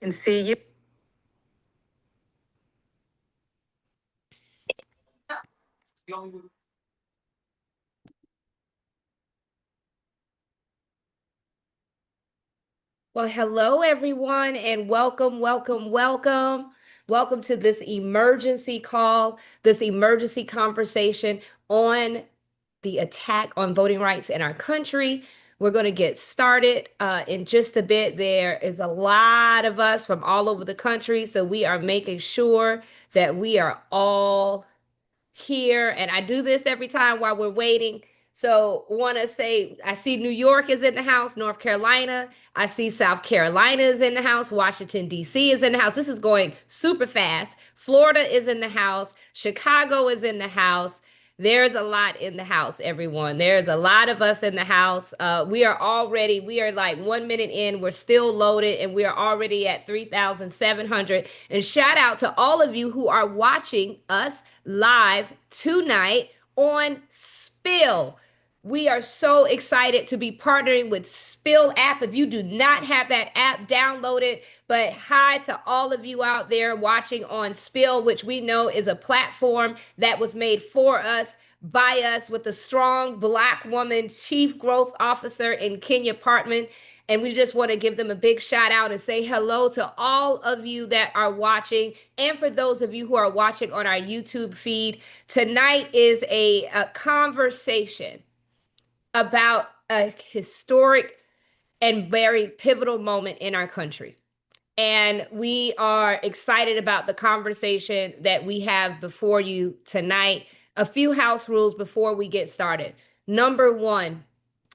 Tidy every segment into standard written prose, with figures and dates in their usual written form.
And see you. Well, hello everyone, and welcome, welcome, welcome. Welcome to this emergency call, this emergency conversation on the attack on voting rights in our country. We're going to get started in just a bit. There is a lot of us from all over the country, so we are making sure that we are all here, and I do this every time while we're waiting. So, want to say I see New York is in the house, North Carolina. I see South Carolina is in the house, Washington D.C. is in the house. This is going super fast. Florida is in the house, Chicago is in the house. There's a lot in the house, everyone. There's a lot of us in the house. We are like 1 minute in. We're still loaded and we are already at 3,700. And shout out to all of you who are watching us live tonight on Spill. We are so excited to be partnering with Spill app. If you do not have that app, download it. But hi to all of you out there watching on Spill, which we know is a platform that was made for us, by us, with a strong Black woman chief growth officer in Kenya Partman. And we just want to give them a big shout out and say hello to all of you that are watching. And for those of you who are watching on our YouTube feed, tonight is a conversation about a historic and very pivotal moment in our country. And we are excited about the conversation that we have before you tonight. A few house rules before we get started. Number one,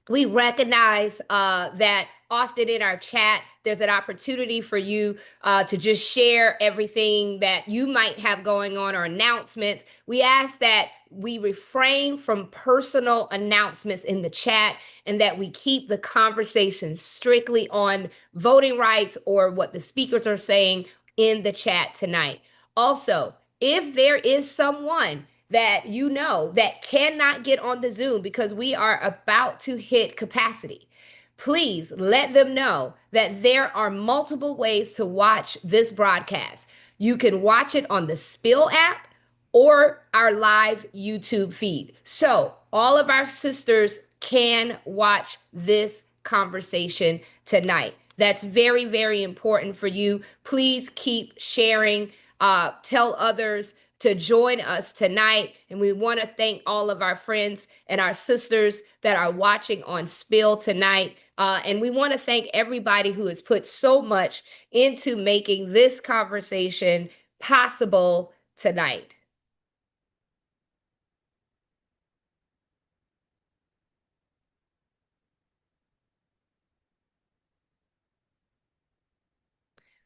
we recognize that often in our chat, there's an opportunity for you to just share everything that you might have going on or announcements. We ask that we refrain from personal announcements in the chat and that we keep the conversation strictly on voting rights or what the speakers are saying in the chat tonight. Also, if there is someone that you know that cannot get on the Zoom because we are about to hit capacity, please let them know that there are multiple ways to watch this broadcast. You can watch it on the Spill app or our live YouTube feed. So all of our sisters can watch this conversation tonight. That's very, very important for you. Please keep sharing. Tell others to join us tonight. And we want to thank all of our friends and our sisters that are watching on Spill tonight. And we want to thank everybody who has put so much into making this conversation possible tonight.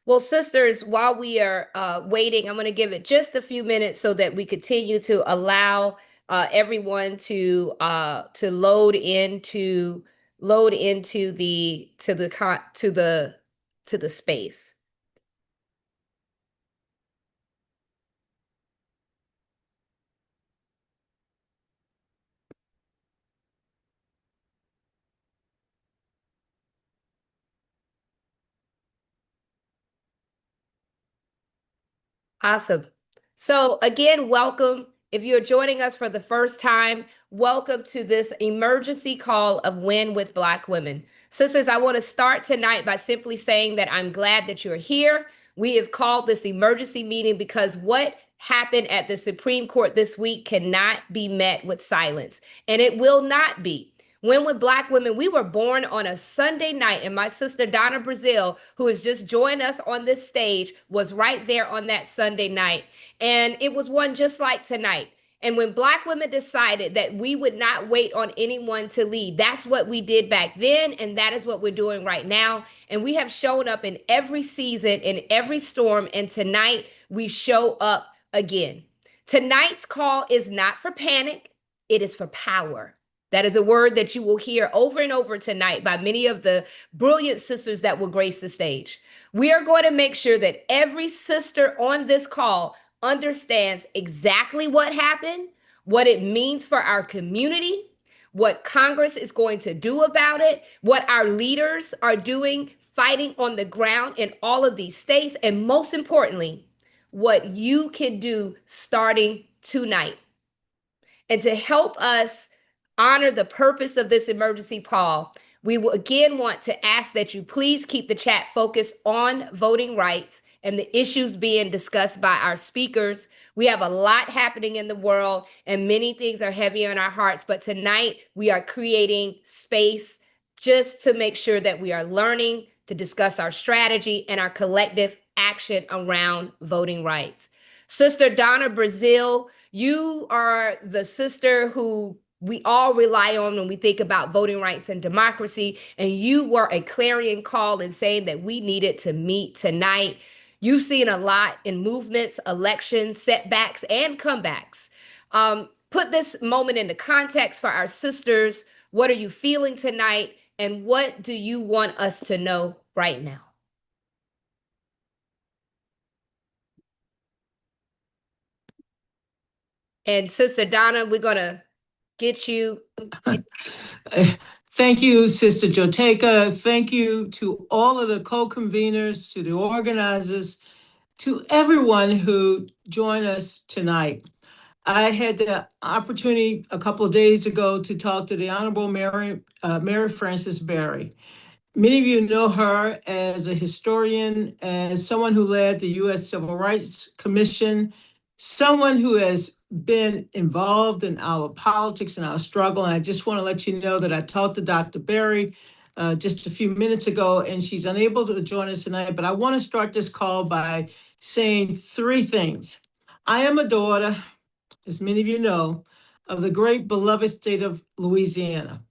Well, sisters, while we are waiting, I'm going to give it just a few minutes so that we continue to allow everyone to load into the space. Awesome. So, again, welcome. If you're joining us for the first time, welcome to this emergency call of Win with Black Women. Sisters, I want to start tonight by simply saying that I'm glad that you're here. We have called this emergency meeting because what happened at the Supreme Court this week cannot be met with silence, and it will not be. When with Black Women, we were born on a Sunday night, and my sister Donna Brazil, who has just joined us on this stage, was right there on that Sunday night. And it was one just like tonight. And when Black women decided that we would not wait on anyone to lead, that's what we did back then, and that is what we're doing right now. And we have shown up in every season, in every storm, and tonight we show up again. Tonight's call is not for panic, it is for power. That is a word that you will hear over and over tonight by many of the brilliant sisters that will grace the stage. We are going to make sure that every sister on this call understands exactly what happened, what it means for our community, what Congress is going to do about it, what our leaders are doing fighting on the ground in all of these states, and most importantly, what you can do starting tonight. And to help us honor the purpose of this emergency call, we will again want to ask that you please keep the chat focused on voting rights and the issues being discussed by our speakers. We have a lot happening in the world and many things are heavy on our hearts, but tonight we are creating space just to make sure that we are learning to discuss our strategy and our collective action around voting rights. Sister Donna Brazil, you are the sister who we all rely on when we think about voting rights and democracy. And you were a clarion call in saying that we needed to meet tonight. You've seen a lot in movements, elections, setbacks, and comebacks. Put this moment into context for our sisters. What are you feeling tonight? And what do you want us to know right now? And Sister Donna, we're going to get you. Thank you, Sister Joteka. Thank you to all of the co-conveners, to the organizers, to everyone who joined us tonight. I had the opportunity a couple of days ago to talk to the Honorable Mary Frances Berry. Many of you know her as a historian, as someone who led the U.S. Civil Rights Commission, someone who has been involved in our politics and our struggle. And I just want to let you know that I talked to Dr. Berry just a few minutes ago, and she's unable to join us tonight. But I want to start this call by saying three things. I am a daughter, as many of you know, of the great beloved state of Louisiana.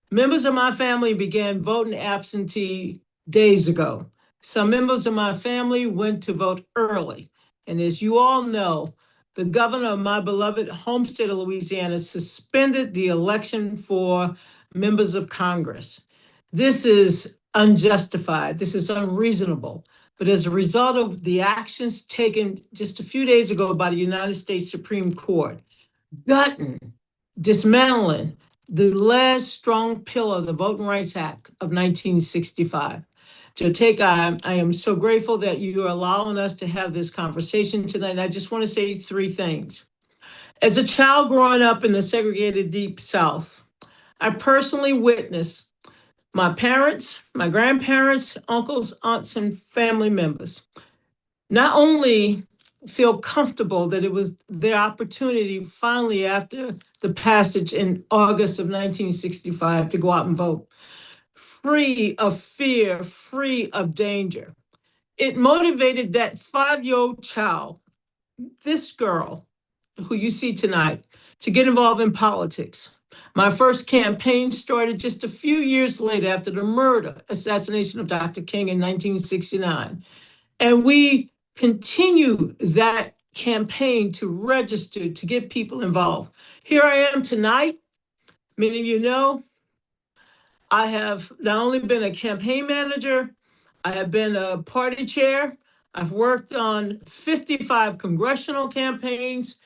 Members of my family began voting absentee days ago. Some members of my family went to vote early. And as you all know, the governor of my beloved home state of Louisiana suspended the election for members of Congress. This is unjustified. This is unreasonable. But as a result of the actions taken just a few days ago by the United States Supreme Court, gutting, dismantling the last strong pillar of the Voting Rights Act of 1965. Joteka, I am so grateful that you are allowing us to have this conversation tonight. And I just want to say three things. As a child growing up in the segregated Deep South, I personally witnessed my parents, my grandparents, uncles, aunts, and family members not only feel comfortable that it was their opportunity finally after the passage in August of 1965 to go out and vote, free of fear, free of danger. It motivated that 5-year-old child, this girl who you see tonight, to get involved in politics. My first campaign started just a few years later after the assassination of Dr. King in 1969. And we continue that campaign to register, to get people involved. Here I am tonight. Many of you know, I have not only been a campaign manager, I have been a party chair. I've worked on 55 congressional campaigns,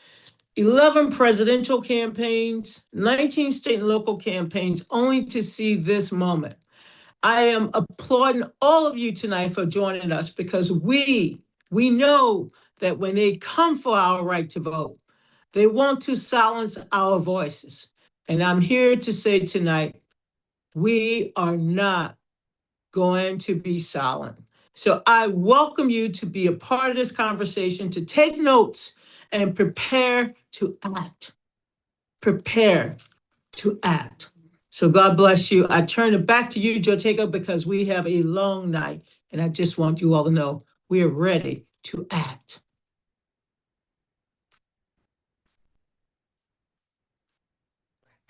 11 presidential campaigns, 19 state and local campaigns, only to see this moment. I am applauding all of you tonight for joining us because we know that when they come for our right to vote, they want to silence our voices. And I'm here to say tonight, we are not going to be silent. So I welcome you to be a part of this conversation, to take notes and prepare to act. Prepare to act. So God bless you. I turn it back to you, Joteka, because we have a long night. And I just want you all to know we are ready to act.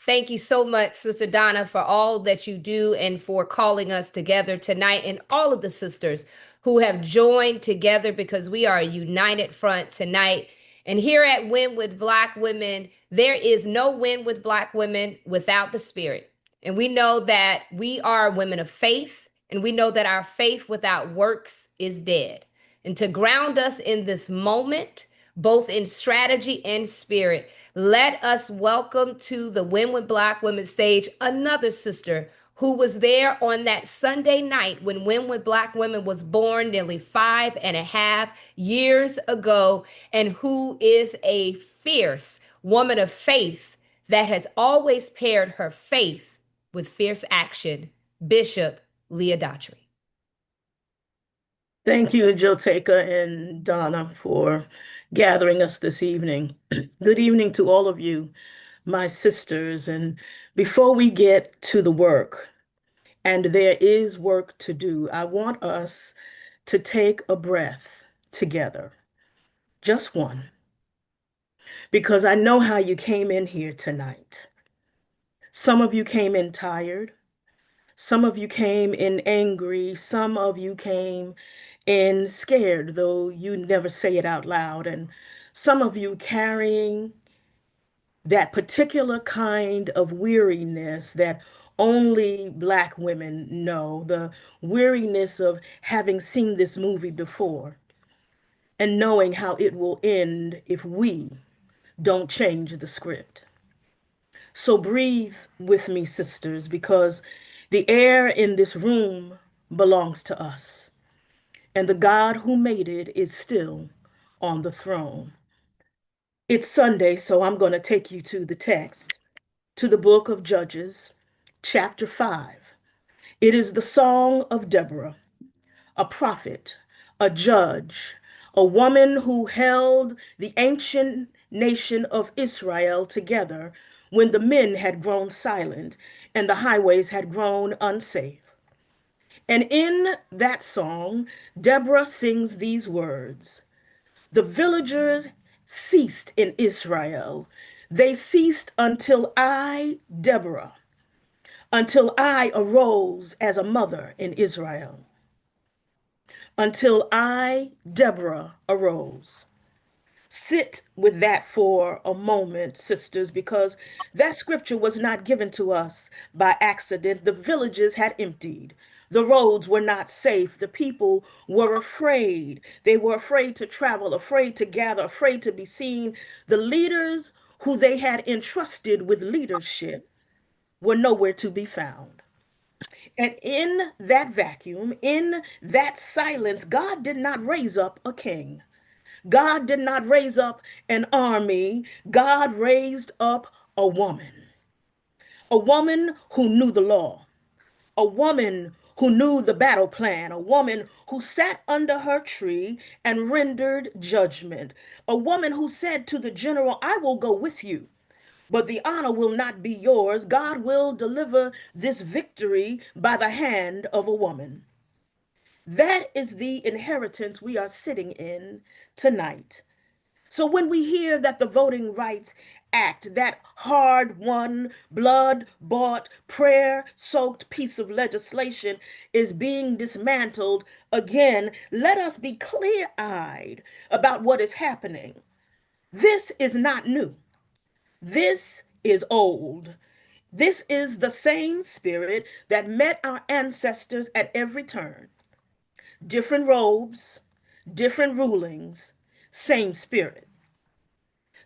Thank you so much, Sister Donna, for all that you do and for calling us together tonight, and all of the sisters who have joined together because we are a united front tonight. And here at Win with Black Women, there is no win with Black women without the Spirit. And we know that we are women of faith, and we know that our faith without works is dead. And to ground us in this moment, both in strategy and spirit, let us welcome to the Win with Black Women stage another sister who was there on that Sunday night when When with Black Women was born nearly 5.5 years ago, and who is a fierce woman of faith that has always paired her faith with fierce action, Bishop Leah Daughtry. Thank you, Joteka and Donna, for gathering us this evening. Good evening to all of you, my sisters. And before we get to the work, and there is work to do, I want us to take a breath together, just one, because I know how you came in here tonight. Some of you came in tired. Some of you came in angry. Some of you came in scared, though you never say it out loud. And some of you carrying that particular kind of weariness that only Black women know, the weariness of having seen this movie before and knowing how it will end if we don't change the script. So breathe with me, sisters, because the air in this room belongs to us, and the God who made it is still on the throne. It's Sunday, so I'm going to take you to the text, to the book of Judges, chapter 5. It is the song of Deborah, a prophet, a judge, a woman who held the ancient nation of Israel together when the men had grown silent and the highways had grown unsafe. And in that song, Deborah sings these words: the villagers ceased in Israel. They ceased until I arose as a mother in Israel. Until I, Deborah, arose. Sit with that for a moment, sisters, because that scripture was not given to us by accident. The villages had emptied. The roads were not safe. The people were afraid. They were afraid to travel, afraid to gather, afraid to be seen. The leaders who they had entrusted with leadership were nowhere to be found. And in that vacuum, in that silence, God did not raise up a king. God did not raise up an army. God raised up a woman who knew the law, a woman who knew the battle plan, a woman who sat under her tree and rendered judgment, a woman who said to the general, I will go with you, but the honor will not be yours. God will deliver this victory by the hand of a woman. That is the inheritance we are sitting in tonight. So when we hear that the Voting Rights Act, that hard won, blood bought, prayer soaked piece of legislation is being dismantled again, let us be clear eyed about what is happening. This is not new. This is old. This is the same spirit that met our ancestors at every turn. Different robes, different rulings, same spirit.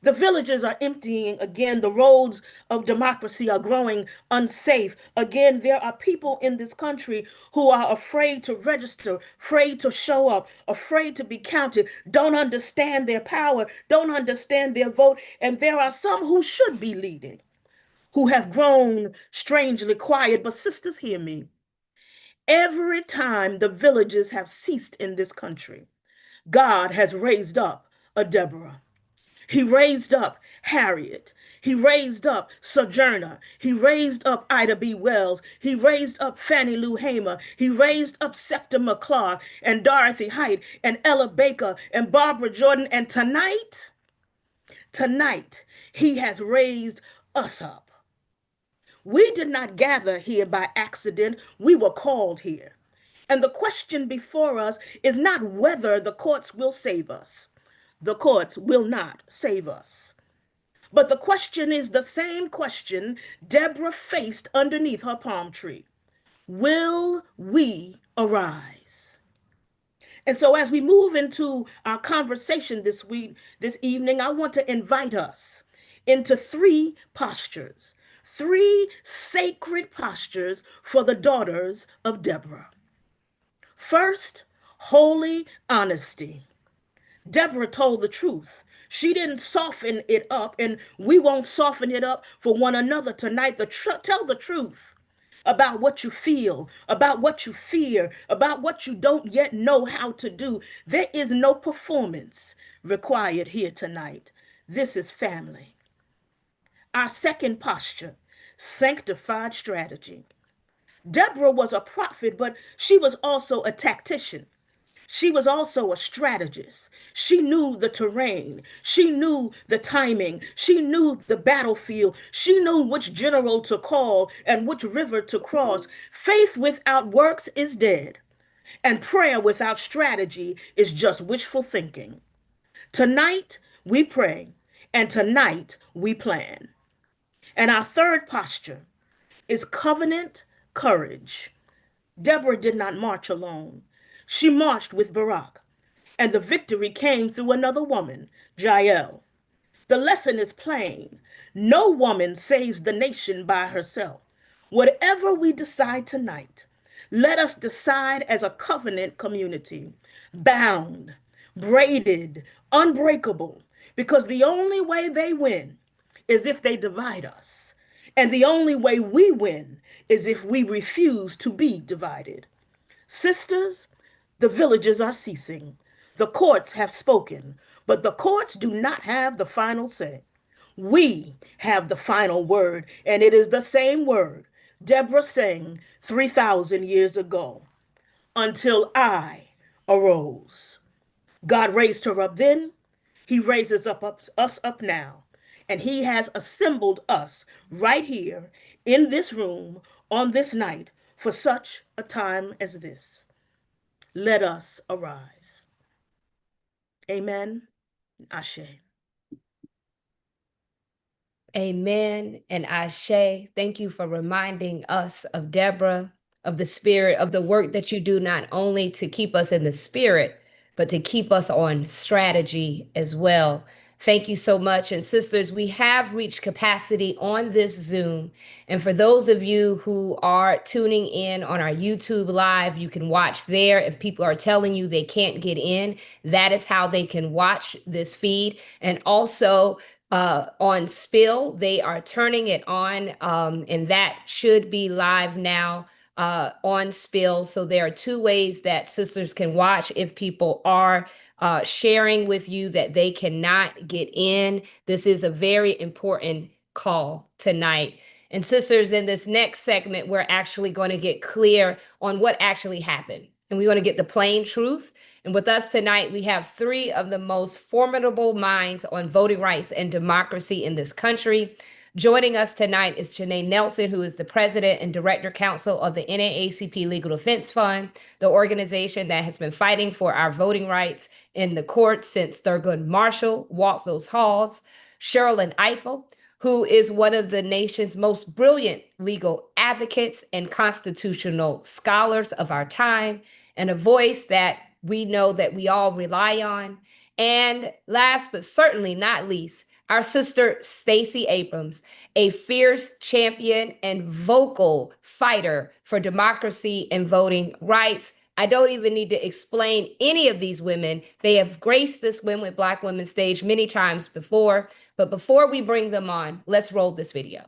The villages are emptying again. The roads of democracy are growing unsafe. Again, there are people in this country who are afraid to register, afraid to show up, afraid to be counted, don't understand their power, don't understand their vote. And there are some who should be leading, who have grown strangely quiet. But sisters, hear me. Every time the villages have ceased in this country, God has raised up a Deborah. He raised up Harriet. He raised up Sojourner. He raised up Ida B. Wells. He raised up Fannie Lou Hamer. He raised up Septima Clark and Dorothy Height and Ella Baker and Barbara Jordan. And tonight, he has raised us up. We did not gather here by accident. We were called here. And the question before us is not whether the courts will save us. The courts will not save us. But the question is the same question Deborah faced underneath her palm tree. Will we arise? And so as we move into our conversation this evening, I want to invite us into three postures. 3 sacred postures for the daughters of Deborah. First, holy honesty. Deborah told the truth. She didn't soften it up, and we won't soften it up for one another tonight. Tell the truth about what you feel, about what you fear, about what you don't yet know how to do. There is no performance required here tonight. This is family. Our second posture, sanctified strategy. Deborah was a prophet, but she was also a tactician. She was also a strategist. She knew the terrain. She knew the timing. She knew the battlefield. She knew which general to call and which river to cross. Faith without works is dead, and prayer without strategy is just wishful thinking. Tonight, we pray, and tonight, we plan. And our third posture is covenant courage. Deborah did not march alone. She marched with Barak, and the victory came through another woman, Jael. The lesson is plain. No woman saves the nation by herself. Whatever we decide tonight, let us decide as a covenant community, bound, braided, unbreakable, because the only way they win is if they divide us. And the only way we win is if we refuse to be divided. Sisters, the villages are ceasing. The courts have spoken, but the courts do not have the final say. We have the final word, and it is the same word Deborah sang 3,000 years ago. Until I arose. God raised her up then. He raises us up now. And he has assembled us right here in this room on this night for such a time as this. Let us arise. Amen. Ashe. Amen and Ashe. Thank you for reminding us of Deborah, of the spirit, of the work that you do, not only to keep us in the spirit, but to keep us on strategy as well. Thank you so much. And sisters, we have reached capacity on this Zoom. And for those of you who are tuning in on our YouTube live, you can watch there. If people are telling you they can't get in, that is how they can watch this feed. And also on Spill, they are turning it on, and that should be live now on Spill. So there are 2 ways that sisters can watch if people are sharing with you that they cannot get in. This is a very important call tonight. And sisters, in this next segment, we're actually going to get clear on what actually happened. And we're going to get the plain truth. And with us tonight, we have 3 of the most formidable minds on voting rights and democracy in this country. Joining us tonight is Janae Nelson, who is the president and director counsel of the NAACP Legal Defense Fund, the organization that has been fighting for our voting rights in the courts since Thurgood Marshall walked those halls. Sherilyn Ifill, who is one of the nation's most brilliant legal advocates and constitutional scholars of our time, and a voice that we know that we all rely on. And last but certainly not least, our sister Stacey Abrams, a fierce champion and vocal fighter for democracy and voting rights. I don't even need to explain any of these women. They have graced this Win with Black Women stage many times before. But before we bring them on, let's roll this video.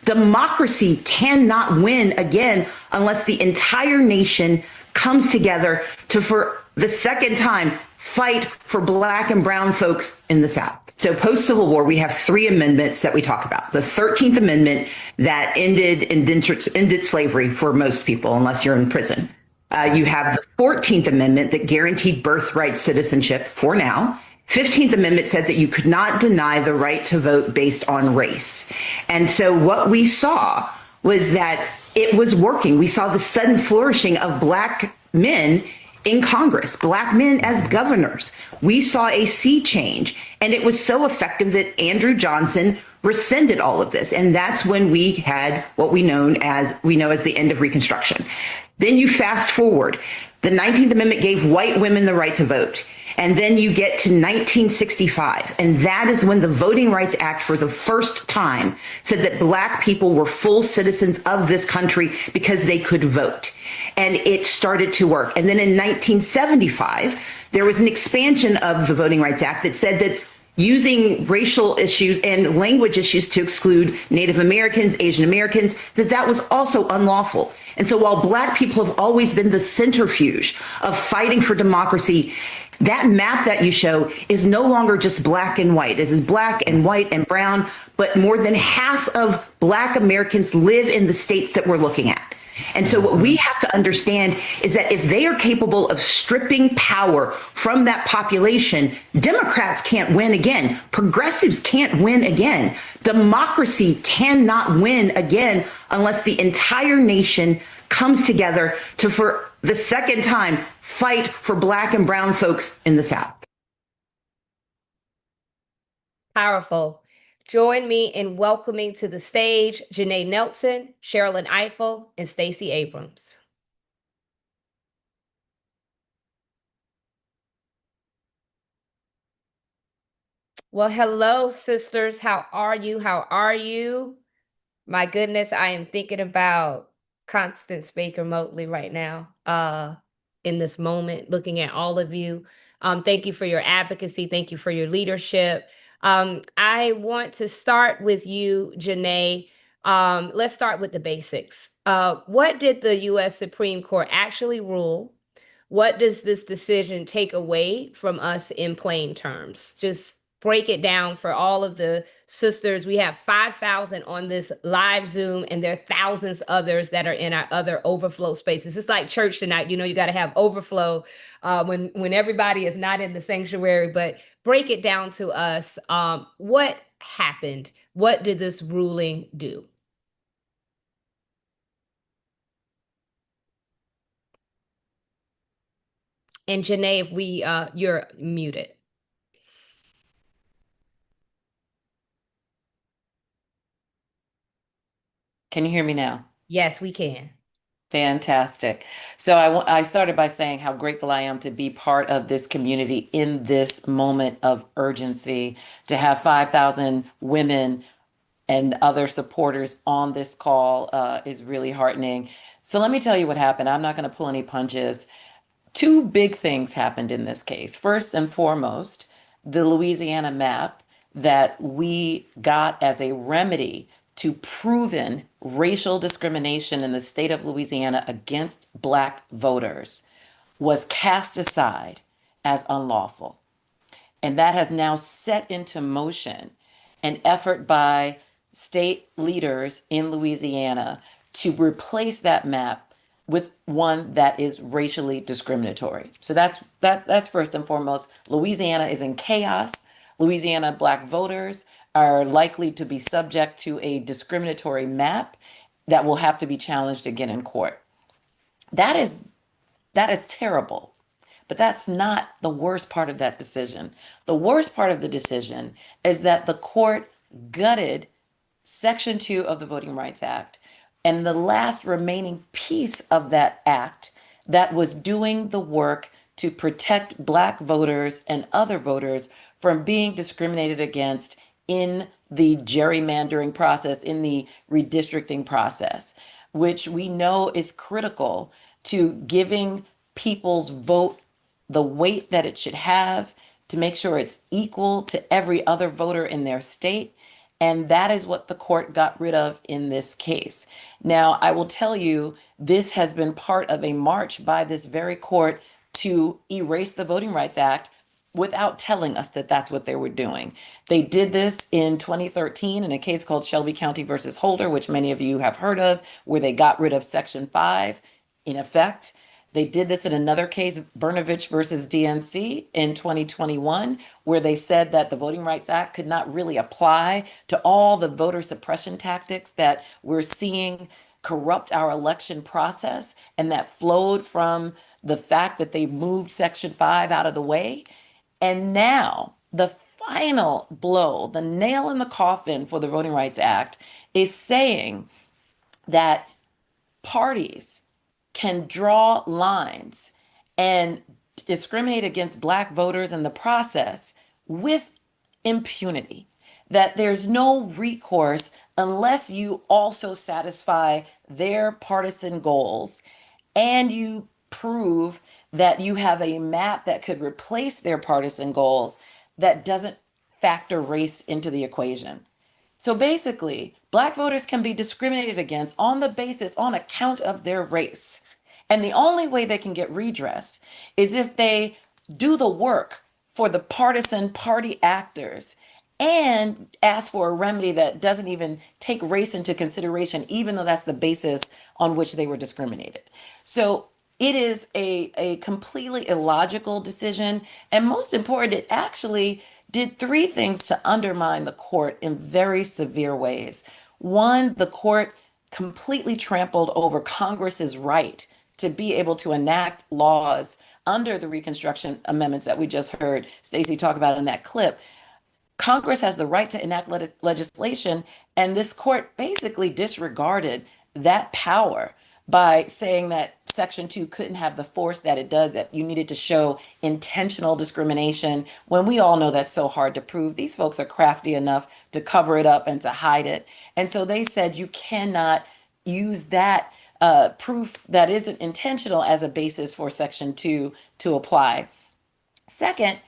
Democracy cannot win again unless the entire nation comes together to, for the second time, fight for Black and brown folks in the South. So post-Civil War, we have 3 amendments that we talk about. The 13th Amendment that ended slavery for most people, unless you're in prison. You have the 14th Amendment that guaranteed birthright citizenship for now. 15th Amendment said that you could not deny the right to vote based on race. And so what we saw was that it was working. We saw the sudden flourishing of Black men in Congress, Black men as governors. We saw a sea change, and it was so effective that Andrew Johnson rescinded all of this. And that's when we had what we know as the end of Reconstruction. Then you fast forward. The 19th Amendment gave white women the right to vote. And then you get to 1965, and that is when the Voting Rights Act for the first time said that Black people were full citizens of this country because they could vote. And it started to work. And then in 1975, there was an expansion of the Voting Rights Act that said that using racial issues and language issues to exclude Native Americans, Asian Americans, that was also unlawful. And so while Black people have always been the centrifuge of fighting for democracy, that map that you show is no longer just black and white. It is black and white and brown, but more than half of Black Americans live in the states that we're looking at. And so what we have to understand is that if they are capable of stripping power from that population, Democrats can't win again. Progressives can't win again. Democracy cannot win again unless the entire nation comes together to, for the second time, fight for Black and brown folks in the South. Powerful. Join me in welcoming to the stage Janae Nelson, Sherilyn Ifill, and Stacey Abrams. Well, hello, sisters. How are you? How are you? My goodness, I am thinking about Constance Baker Motley right now, in this moment, looking at all of you. Thank you for your advocacy. Thank you for your leadership. I want to start with you, Janae. Let's start with the basics. What did the U.S. Supreme Court actually rule? What does this decision take away from us in plain terms? Just break it down for all of the sisters. We have 5,000 on this live Zoom, and there are thousands others that are in our other overflow spaces. It's like church tonight. You know, you got to have overflow when everybody is not in the sanctuary. But break it down to us. What happened? What did this ruling do? And Janae, if you're muted. Can you hear me now? Yes, we can. Fantastic. So I started by saying how grateful I am to be part of this community in this moment of urgency, to have 5,000 women and other supporters on this call is really heartening. So let me tell you what happened. I'm not going to pull any punches. Two big things happened in this case. First and foremost, the Louisiana map that we got as a remedy to proven racial discrimination in the state of Louisiana against Black voters was cast aside as unlawful. And that has now set into motion an effort by state leaders in Louisiana to replace that map with one that is racially discriminatory. So that's first and foremost. Louisiana is in chaos. Louisiana Black voters are likely to be subject to a discriminatory map that will have to be challenged again in court. That is terrible. But that's not the worst part of that decision. The worst part of the decision is that the court gutted Section 2 of the Voting Rights Act, and the last remaining piece of that act that was doing the work to protect Black voters and other voters from being discriminated against in the gerrymandering process, in the redistricting process, which we know is critical to giving people's vote the weight that it should have, to make sure it's equal to every other voter in their state. And that is what the court got rid of in this case. Now, I will tell you, this has been part of a march by this very court to erase the Voting Rights Act without telling us that that's what they were doing. They did this in 2013 in a case called Shelby County versus Holder, which many of you have heard of, where they got rid of Section 5 in effect. They did this in another case, Brnovich versus DNC in 2021, where they said that the Voting Rights Act could not really apply to all the voter suppression tactics that we're seeing corrupt our election process, and that flowed from the fact that they moved Section 5 out of the way. And now the final blow, the nail in the coffin for the Voting Rights Act, is saying that parties can draw lines and discriminate against Black voters in the process with impunity, that there's no recourse unless you also satisfy their partisan goals and you prove that you have a map that could replace their partisan goals that doesn't factor race into the equation. So basically, Black voters can be discriminated against on account of their race. And the only way they can get redress is if they do the work for the partisan party actors and ask for a remedy that doesn't even take race into consideration, even though that's the basis on which they were discriminated. So it is a completely illogical decision. And most important, it actually did three things to undermine the court in very severe ways. One, the court completely trampled over Congress's right to be able to enact laws under the Reconstruction amendments that we just heard Stacey talk about in that clip. Congress has the right to enact legislation, and this court basically disregarded that power by saying that Section 2 couldn't have the force that it does, that you needed to show intentional discrimination, when we all know that's so hard to prove. These folks are crafty enough to cover it up and to hide it. And so they said you cannot use that proof that isn't intentional as a basis for Section 2 to apply. Second,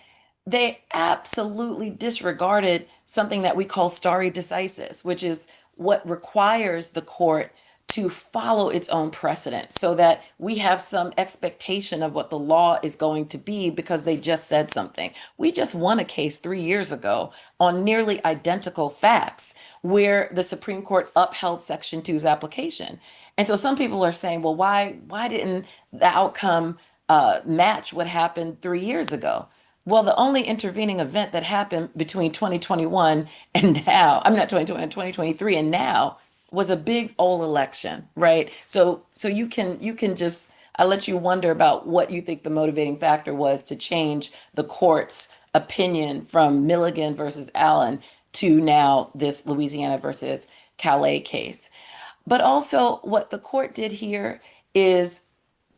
they absolutely disregarded something that we call stare decisis, which is what requires the court to follow its own precedent so that we have some expectation of what the law is going to be because they just said something. We just won a case 3 years ago on nearly identical facts where the Supreme Court upheld Section 2's application. And so some people are saying, well, why didn't the outcome match what happened 3 years ago? Well, the only intervening event that happened between 2021 and now, I'm not 2020, 2023 and now, was a big old election, right? So you can just, I let you wonder about what you think the motivating factor was to change the court's opinion from Milligan versus Allen to now this Louisiana versus Calais case. But also what the court did here is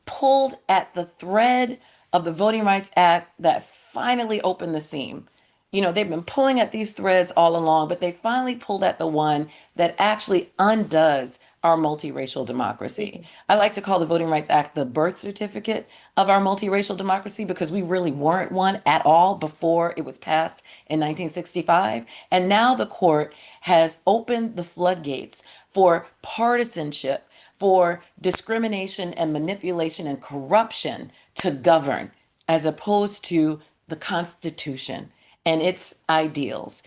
pulled at the thread of the Voting Rights Act that finally opened the seam. You know, they've been pulling at these threads all along, but they finally pulled at the one that actually undoes our multiracial democracy. I like to call the Voting Rights Act the birth certificate of our multiracial democracy because we really weren't one at all before it was passed in 1965. And now the court has opened the floodgates for partisanship, for discrimination and manipulation and corruption to govern, as opposed to the Constitution and its ideals.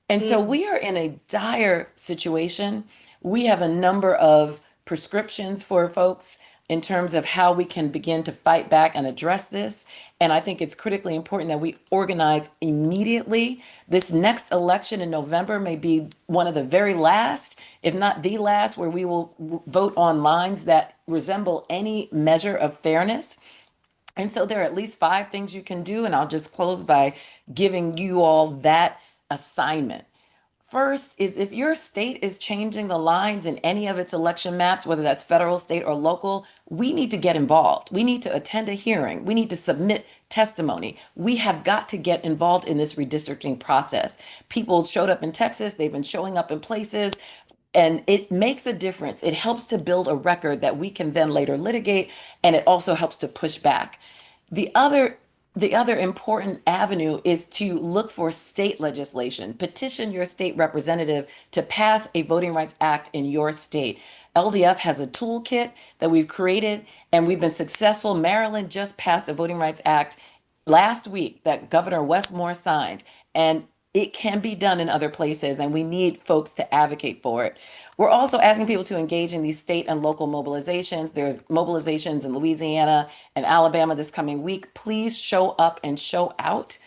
And so we are in a dire situation. We have a number of prescriptions for folks in terms of how we can begin to fight back and address this. And I think it's critically important that we organize immediately. This next election in November may be one of the very last, if not the last, where we will vote on lines that resemble any measure of fairness. And so there are at least 5 things you can do, and I'll just close by giving you all that assignment. First is if your state is changing the lines in any of its election maps, whether that's federal, state, or local, we need to get involved. We need to attend a hearing. We need to submit testimony. We have got to get involved in this redistricting process. People showed up in Texas. They've been showing up in places. And it makes a difference. It helps to build a record that we can then later litigate, and it also helps to push back. The other important avenue is to look for state legislation. Petition your state representative to pass a Voting Rights Act in your state. LDF has a toolkit that we've created, and we've been successful. Maryland just passed a Voting Rights Act last week that Governor Westmore signed, and it can be done in other places, and we need folks to advocate for it. We're also asking people to engage in these state and local mobilizations. There's mobilizations in Louisiana and Alabama this coming week. Please show up and show out.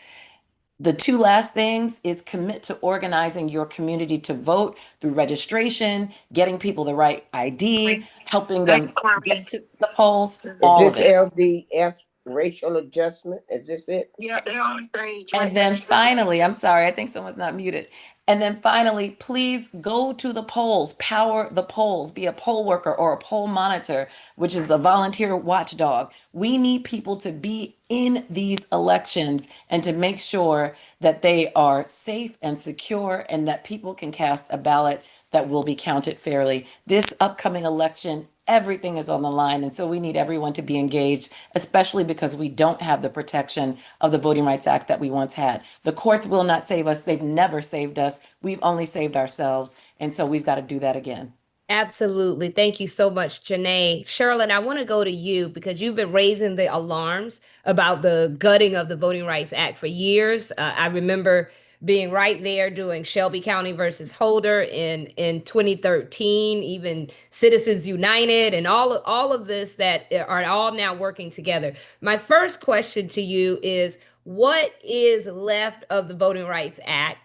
The 2 last things is commit to organizing your community to vote through registration, getting people the right ID, helping them get to the polls, Is all this of it. LDF racial adjustment. Is this it? Yeah, they're on stage. And then finally, I'm sorry, I think someone's not muted. And then finally, please go to the polls, power the polls, be a poll worker or a poll monitor, which is a volunteer watchdog. We need people to be in these elections and to make sure that they are safe and secure and that people can cast a ballot that will be counted fairly. This upcoming election, everything is on the line. And so we need everyone to be engaged, especially because we don't have the protection of the Voting Rights Act that we once had. The courts will not save us. They've never saved us. We've only saved ourselves. And so we've got to do that again. Absolutely. Thank you so much, Janae. Sherilyn, I want to go to you because you've been raising the alarms about the gutting of the Voting Rights Act for years. I remember being right there doing Shelby County versus Holder in 2013, even Citizens United and all of this that are all now working together. My first question to you is, what is left of the Voting Rights Act?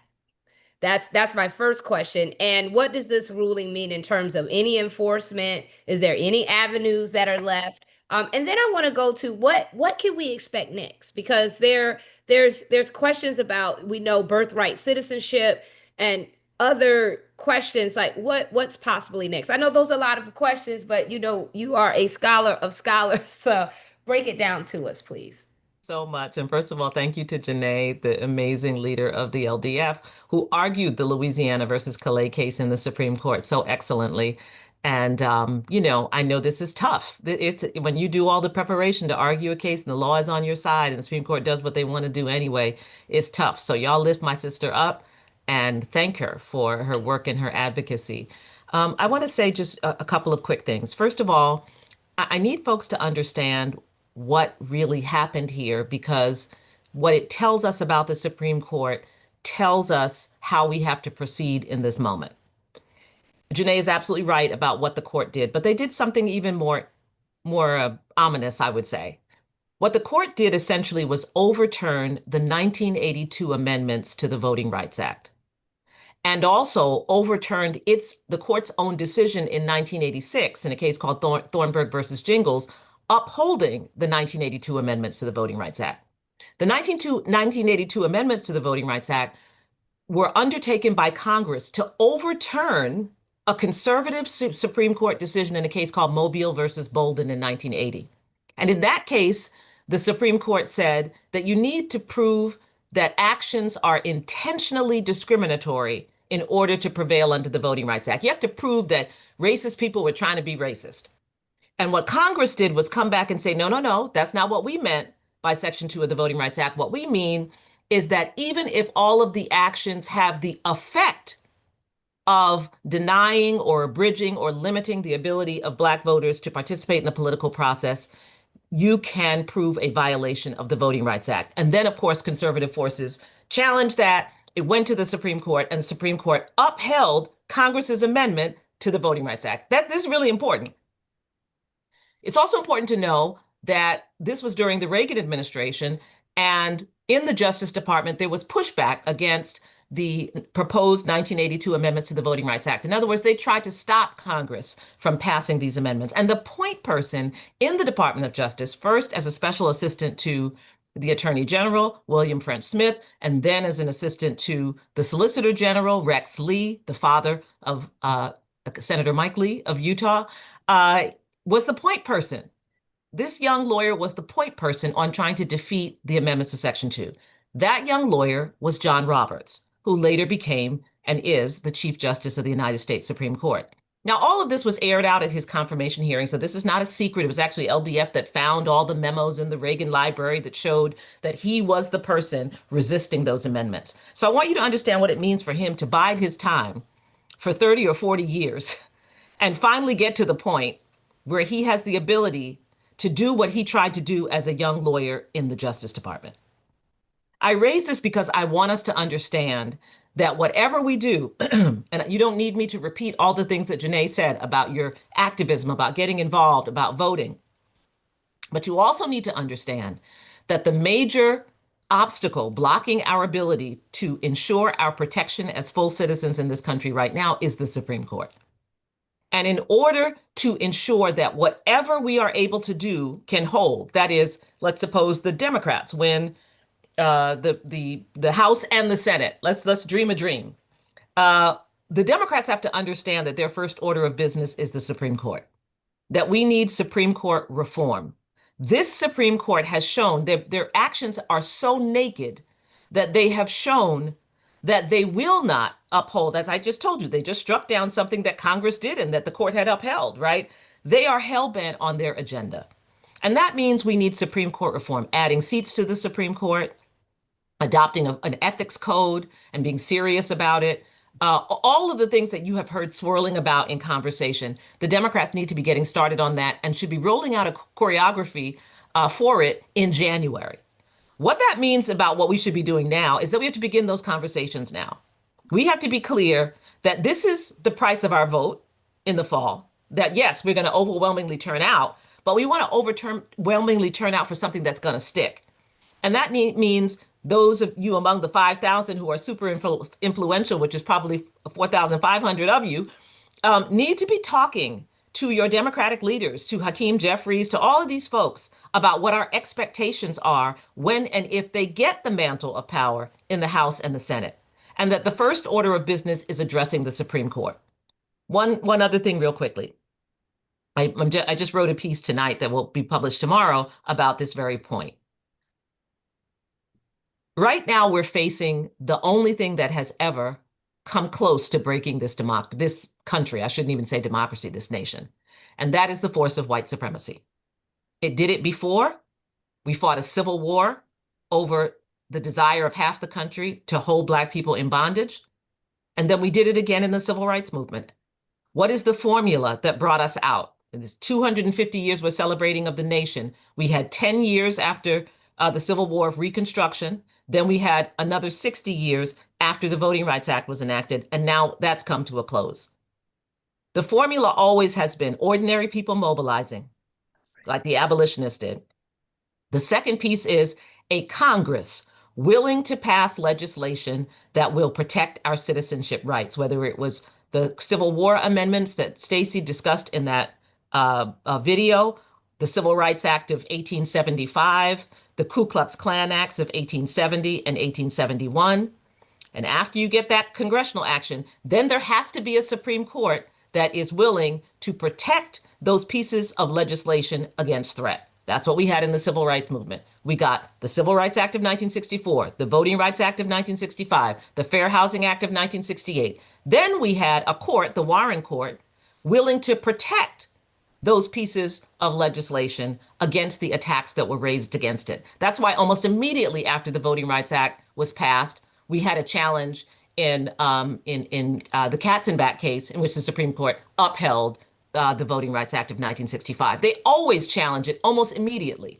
That's my first question. And what does this ruling mean in terms of any enforcement? Is there any avenues that are left? And then I want to go to what can we expect next? Because there's questions about, we know, birthright citizenship and other questions like what's possibly next. I know those are a lot of questions, but you are a scholar of scholars, so break it down to us, please. So much. And first of all, thank you to Janae, the amazing leader of the LDF, who argued the Louisiana versus Calais case in the Supreme Court so excellently. And, I know this is tough. It's when you do all the preparation to argue a case and the law is on your side and the Supreme Court does what they want to do anyway, it's tough. So y'all lift my sister up and thank her for her work and her advocacy. I want to say just a couple of quick things. First of all, I need folks to understand what really happened here, because what it tells us about the Supreme Court tells us how we have to proceed in this moment. Janae is absolutely right about what the court did, but they did something even more ominous, I would say. What the court did essentially was overturn the 1982 amendments to the Voting Rights Act, and also overturned the court's own decision in 1986 in a case called Thornburg versus Jingles, upholding the 1982 amendments to the Voting Rights Act. The 1982 amendments to the Voting Rights Act were undertaken by Congress to overturn a conservative Supreme Court decision in a case called Mobile versus Bolden in 1980. And in that case, the Supreme Court said that you need to prove that actions are intentionally discriminatory in order to prevail under the Voting Rights Act. You have to prove that racist people were trying to be racist. And what Congress did was come back and say, no, that's not what we meant by Section 2 of the Voting Rights Act. What we mean is that even if all of the actions have the effect of denying or abridging or limiting the ability of Black voters to participate in the political process, you can prove a violation of the Voting Rights Act. And then, of course, conservative forces challenged that. It went to the Supreme Court, and the Supreme Court upheld Congress's amendment to the Voting Rights Act. This is really important. It's also important to know that this was during the Reagan administration, and in the Justice Department, there was pushback against the proposed 1982 amendments to the Voting Rights Act. In other words, they tried to stop Congress from passing these amendments. And the point person in the Department of Justice, first as a special assistant to the Attorney General, William French Smith, and then as an assistant to the Solicitor General, Rex Lee, the father of Senator Mike Lee of Utah, was the point person. This young lawyer was the point person on trying to defeat the amendments to Section 2. That young lawyer was John Roberts, who later became and is the Chief Justice of the United States Supreme Court. Now, all of this was aired out at his confirmation hearing, so this is not a secret. It was actually LDF that found all the memos in the Reagan Library that showed that he was the person resisting those amendments. So I want you to understand what it means for him to bide his time for 30 or 40 years and finally get to the point where he has the ability to do what he tried to do as a young lawyer in the Justice Department. I raise this because I want us to understand that whatever we do, and you don't need me to repeat all the things that Janae said about your activism, about getting involved, about voting, but you also need to understand that the major obstacle blocking our ability to ensure our protection as full citizens in this country right now is the Supreme Court. And in order to ensure that whatever we are able to do can hold, that is, let's suppose the Democrats win the House and the Senate. Let's dream a dream. The Democrats have to understand that their first order of business is the Supreme Court, that we need Supreme Court reform. This Supreme Court has shown that their actions are so naked that they have shown that they will not uphold, as I just told you, they just struck down something that Congress did and that the court had upheld, right? They are hell-bent on their agenda. And that means we need Supreme Court reform, adding seats to the Supreme Court, adopting an ethics code and being serious about it. All of the things that you have heard swirling about in conversation, the Democrats need to be getting started on that and should be rolling out a choreography for it in January. What that means about what we should be doing now is that we have to begin those conversations now. We have to be clear that this is the price of our vote in the fall, that yes, we're going to overwhelmingly turn out, but we want to overwhelmingly turn out for something that's going to stick. And that means those of you among the 5,000 who are super influential, which is probably 4,500 of you, need to be talking to your Democratic leaders, to Hakeem Jeffries, to all of these folks about what our expectations are when and if they get the mantle of power in the House and the Senate, and that the first order of business is addressing the Supreme Court. One other thing real quickly. I just wrote a piece tonight that will be published tomorrow about this very point. Right now, we're facing the only thing that has ever come close to breaking this country. I shouldn't even say democracy, this nation. And that is the force of white supremacy. It did it before. We fought a civil war over the desire of half the country to hold Black people in bondage. And then we did it again in the civil rights movement. What is the formula that brought us out? In this 250 years we're celebrating of the nation, we had 10 years after the Civil War of Reconstruction. Then we had another 60 years after the Voting Rights Act was enacted, and now that's come to a close. The formula always has been ordinary people mobilizing, like the abolitionists did. The second piece is a Congress willing to pass legislation that will protect our citizenship rights, whether it was the Civil War amendments that Stacey discussed in that video, the Civil Rights Act of 1875, the Ku Klux Klan Acts of 1870 and 1871. And after you get that congressional action, then there has to be a Supreme Court that is willing to protect those pieces of legislation against threat. That's what we had in the civil rights movement. We got the Civil Rights Act of 1964, the Voting Rights Act of 1965, the Fair Housing Act of 1968. Then we had a court, the Warren Court, willing to protect those pieces of legislation against the attacks that were raised against it. That's why almost immediately after the Voting Rights Act was passed, we had a challenge in the Katzenbach case in which the Supreme Court upheld the Voting Rights Act of 1965. They always challenge it almost immediately.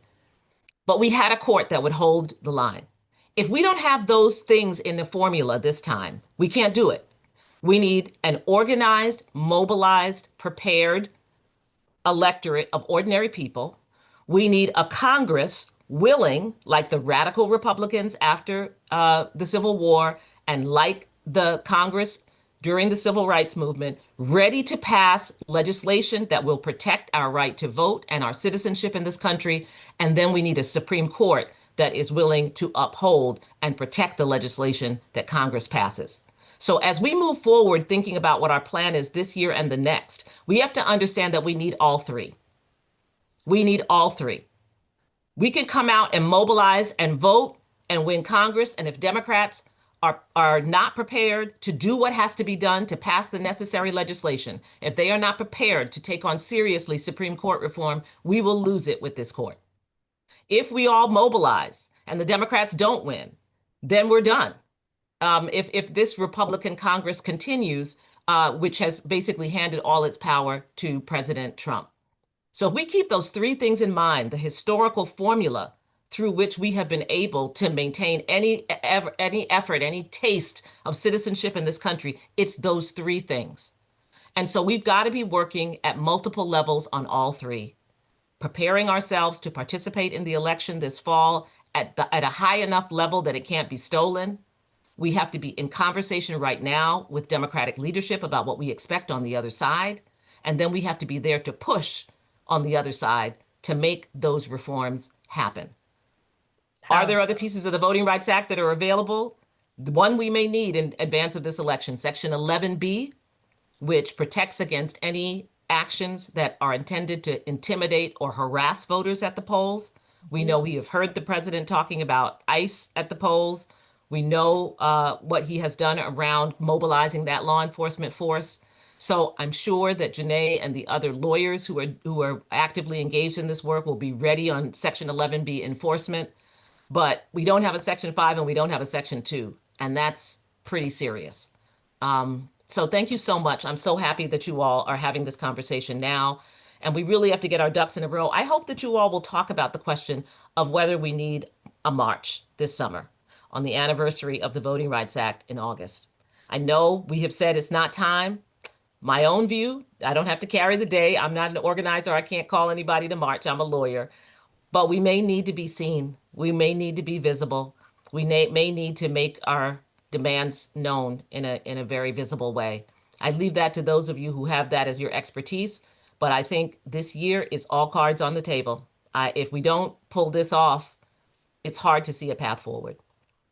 But we had a court that would hold the line. If we don't have those things in the formula this time, we can't do it. We need an organized, mobilized, prepared electorate of ordinary people. We need a Congress willing, like the radical Republicans after the Civil War and like the Congress during the Civil Rights Movement, ready to pass legislation that will protect our right to vote and our citizenship in this country. And then we need a Supreme Court that is willing to uphold and protect the legislation that Congress passes. So as we move forward thinking about what our plan is this year and the next, we have to understand that we need all three. We need all three. We can come out and mobilize and vote and win Congress. And if Democrats are not prepared to do what has to be done to pass the necessary legislation, if they are not prepared to take on seriously Supreme Court reform, we will lose it with this court. If we all mobilize and the Democrats don't win, then we're done. If this Republican Congress continues, which has basically handed all its power to President Trump. So if we keep those three things in mind, the historical formula through which we have been able to maintain any effort, any taste of citizenship in this country, it's those three things. And so we've got to be working at multiple levels on all three, preparing ourselves to participate in the election this fall at a high enough level that it can't be stolen. We have to be in conversation right now with Democratic leadership about what we expect on the other side. And then we have to be there to push on the other side to make those reforms happen. Are there other pieces of the Voting Rights Act that are available? The one we may need in advance of this election, Section 11B, which protects against any actions that are intended to intimidate or harass voters at the polls. We know we have heard the president talking about ICE at the polls. We know what he has done around mobilizing that law enforcement force. So I'm sure that Janae and the other lawyers who are actively engaged in this work will be ready on Section 11B enforcement. But we don't have a Section 5 and we don't have a Section 2, and that's pretty serious. So thank you so much. I'm so happy that you all are having this conversation now, and we really have to get our ducks in a row. I hope that you all will talk about the question of whether we need a march this summer on the anniversary of the Voting Rights Act in August. I know we have said it's not time. My own view, I don't have to carry the day. I'm not an organizer. I can't call anybody to march. I'm a lawyer. But we may need to be seen. We may need to be visible. We may need to make our demands known in a very visible way. I leave that to those of you who have that as your expertise. But I think this year is all cards on the table. If we don't pull this off, it's hard to see a path forward.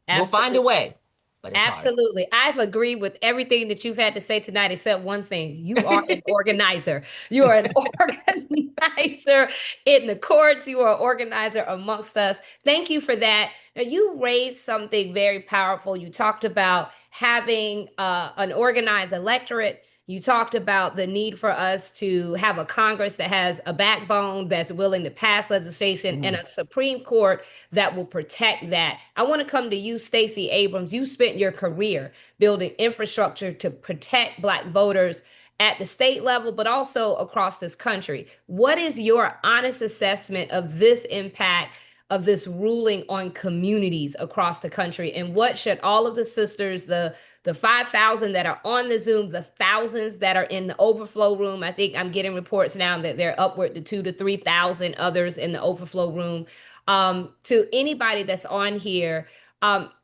We'll find a way, but it's hard. Absolutely. I've agreed with everything that you've had to say tonight, except one thing. You are an organizer. You are an organizer in the courts. You are an organizer amongst us. Thank you for that. Now, you raised something very powerful. You talked about having an organized electorate. You talked about the need for us to have a Congress that has a backbone, that's willing to pass legislation, and a Supreme Court that will protect that. I want to come to you, Stacey Abrams. You spent your career building infrastructure to protect Black voters at the state level, but also across this country. What is your honest assessment of this impact of this ruling on communities across the country? And what should all of the sisters, the 5,000 that are on the Zoom, the thousands that are in the overflow room? I think I'm getting reports now that they're upward to 2,000 to 3,000 others in the overflow room. To anybody that's on here,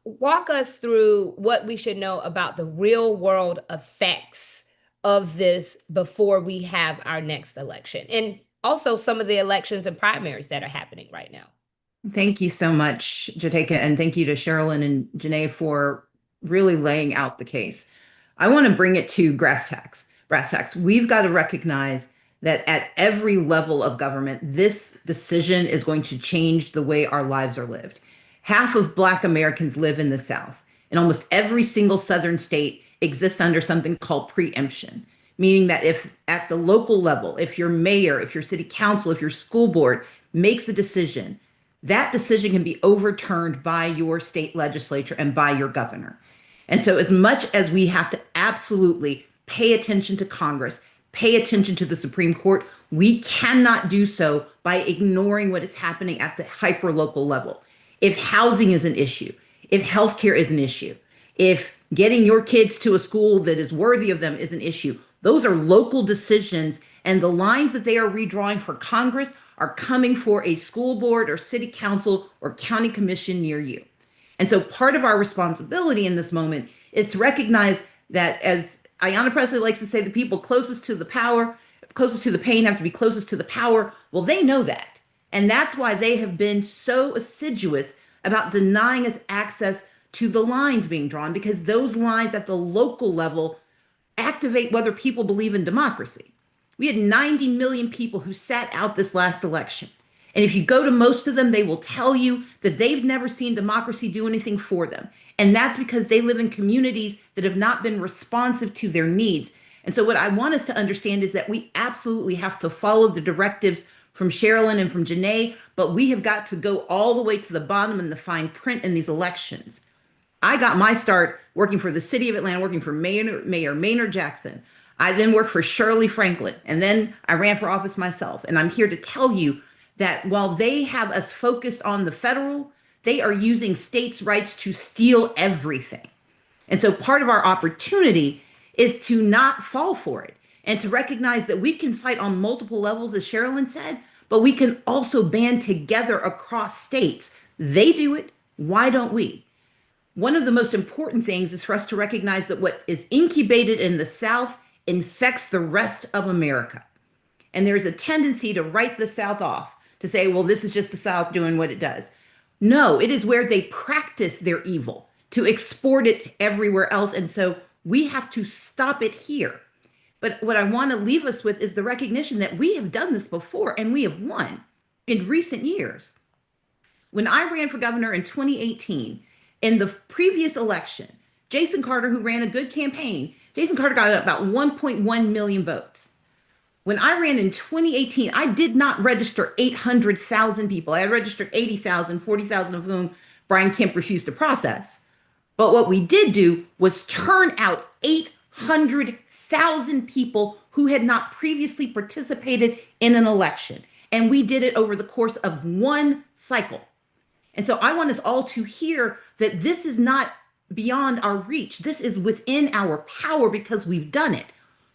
walk us through what we should know about the real world effects of this before we have our next election, and also some of the elections and primaries that are happening right now. Thank you so much, Jateka, and thank you to Sherilyn and Janae for really laying out the case. I want to bring it to brass tacks. Brass tacks. We've got to recognize that at every level of government, this decision is going to change the way our lives are lived. Half of Black Americans live in the South, and almost every single Southern state exists under something called preemption, meaning that if at the local level, if your mayor, if your city council, if your school board makes a decision, that decision can be overturned by your state legislature and by your governor. And so as much as we have to absolutely pay attention to Congress, pay attention to the Supreme Court, we cannot do so by ignoring what is happening at the hyper-local level. If housing is an issue, if healthcare is an issue, if getting your kids to a school that is worthy of them is an issue, those are local decisions, and the lines that they are redrawing for Congress are coming for a school board or city council or county commission near you. And so part of our responsibility in this moment is to recognize that, as Ayanna Pressley likes to say, the people closest to the power, closest to the pain have to be closest to the power. Well, they know that. And that's why they have been so assiduous about denying us access to the lines being drawn, because those lines at the local level activate whether people believe in democracy. We had 90 million people who sat out this last election. And if you go to most of them, they will tell you that they've never seen democracy do anything for them. And that's because they live in communities that have not been responsive to their needs. And so what I want us to understand is that we absolutely have to follow the directives from Sherilyn and from Janae, but we have got to go all the way to the bottom in the fine print in these elections. I got my start working for the city of Atlanta, working for Mayor Maynard Jackson. I then worked for Shirley Franklin, and then I ran for office myself. And I'm here to tell you that while they have us focused on the federal, they are using states' rights to steal everything. And so part of our opportunity is to not fall for it and to recognize that we can fight on multiple levels, as Sherilyn said, but we can also band together across states. They do it. Why don't we? One of the most important things is for us to recognize that what is incubated in the South infects the rest of America. And there's a tendency to write the South off, to say, well, this is just the South doing what it does. No, it is where they practice their evil to export it everywhere else. And so we have to stop it here. But what I want to leave us with is the recognition that we have done this before and we have won in recent years. When I ran for governor in 2018, in the previous election, Jason Carter, who ran a good campaign, Jason Carter got about 1.1 million votes. When I ran in 2018, I did not register 800,000 people. I registered 80,000, 40,000 of whom Brian Kemp refused to process. But what we did do was turn out 800,000 people who had not previously participated in an election. And we did it over the course of one cycle. And so I want us all to hear that this is not beyond our reach. This is within our power because we've done it.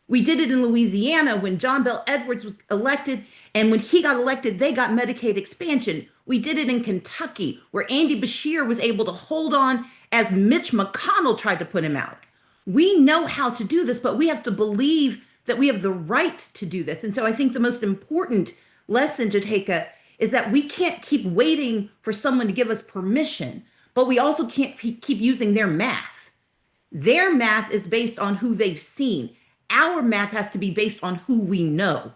We did it in Louisiana when John Bel Edwards was elected. And when he got elected, they got Medicaid expansion. We did it in Kentucky, where Andy Beshear was able to hold on as Mitch McConnell tried to put him out. We know how to do this, but we have to believe that we have the right to do this. And so I think the most important lesson to take is that we can't keep waiting for someone to give us permission, but we also can't keep using their math. Their math is based on who they've seen. Our math has to be based on who we know.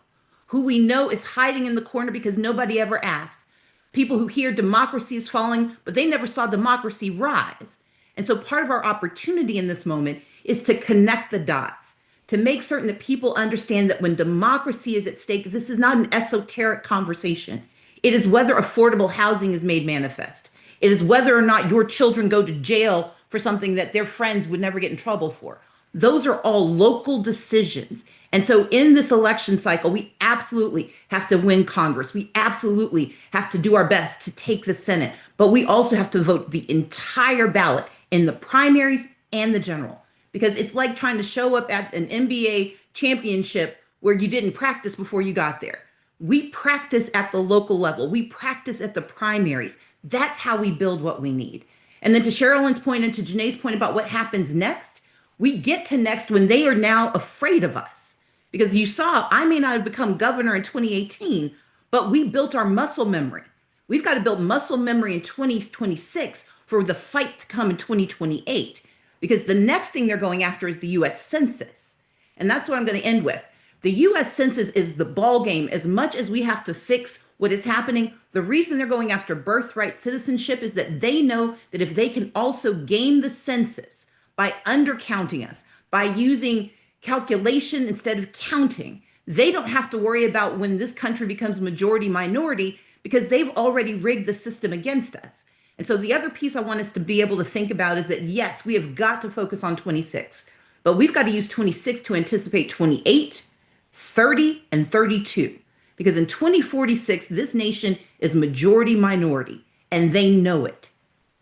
Who we know is hiding in the corner because nobody ever asks. People who hear democracy is falling, but they never saw democracy rise. And so part of our opportunity in this moment is to connect the dots, to make certain that people understand that when democracy is at stake, this is not an esoteric conversation. It is whether affordable housing is made manifest. It is whether or not your children go to jail for something that their friends would never get in trouble for. Those are all local decisions. And so in this election cycle, we absolutely have to win Congress. We absolutely have to do our best to take the Senate, but we also have to vote the entire ballot in the primaries and the general, because it's like trying to show up at an NBA championship where you didn't practice before you got there. We practice at the local level. We practice at the primaries. That's how we build what we need. And then to Sherilyn's point and to Janae's point about what happens next, we get to next when they are now afraid of us. Because you saw, I may not have become governor in 2018, but we built our muscle memory. We've got to build muscle memory in 2026 for the fight to come in 2028. Because the next thing they're going after is the US Census. And that's what I'm going to end with. The US Census is the ball game. As much as we have to fix what is happening, the reason they're going after birthright citizenship is that they know that if they can also game the census by undercounting us, by using calculation instead of counting, they don't have to worry about when this country becomes majority minority because they've already rigged the system against us. And so the other piece I want us to be able to think about is that, yes, we have got to focus on 26, but we've got to use 26 to anticipate 28, 30, and 32. Because in 2046, this nation is majority minority, and they know it.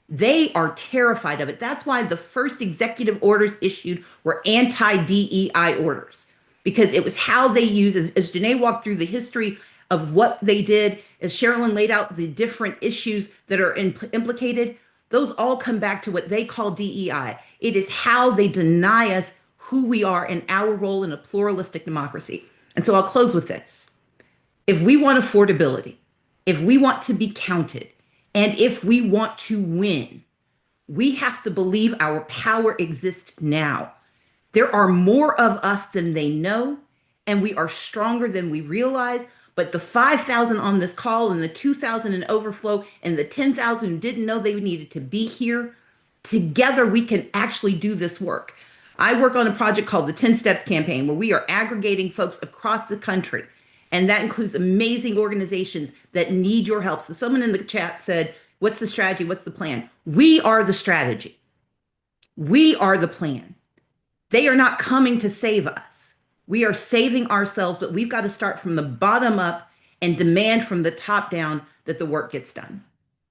They are terrified of it. That's why the first executive orders issued were anti-DEI orders, because it was how they use, as Janae walked through the history of what they did, as Sherilyn laid out the different issues that are implicated, those all come back to what they call DEI. It is how they deny us who we are and our role in a pluralistic democracy. And so I'll close with this. If we want affordability, if we want to be counted, and if we want to win, we have to believe our power exists now. There are more of us than they know, and we are stronger than we realize. But the 5,000 on this call and the 2,000 in overflow and the 10,000 who didn't know they needed to be here, together we can actually do this work. I work on a project called the 10 Steps Campaign, where we are aggregating folks across the country. And that includes amazing organizations that need your help. So someone in the chat said, what's the strategy? What's the plan? We are the strategy. We are the plan. They are not coming to save us. We are saving ourselves, but we've got to start from the bottom up and demand from the top down that the work gets done.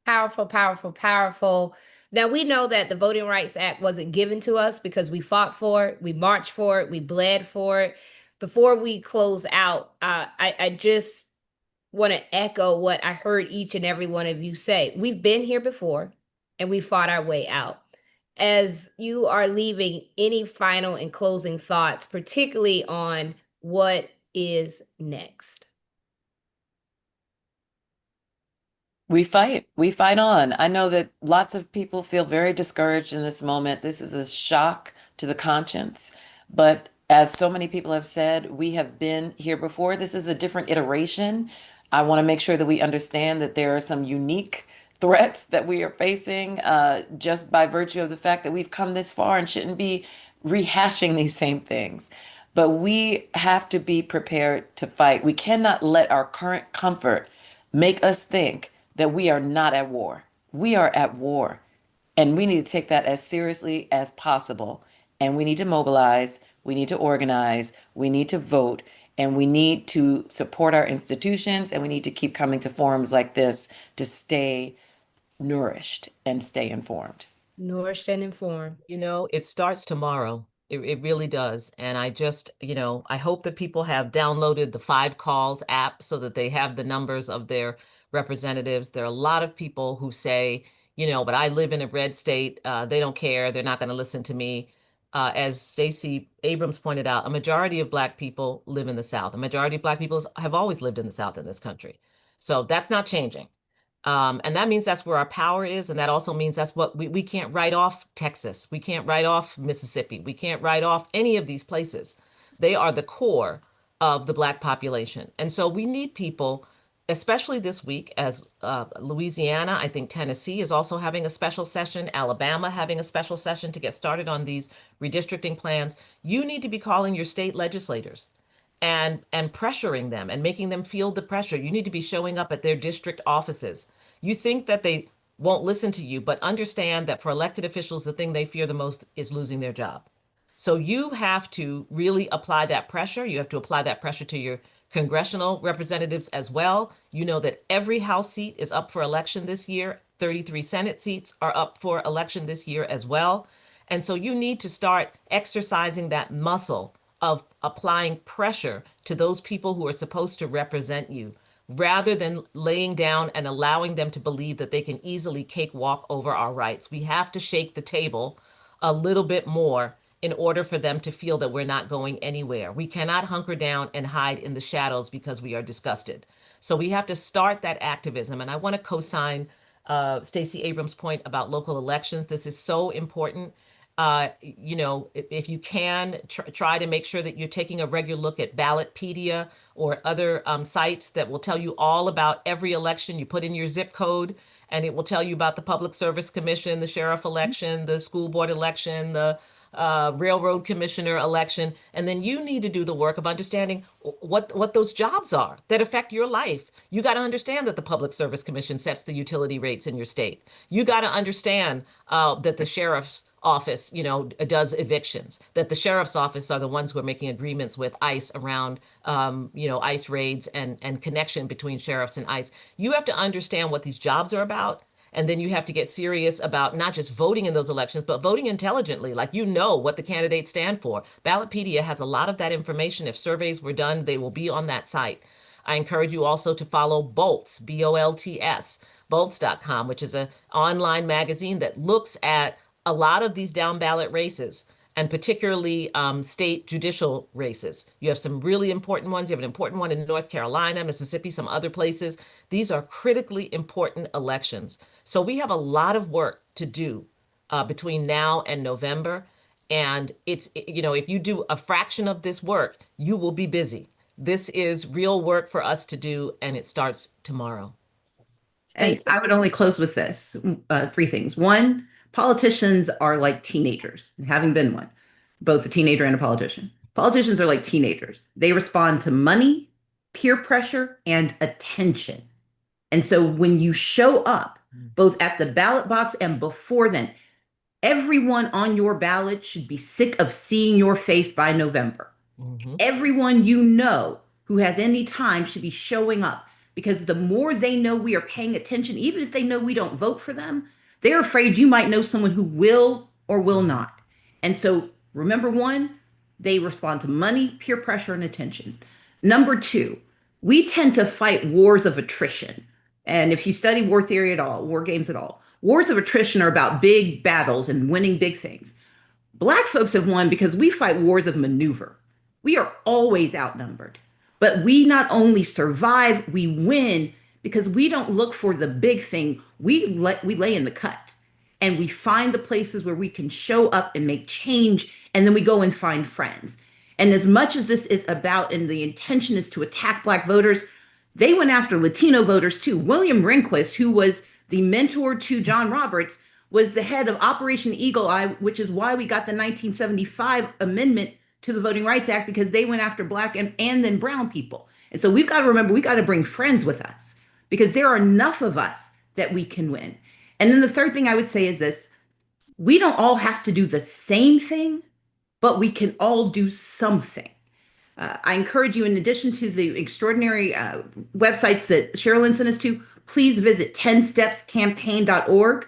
Powerful, powerful, powerful. Now, we know that the Voting Rights Act wasn't given to us because we fought for it, we marched for it, we bled for it. Before we close out, I just want to echo what I heard each and every one of you say. We've been here before and we fought our way out. as you are leaving, any final and closing thoughts, particularly on what is next? We fight. We fight on. I know that lots of people feel very discouraged in this moment. This is a shock to the conscience. But as so many people have said, we have been here before. This is a different iteration. I want to make sure that we understand that there are some unique threats that we are facing just by virtue of the fact that we've come this far and shouldn't be rehashing these same things. But we have to be prepared to fight. We cannot let our current comfort make us think that we are not at war. We are at war. And we need to take that as seriously as possible. And we need to mobilize, we need to organize, we need to vote, and we need to support our institutions, and we need to keep coming to forums like this to stay nourished and stay informed. Nourished and informed. It starts tomorrow. It really does. And I just, I hope that people have downloaded the 5Calls app so that they have the numbers of their representatives. There are a lot of people who say, but I live in a red state. They don't care. They're not going to listen to me. As Stacey Abrams pointed out, a majority of Black people live in the South. A majority of Black people have always lived in the South in this country. So that's not changing. And that means that's where our power is. And that also means that's what we can't write off Texas. We can't write off Mississippi. We can't write off any of these places. They are the core of the Black population. And so we need people, especially this week, as Louisiana, I think Tennessee is also having a special session, Alabama having a special session to get started on these redistricting plans. You need to be calling your state legislators and pressuring them and making them feel the pressure. You need to be showing up at their district offices. You think that they won't listen to you, but understand that for elected officials, the thing they fear the most is losing their job. So you have to really apply that pressure. You have to apply that pressure to your congressional representatives as well. You know that every House seat is up for election this year. 33 Senate seats are up for election this year as well. And so you need to start exercising that muscle of applying pressure to those people who are supposed to represent you, rather than laying down and allowing them to believe that they can easily cakewalk over our rights. We have to shake the table a little bit more in order for them to feel that we're not going anywhere. We cannot hunker down and hide in the shadows because we are disgusted. So we have to start that activism. And I want to co-sign Stacey Abrams' point about local elections. This is so important. If you can try to make sure that you're taking a regular look at Ballotpedia or other sites that will tell you all about every election. You put in your zip code and it will tell you about the Public Service Commission, the sheriff election, the school board election, the railroad commissioner election. And then you need to do the work of understanding what those jobs are that affect your life. You got to understand that the Public Service Commission sets the utility rates in your state. You got to understand that the sheriff's office, does evictions, that the sheriff's office are the ones who are making agreements with ICE around, ICE raids and connection between sheriffs and ICE. You have to understand what these jobs are about. And then you have to get serious about not just voting in those elections, but voting intelligently, like what the candidates stand for. Ballotpedia has a lot of that information. If surveys were done, they will be on that site. I encourage you also to follow Bolts, Bolts, Bolts.com, which is an online magazine that looks at a lot of these down ballot races, and particularly state judicial races. You have some really important ones. You have an important one in North Carolina, Mississippi, some other places. These are critically important elections. So we have a lot of work to do between now and November. And if you do a fraction of this work, you will be busy. This is real work for us to do, and it starts tomorrow. And I would only close with this, three things. One, politicians are like teenagers, having been one, both a teenager and a politician. Politicians are like teenagers. They respond to money, peer pressure, and attention. And so when you show up, both at the ballot box and before then, everyone on your ballot should be sick of seeing your face by November. Everyone you know who has any time should be showing up, because the more they know we are paying attention, even if they know we don't vote for them, they're afraid you might know someone who will or will not. And so remember, one, they respond to money, peer pressure, and attention. Number two, we tend to fight wars of attrition. And if you study war theory at all, war games at all, Wars of attrition are about big battles and winning big things. Black folks have won because we fight wars of maneuver. We are always outnumbered. But we not only survive, we win because we don't look for the big thing. We lay in the cut and we find the places where we can show up and make change. And then we go and find friends. And as much as this is about, and the intention is to attack Black voters, they went after Latino voters too. William Rehnquist, who was the mentor to John Roberts, was the head of Operation Eagle Eye, which is why we got the 1975 amendment to the Voting Rights Act, because they went after Black and then brown people. And so we've got to remember, we got to bring friends with us because there are enough of us that we can win. And then the third thing I would say is this: we don't all have to do the same thing, but we can all do something. I encourage you, in addition to the extraordinary websites that Sherilyn sent us to, please visit 10stepscampaign.org.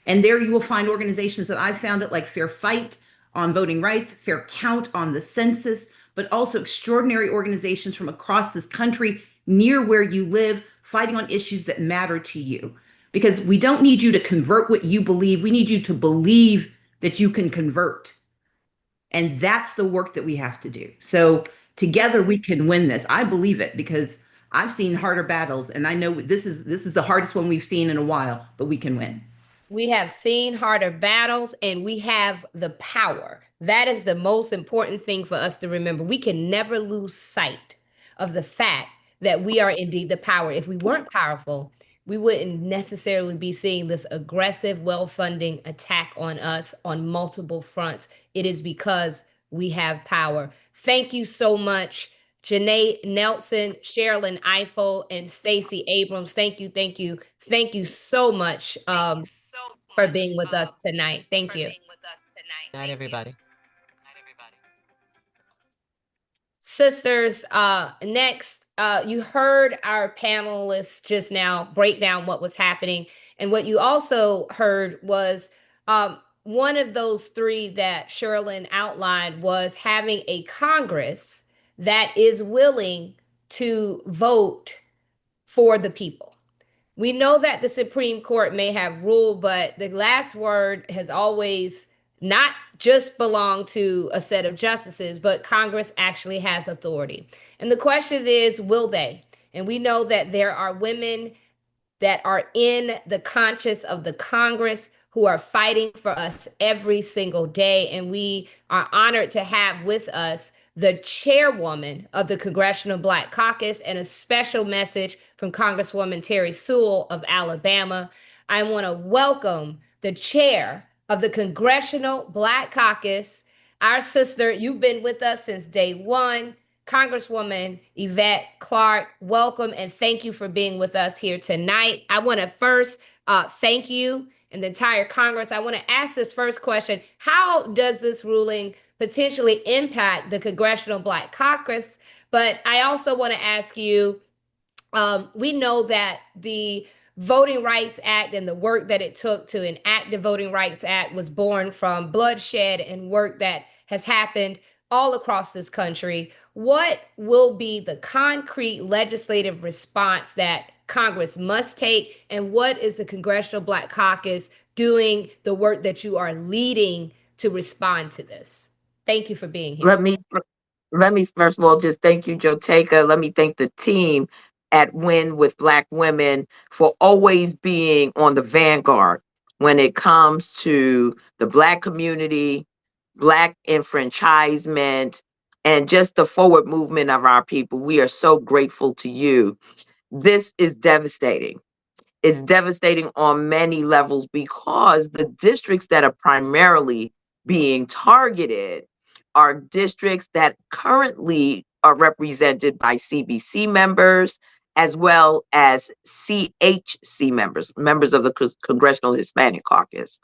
And there you will find organizations that I've founded, like Fair Fight on voting rights, Fair Count on the census, but also extraordinary organizations from across this country near where you live, fighting on issues that matter to you. Because we don't need you to convert what you believe. We need you to believe that you can convert. And that's the work that we have to do. So together we can win this. I believe it because I've seen harder battles, and I know this is the hardest one we've seen in a while, but we can win. We have seen harder battles and we have the power. That is the most important thing for us to remember. We can never lose sight of the fact that we are indeed the power. If we weren't powerful, we wouldn't necessarily be seeing this aggressive, well-funding attack on us on multiple fronts. It is because we have power. Thank you so much, Janae Nelson, Sherilyn Eiffel, and Stacey Abrams. Thank you so much for being with us tonight. Thank you. Good night, everybody. Sisters, next, you heard our panelists just now break down what was happening. And what you also heard was one of those three that Sherilyn outlined was having a Congress that is willing to vote for the people. We know that the Supreme Court may have ruled, but the last word has always not just belonged to a set of justices, but Congress actually has authority. And the question is, will they? And we know that there are women that are in the conscience of the Congress who are fighting for us every single day. And we are honored to have with us the chairwoman of the Congressional Black Caucus, and a special message from Congresswoman Terry Sewell of Alabama. I want to welcome the chair of the Congressional Black Caucus, our sister. You've been with us since day one, Congresswoman Yvette Clarke. Welcome and thank you for being with us here tonight. I want to first thank you and the entire Congress. I want to ask this first question: how does this ruling potentially impact the Congressional Black Caucus? But I also want to ask you, we know that the Voting Rights Act and the work that it took to enact the Voting Rights Act was born from bloodshed and work that has happened all across this country. What will be the concrete legislative response that Congress must take? And what is the Congressional Black Caucus doing, the work that you are leading to respond to this? Thank you for being here. Let me first of all just thank you, Joteka. Let me thank the team at Win with Black Women for always being on the vanguard when it comes to the Black community, Black enfranchisement, and just the forward movement of our people. We are so grateful to you. This is devastating. It's devastating on many levels because the districts that are primarily being targeted are districts that currently are represented by CBC members as well as CHC members, members of the Congressional Hispanic Caucus.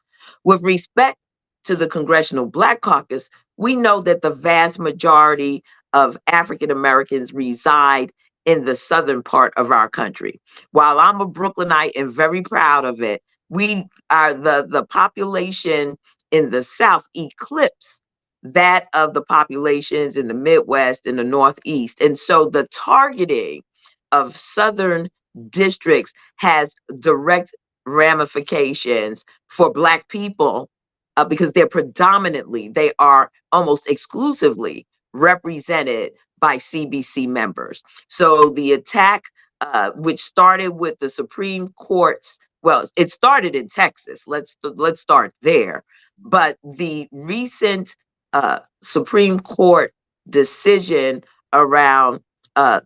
With respect to the Congressional Black Caucus, we know that the vast majority of African Americans reside in the southern part of our country. While I'm a Brooklynite and very proud of it, we are the population in the South eclipse that of the populations in the Midwest and the Northeast. And so the targeting of Southern districts has direct ramifications for Black people because they are almost exclusively represented by CBC members. So the attack, which started with the Supreme Court's, well, it started in Texas. Let's start there. But the recent Supreme Court decision around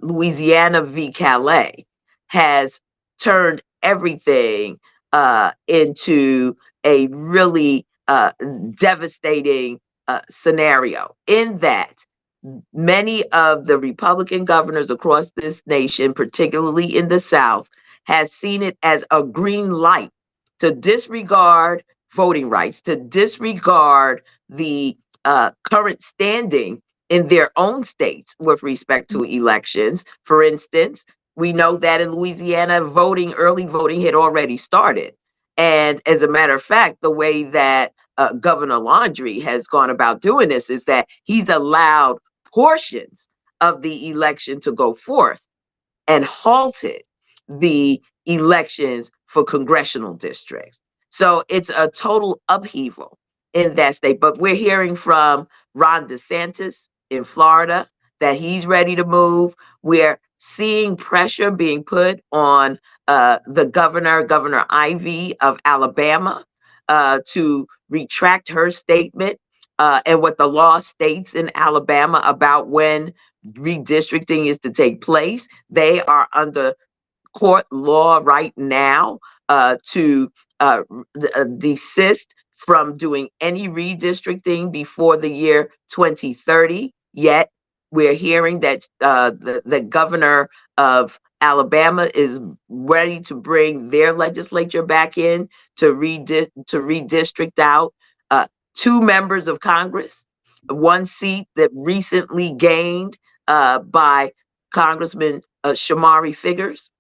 Louisiana v. Calais has turned everything into a really devastating scenario, in that many of the Republican governors across this nation, particularly in the South, has seen it as a green light to disregard voting rights, to disregard the current standing in their own states with respect to elections. For instance, we know that in Louisiana, early voting had already started. And as a matter of fact, the way that Governor Laundrie has gone about doing this is that he's allowed portions of the election to go forth and halted the elections for congressional districts. So it's a total upheaval in that state. But we're hearing from Ron DeSantis in Florida that he's ready to move. We're seeing pressure being put on the Governor Ivey of Alabama, to retract her statement and what the law states in Alabama about when redistricting is to take place. They are under court law right now to desist from doing any redistricting before the year 2030. Yet we're hearing that the governor of Alabama is ready to bring their legislature back in to redistrict out 2 members of Congress, 1 seat that recently gained by Congressman Shamari Figures.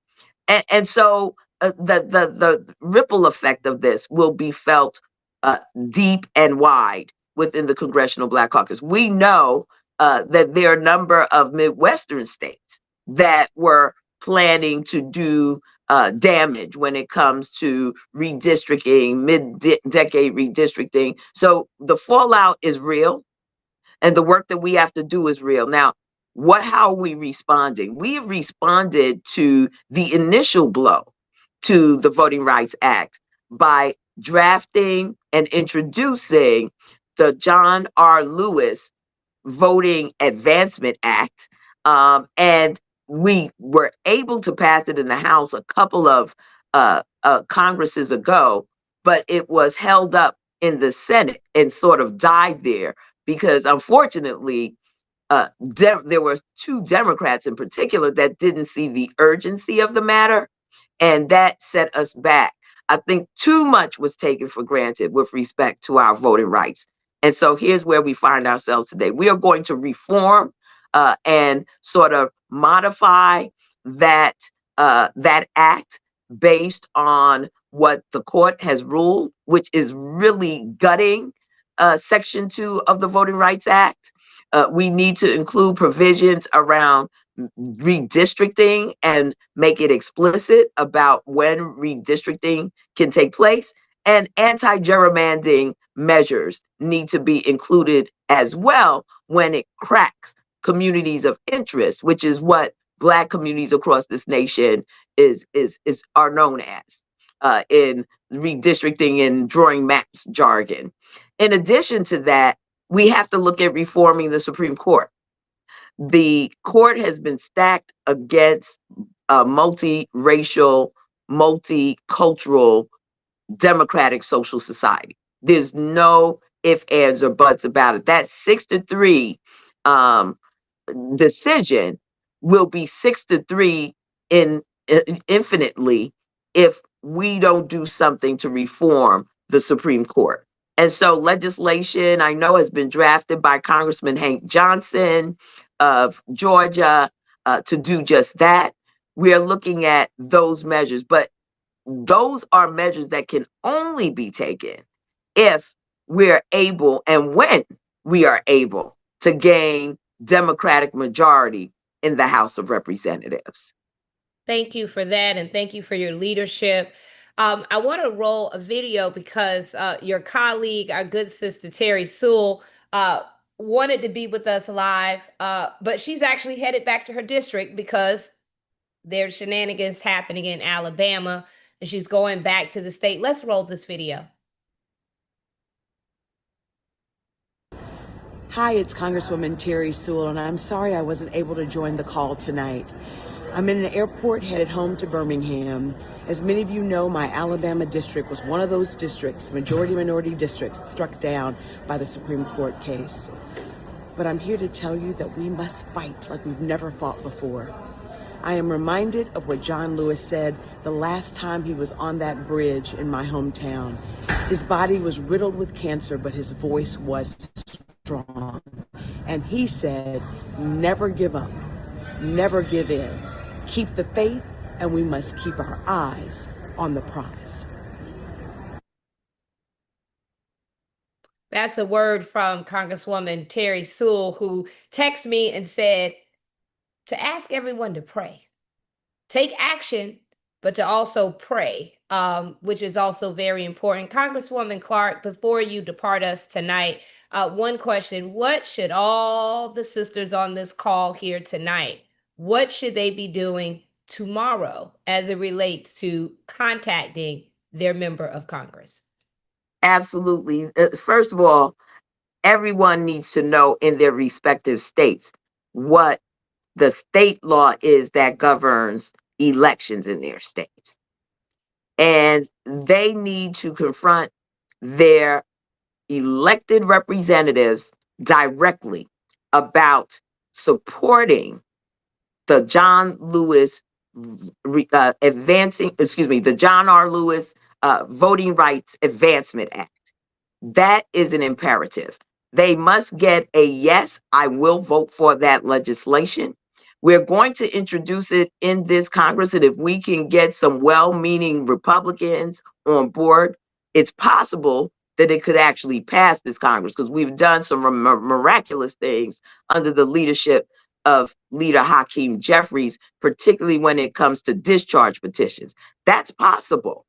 And so the ripple effect of this will be felt deep and wide within the Congressional Black Caucus. We know that there are a number of Midwestern states that were planning to do damage when it comes to redistricting, mid-decade redistricting. So the fallout is real, and the work that we have to do is real. Now, how are we responding? We have responded to the initial blow to the Voting Rights Act by drafting and introducing the John R. Lewis Voting Advancement Act. And we were able to pass it in the House a couple of Congresses ago, but it was held up in the Senate and sort of died there because, unfortunately, there were 2 Democrats in particular that didn't see the urgency of the matter, and that set us back. I think too much was taken for granted with respect to our voting rights. And so here's where we find ourselves today. We are going to reform and sort of modify that act based on what the court has ruled, which is really gutting Section 2 of the Voting Rights Act. We need to include provisions around redistricting and make it explicit about when redistricting can take place. And anti-gerrymandering measures need to be included as well when it cracks communities of interest, which is what Black communities across this nation are known as in redistricting and drawing maps jargon. In addition to that, we have to look at reforming the Supreme Court. The court has been stacked against a multiracial, multicultural, democratic social society. There's no ifs, ands, or buts about it. That 6-3 decision will be 6-3 infinitely if we don't do something to reform the Supreme Court. And so legislation, I know, has been drafted by Congressman Hank Johnson of Georgia to do just that. We are looking at those measures, but those are measures that can only be taken if we're able and when we are able to gain Democratic majority in the House of Representatives. Thank you for that, and thank you for your leadership. I want to roll a video because your colleague, our good sister Terry Sewell, wanted to be with us live, but she's actually headed back to her district because there's shenanigans happening in Alabama, and she's going back to the state. Let's roll this video. Hi, it's Congresswoman Terry Sewell, and I'm sorry I wasn't able to join the call tonight. I'm in an airport headed home to Birmingham. As many of you know, my Alabama district was one of those districts, majority minority districts, struck down by the Supreme Court case. But I'm here to tell you that we must fight like we've never fought before. I am reminded of what John Lewis said the last time he was on that bridge in my hometown. His body was riddled with cancer, but his voice was strong. And he said, never give up, never give in. Keep the faith, and we must keep our eyes on the prize. That's a word from Congresswoman Terry Sewell, who texted me and said to ask everyone to pray, take action, but to also pray, which is also very important. Congresswoman Clark, before you depart us tonight, one question: what should all the sisters on this call here tonight, what should they be doing tomorrow as it relates to contacting their member of Congress? Absolutely. First of all, everyone needs to know in their respective states what the state law is that governs elections in their states. And they need to confront their elected representatives directly about supporting the John Lewis the John R. Lewis Voting Rights Advancement Act. That is an imperative. They must get a yes, I will vote for that legislation. We're going to introduce it in this Congress, and if we can get some well-meaning Republicans on board, it's possible that it could actually pass this Congress, because we've done some miraculous things under the leadership of Leader Hakeem Jeffries, particularly when it comes to discharge petitions. That's possible.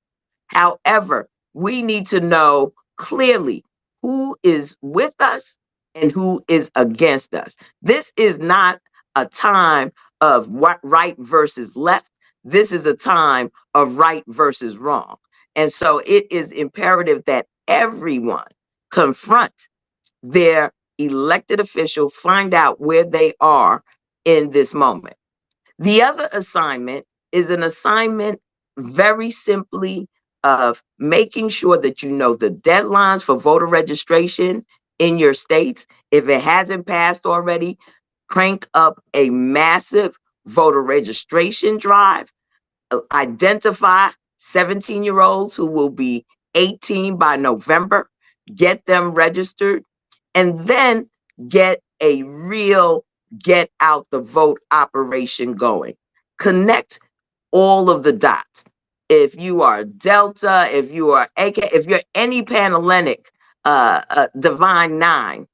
However, we need to know clearly who is with us and who is against us. This is not a time of right versus left. This is a time of right versus wrong. And so it is imperative that everyone confront their elected official, find out where they are in this moment. The other assignment is an assignment very simply of making sure that you know the deadlines for voter registration in your states. If it hasn't passed already, crank up a massive voter registration drive. Identify 17-year-olds who will be 18 by November, get them registered, and then get a real get out the vote operation going. Connect all of the dots. If you are Delta, if you are AK, if you're any Panhellenic, Divine Nine,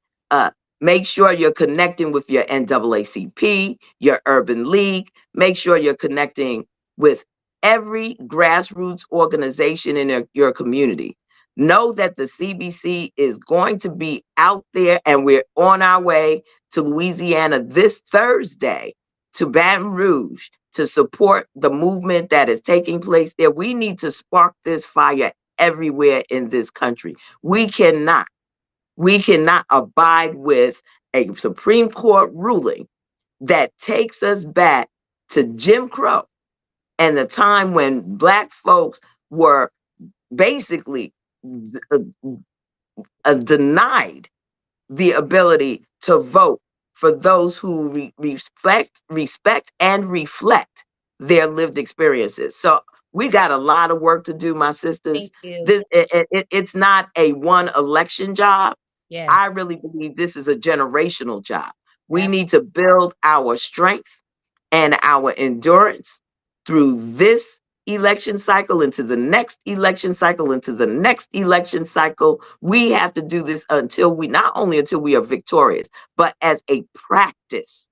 make sure you're connecting with your NAACP, your Urban League. Make sure you're connecting with every grassroots organization in your community. Know that the CBC is going to be out there, and we're on our way to Louisiana this Thursday, to Baton Rouge, to support the movement that is taking place there. We need to spark this fire everywhere in this country. We cannot abide with a Supreme Court ruling that takes us back to Jim Crow and the time when Black folks were basically denied the ability to vote for those who respect and reflect their lived experiences. So we got a lot of work to do, my sisters. It's not a one election job. Yes. I really believe this is a generational job. We need to build our strength and our endurance through this election cycle, into the next election cycle, into the next election cycle. We have to do this until we are victorious, but as a practice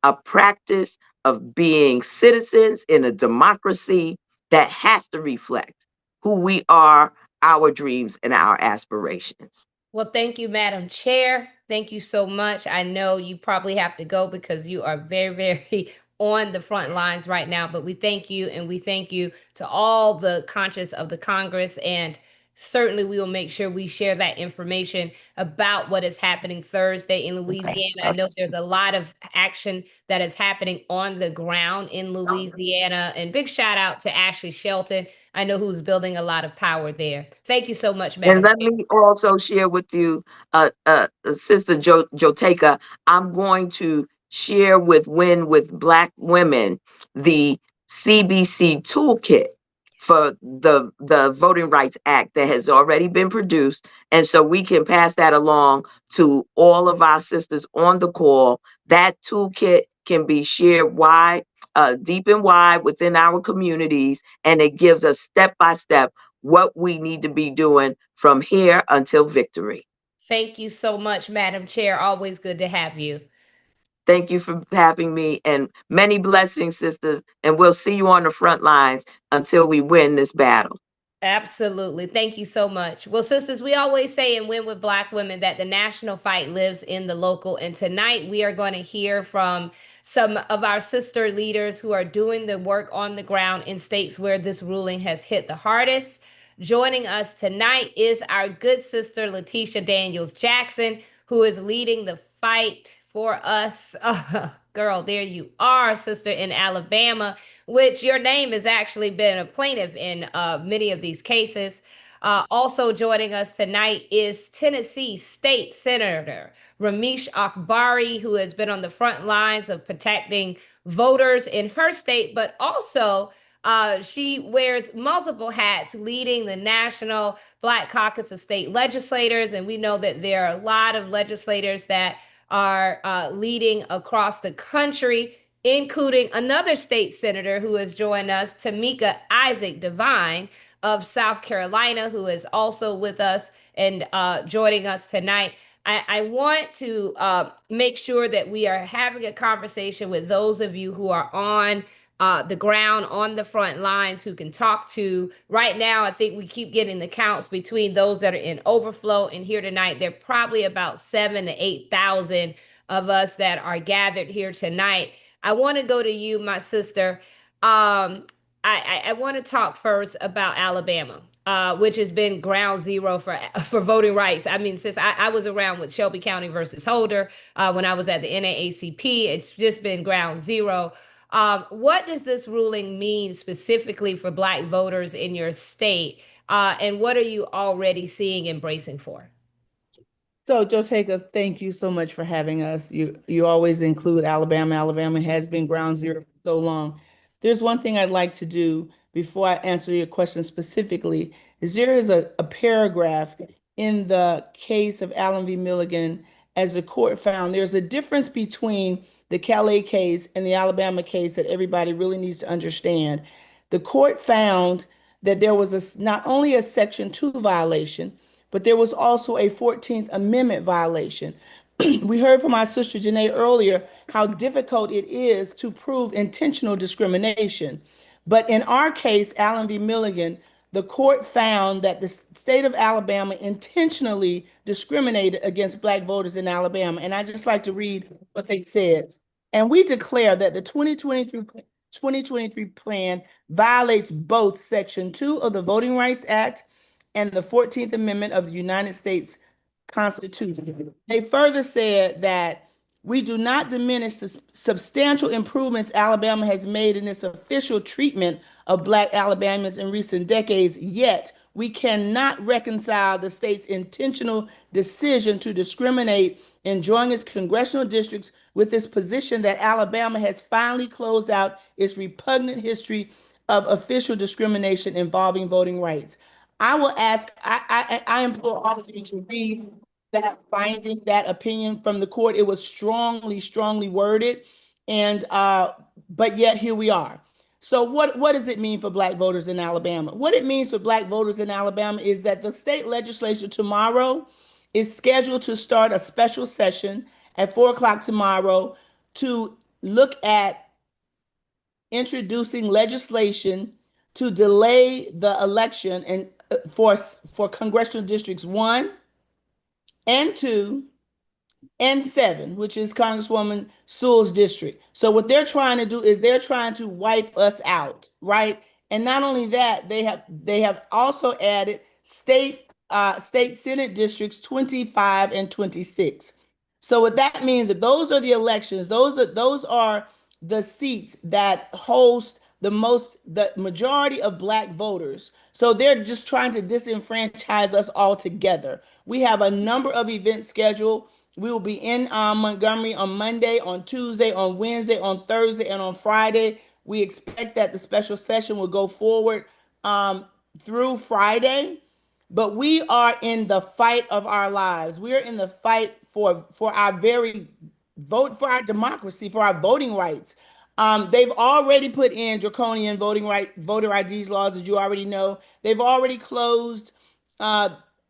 of being citizens in a democracy that has to reflect who we are, our dreams, and our aspirations. Well, thank you, Madam Chair. Thank you so much. I know you probably have to go because you are very, very on the front lines right now, but we thank you, and we thank you to all the conscience of the Congress, and certainly we will make sure we share that information about what is happening Thursday in Louisiana. I know there's a lot of action that is happening on the ground in Louisiana, and big shout out to Ashley Shelton. I know who's building a lot of power there. Thank you so much, And Madam let Chair. me also share with you, Sister Joteka, I'm going to share with Win with Black Women the CBC toolkit for the Voting Rights Act that has already been produced. And so we can pass that along to all of our sisters on the call. That toolkit can be shared wide, deep and wide within our communities, and it gives us step by step what we need to be doing from here until victory. Thank you so much, Madam Chair. Always good to have you. Thank you for having me, and many blessings, sisters. And we'll see you on the front lines until we win this battle. Absolutely. Thank you so much. Well, sisters, we always say in Win with Black Women that the national fight lives in the local. And tonight we are going to hear from some of our sister leaders who are doing the work on the ground in states where this ruling has hit the hardest. Joining us tonight is our good sister, Letitia Daniels Jackson, who is leading the fight for us. Girl, there you are, sister, in Alabama, which your name has actually been a plaintiff in many of these cases. Also joining us tonight is Tennessee State Senator Ramesh Akbari, who has been on the front lines of protecting voters in her state, but also she wears multiple hats, leading the National Black Caucus of State Legislators. And we know that there are a lot of legislators that are leading across the country, including another state senator who has joined us, Tamika Isaac Devine of South Carolina, who is also with us and joining us tonight. I want to make sure that we are having a conversation with those of you who are on the ground, on the front lines, who can talk to. Right now, I think we keep getting the counts between those that are in overflow and here tonight. There are probably about 7,000 to 8,000 of us that are gathered here tonight. I want to go to you, my sister. I want to talk first about Alabama, which has been ground zero for voting rights. I mean, since I was around with Shelby County versus Holder when I was at the NAACP, it's just been ground zero. What does this ruling mean specifically for Black voters in your state? And what are you already seeing and bracing for? So, Joteka, thank you so much for having us. You always include Alabama. Alabama has been ground zero for so long. There's one thing I'd like to do before I answer your question specifically, is there is a paragraph in the case of Allen v. Milligan, as the court found, there's a difference between the Calais case and the Alabama case that everybody really needs to understand. The court found that there was not only a Section 2 violation, but there was also a 14th Amendment violation. We heard from our sister Janae earlier how difficult it is to prove intentional discrimination. But in our case, Allen v. Milligan, the court found that the state of Alabama intentionally discriminated against Black voters in Alabama. And I just like to read what they said. And we declare that the 2023 plan violates both Section 2 of the Voting Rights Act and the 14th Amendment of the United States Constitution. They further said that we do not diminish the substantial improvements Alabama has made in its official treatment of Black Alabamians in recent decades, yet we cannot reconcile the state's intentional decision to discriminate in drawing its congressional districts with its position that Alabama has finally closed out its repugnant history of official discrimination involving voting rights. I will ask, I implore all of you to read that finding, that opinion from the court. It was strongly, strongly worded. And but yet here we are. So what does it mean for Black voters in Alabama? What it means for Black voters in Alabama is that the state legislature tomorrow is scheduled to start a special session at 4 o'clock tomorrow to look at introducing legislation to delay the election and for congressional districts 1 and 2 and 7, which is Congresswoman Sewell's district. So what they're trying to do is they're trying to wipe us out, right? And not only that, they have also added state Senate districts 25 and 26. So what that means that those are the elections, those are the seats that host the majority of Black voters. So they're just trying to disenfranchise us altogether. We have a number of events scheduled. We will be in Montgomery on Monday, on Tuesday, on Wednesday, on Thursday, and on Friday. We expect that the special session will go forward through Friday. But we are in the fight of our lives. We are in the fight for our very vote, for our democracy, for our voting rights. They've already put in draconian voter IDs laws, as you already know. They've already closed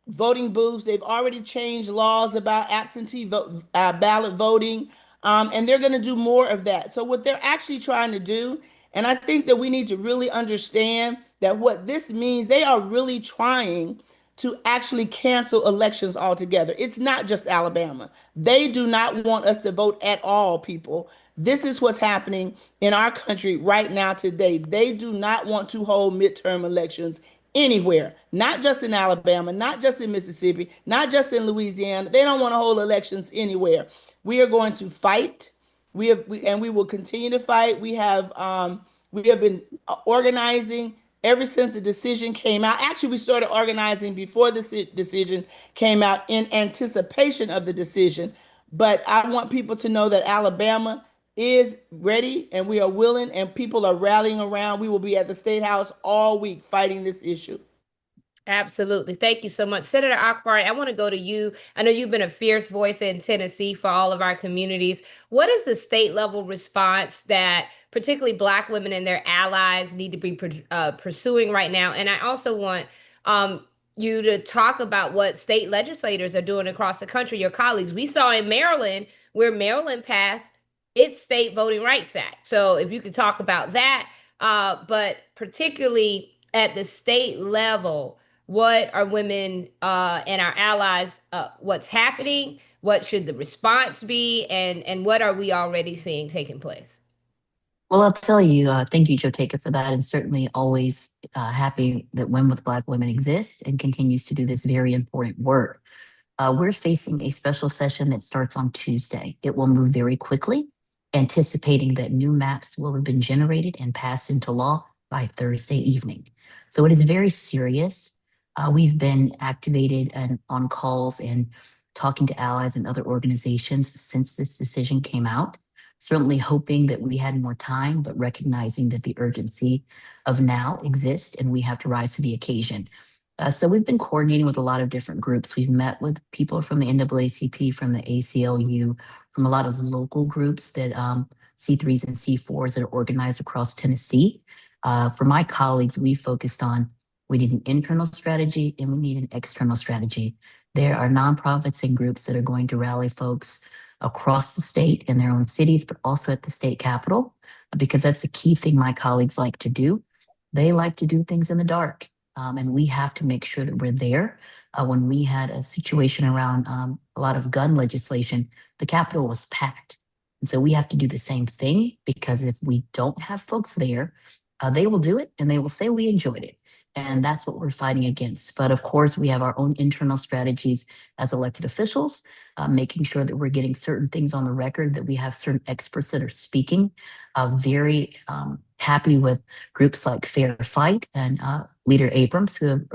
voting booths. They've already changed laws about absentee ballot voting, and they're going to do more of that. So what they're actually trying to do, and I think that we need to really understand that what this means, they are really trying to actually cancel elections altogether. It's not just Alabama. They do not want us to vote at all, people. This is what's happening in our country right now today. They do not want to hold midterm elections anywhere, not just in Alabama, not just in Mississippi, not just in Louisiana. They don't want to hold elections anywhere. We are going to fight. We will continue to fight. We have been organizing ever since the decision came out. Actually, we started organizing before the decision came out in anticipation of the decision. But I want people to know that Alabama is ready and we are willing and people are rallying around. We will be at the State House all week fighting this issue. Absolutely. Thank you so much. Senator Akbar, I want to go to you. I know you've been a fierce voice in Tennessee for all of our communities. What is the state level response that particularly Black women and their allies need to be pursuing right now? And I also want you to talk about what state legislators are doing across the country, your colleagues. We saw in Maryland where Maryland passed its State Voting Rights Act. So if you could talk about that, but particularly at the state level, what are women and our allies, what's happening, what should the response be, and what are we already seeing taking place? Well, I'll tell you, thank you, Joteka, for that, and certainly always happy that Win with Black Women exists and continues to do this very important work. We're facing a special session that starts on Tuesday. It will move very quickly, anticipating that new maps will have been generated and passed into law by Thursday evening. So it is very serious. We've been activated and on calls and talking to allies and other organizations since this decision came out. Certainly hoping that we had more time, but recognizing that the urgency of now exists and we have to rise to the occasion. So we've been coordinating with a lot of different groups. We've met with people from the NAACP, from the ACLU, from a lot of local groups that C3s and C4s that are organized across Tennessee. For my colleagues, we focused on we need an internal strategy and we need an external strategy. There are nonprofits and groups that are going to rally folks across the state in their own cities, but also at the state capitol, because that's a key thing my colleagues like to do. They like to do things in the dark. And we have to make sure that we're there. When we had a situation around a lot of gun legislation, the Capitol was packed. And so we have to do the same thing, because if we don't have folks there, they will do it and they will say we enjoyed it. And that's what we're fighting against. But of course, we have our own internal strategies as elected officials, making sure that we're getting certain things on the record, that we have certain experts that are speaking. Very happy with groups like Fair Fight and Leader Abrams, who have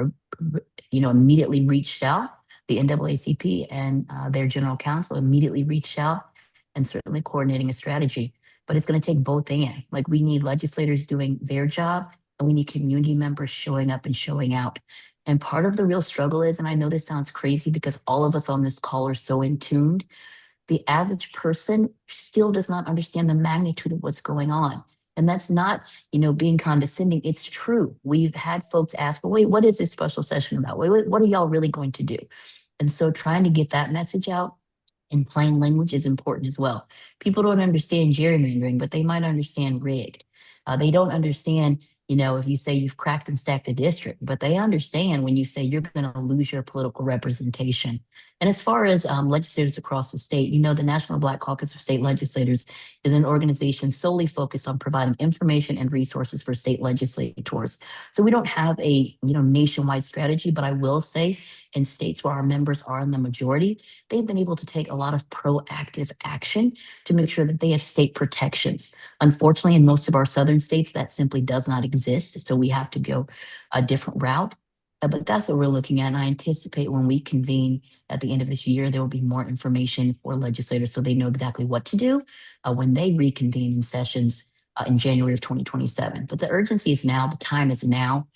immediately reached out. The NAACP and their general counsel immediately reached out, and certainly coordinating a strategy. But it's going to take both in. Like, we need legislators doing their job, and we need community members showing up and showing out. And part of the real struggle is, and I know this sounds crazy because all of us on this call are so in tuned, the average person still does not understand the magnitude of what's going on. And that's not, being condescending. It's true. We've had folks ask, well, wait, what is this special session about? Wait, what are y'all really going to do? And so trying to get that message out in plain language is important as well. People don't understand gerrymandering, but they might understand rigged. They don't understand, if you say you've cracked and stacked a district, but they understand when you say you're going to lose your political representation. And as far as legislators across the state, the National Black Caucus of State Legislators is an organization solely focused on providing information and resources for state legislators. So we don't have a nationwide strategy, but I will say in states where our members are in the majority, they've been able to take a lot of proactive action to make sure that they have state protections. Unfortunately, in most of our southern states, that simply does not exist. So we have to go a different route. But that's what we're looking at. And I anticipate when we convene at the end of this year, there will be more information for legislators so they know exactly what to do when they reconvene in sessions in January of 2027. But the urgency is now, the time is now.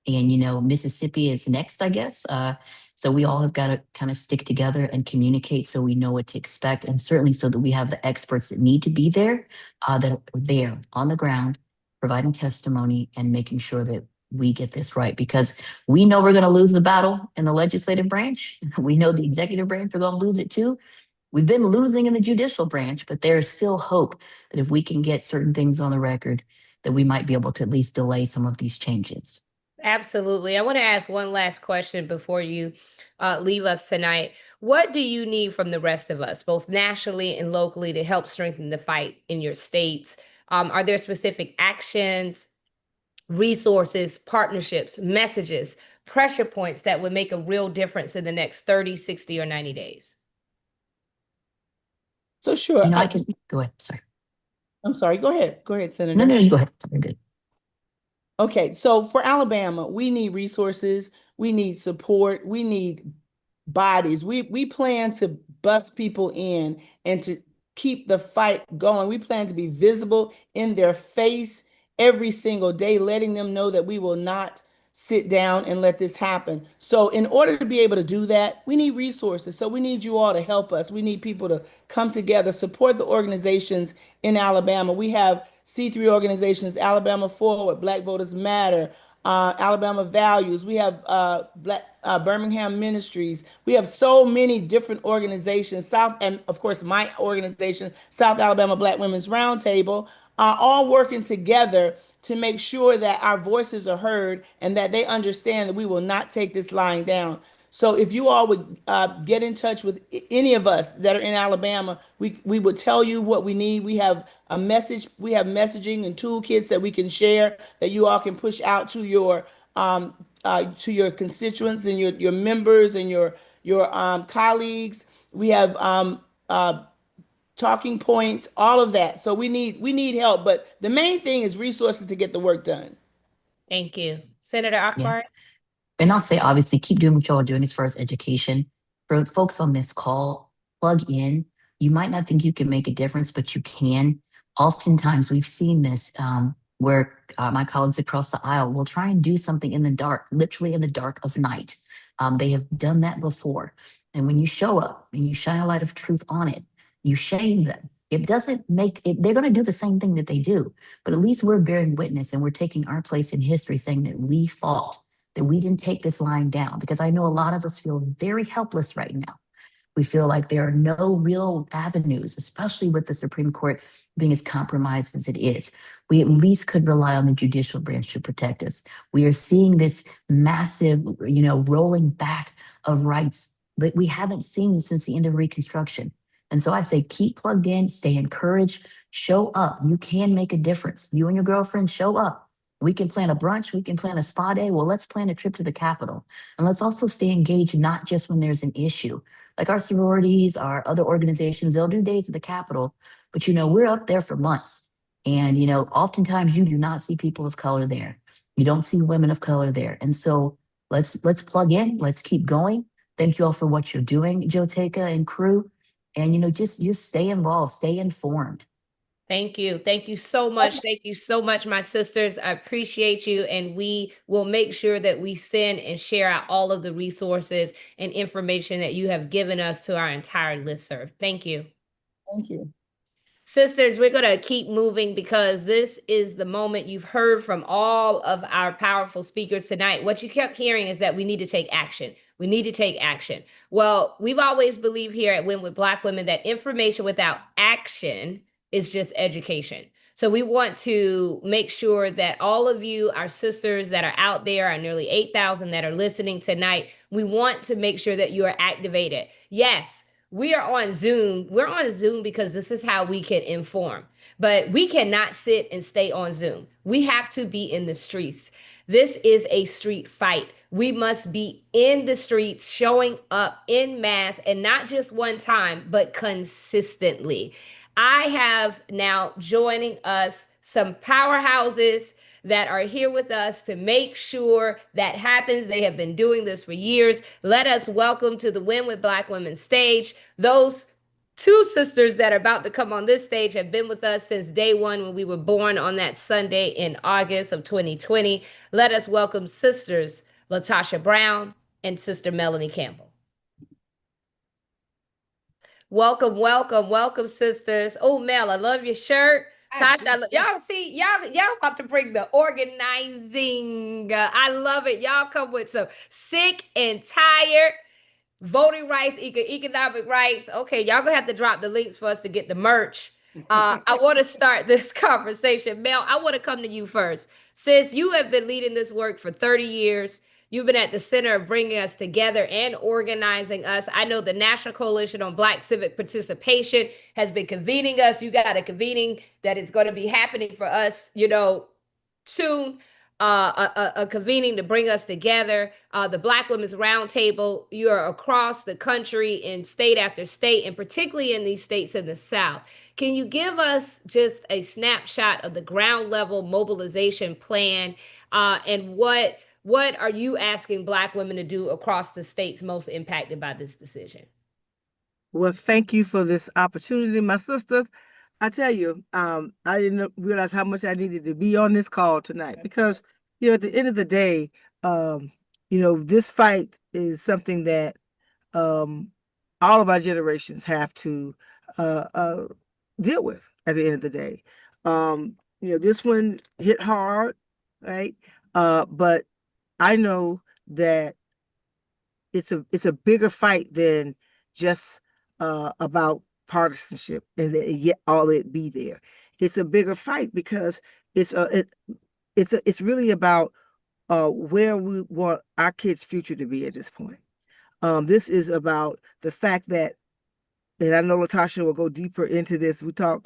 And, Mississippi is next, I guess. So we all have got to kind of stick together and communicate so we know what to expect. And certainly so that we have the experts that need to be there, that are there on the ground, providing testimony and making sure that we get this right. Because we know we're going to lose the battle in the legislative branch. We know the executive branch are going to lose it too. We've been losing in the judicial branch, but there is still hope that if we can get certain things on the record, that we might be able to at least delay some of these changes. Absolutely. I want to ask one last question before you leave us tonight. What do you need from the rest of us, both nationally and locally, to help strengthen the fight in your states? Are there specific actions, resources, partnerships, messages, pressure points that would make a real difference in the next 30, 60, or 90 days? So sure. I can go ahead. Sorry. I'm sorry. Go ahead. Go ahead, Senator. No, you go ahead. Sorry, good. Okay, so for Alabama, we need resources, we need support, we need bodies. We plan to bust people in and to keep the fight going. We plan to be visible in their face every single day, letting them know that we will not sit down and let this happen. So in order to be able to do that, we need resources. So we need you all to help us. We need people to come together, support the organizations in Alabama. We have C3 organizations, Alabama Forward, Black Voters Matter, Alabama Values. We have Birmingham Ministries. We have so many different organizations, and of course my organization, South Alabama Black Women's Roundtable, are all working together to make sure that our voices are heard and that they understand that we will not take this lying down. So if you all would get in touch with any of us that are in Alabama, we would tell you what we need. We have a message, we have messaging and toolkits that we can share that you all can push out to your constituents and your members and your colleagues. We have talking points, all of that. So we need help, but the main thing is resources to get the work done. Thank you. Senator Akbar? Yeah. And I'll say, obviously, keep doing what y'all are doing as far as education. For folks on this call, plug in. You might not think you can make a difference, but you can. Oftentimes, we've seen this where my colleagues across the aisle will try and do something in the dark, literally in the dark of night. They have done that before. And when you show up and you shine a light of truth on it, you shame them. It doesn't make it, they're going to do the same thing that they do. But at least we're bearing witness and we're taking our place in history saying that we fought, that we didn't take this line down, because I know a lot of us feel very helpless right now. We feel like there are no real avenues, especially with the Supreme Court being as compromised as it is. We at least could rely on the judicial branch to protect us. We are seeing this massive, rolling back of rights that we haven't seen since the end of Reconstruction. And so I say, keep plugged in, stay encouraged, show up. You can make a difference. You and your girlfriend show up. We can plan a brunch, we can plan a spa day. Well, let's plan a trip to the Capitol. And let's also stay engaged, not just when there's an issue. Like our sororities, our other organizations, they'll do days at the Capitol, but we're up there for months. And oftentimes you do not see people of color there. You don't see women of color there. And so let's plug in, let's keep going. Thank you all for what you're doing, Joteka and crew. And just stay involved, stay informed. Thank you. Thank you so much. Thank you so much, my sisters. I appreciate you. And we will make sure that we send and share out all of the resources and information that you have given us to our entire listserv. Thank you. Thank you. Sisters, we're going to keep moving because this is the moment. You've heard from all of our powerful speakers tonight. What you kept hearing is that we need to take action. We need to take action. Well, we've always believed here at Win with Black Women that information without action is just education. So we want to make sure that all of you, our sisters that are out there, our nearly 8,000 that are listening tonight, we want to make sure that you are activated. Yes, we are on Zoom. We're on Zoom because this is how we can inform. But we cannot sit and stay on Zoom. We have to be in the streets. This is a street fight. We must be in the streets, showing up in mass, and not just one time, but consistently. I have now joining us some powerhouses that are here with us to make sure that happens. They have been doing this for years. Let us welcome to the Win with Black Women stage those two sisters that are about to come on this stage have been with us since day one when we were born on that Sunday in August of 2020. Let us welcome sisters Latasha Brown and sister Melanie Campbell. Welcome, welcome, welcome, sisters. Oh, Mel, I love your shirt. Tasha, y'all see, y'all about to bring the organizing. I love it. Y'all come with some sick and tired voting rights, economic rights. Okay, y'all gonna have to drop the links for us to get the merch. I want to start this conversation. Mel, I want to come to you first. Sis, you have been leading this work for 30 years. You've been at the center of bringing us together and organizing us. I know the National Coalition on Black Civic Participation has been convening us. You got a convening that is going to be happening for us, soon. A convening to bring us together. The Black Women's Roundtable, you are across the country in state after state, and particularly in these states in the South. Can you give us just a snapshot of the ground level mobilization plan, and what are you asking Black women to do across the states most impacted by this decision? Well, thank you for this opportunity, my sister. I tell you, I didn't realize how much I needed to be on this call tonight because, at the end of the day, this fight is something that all of our generations have to deal with at the end of the day. This one hit hard, right? But I know that it's a bigger fight than just about partisanship and yet all it be there. It's a bigger fight because it's really about where we want our kids' future to be at this point. This is about the fact that, and I know Latasha will go deeper into this. We were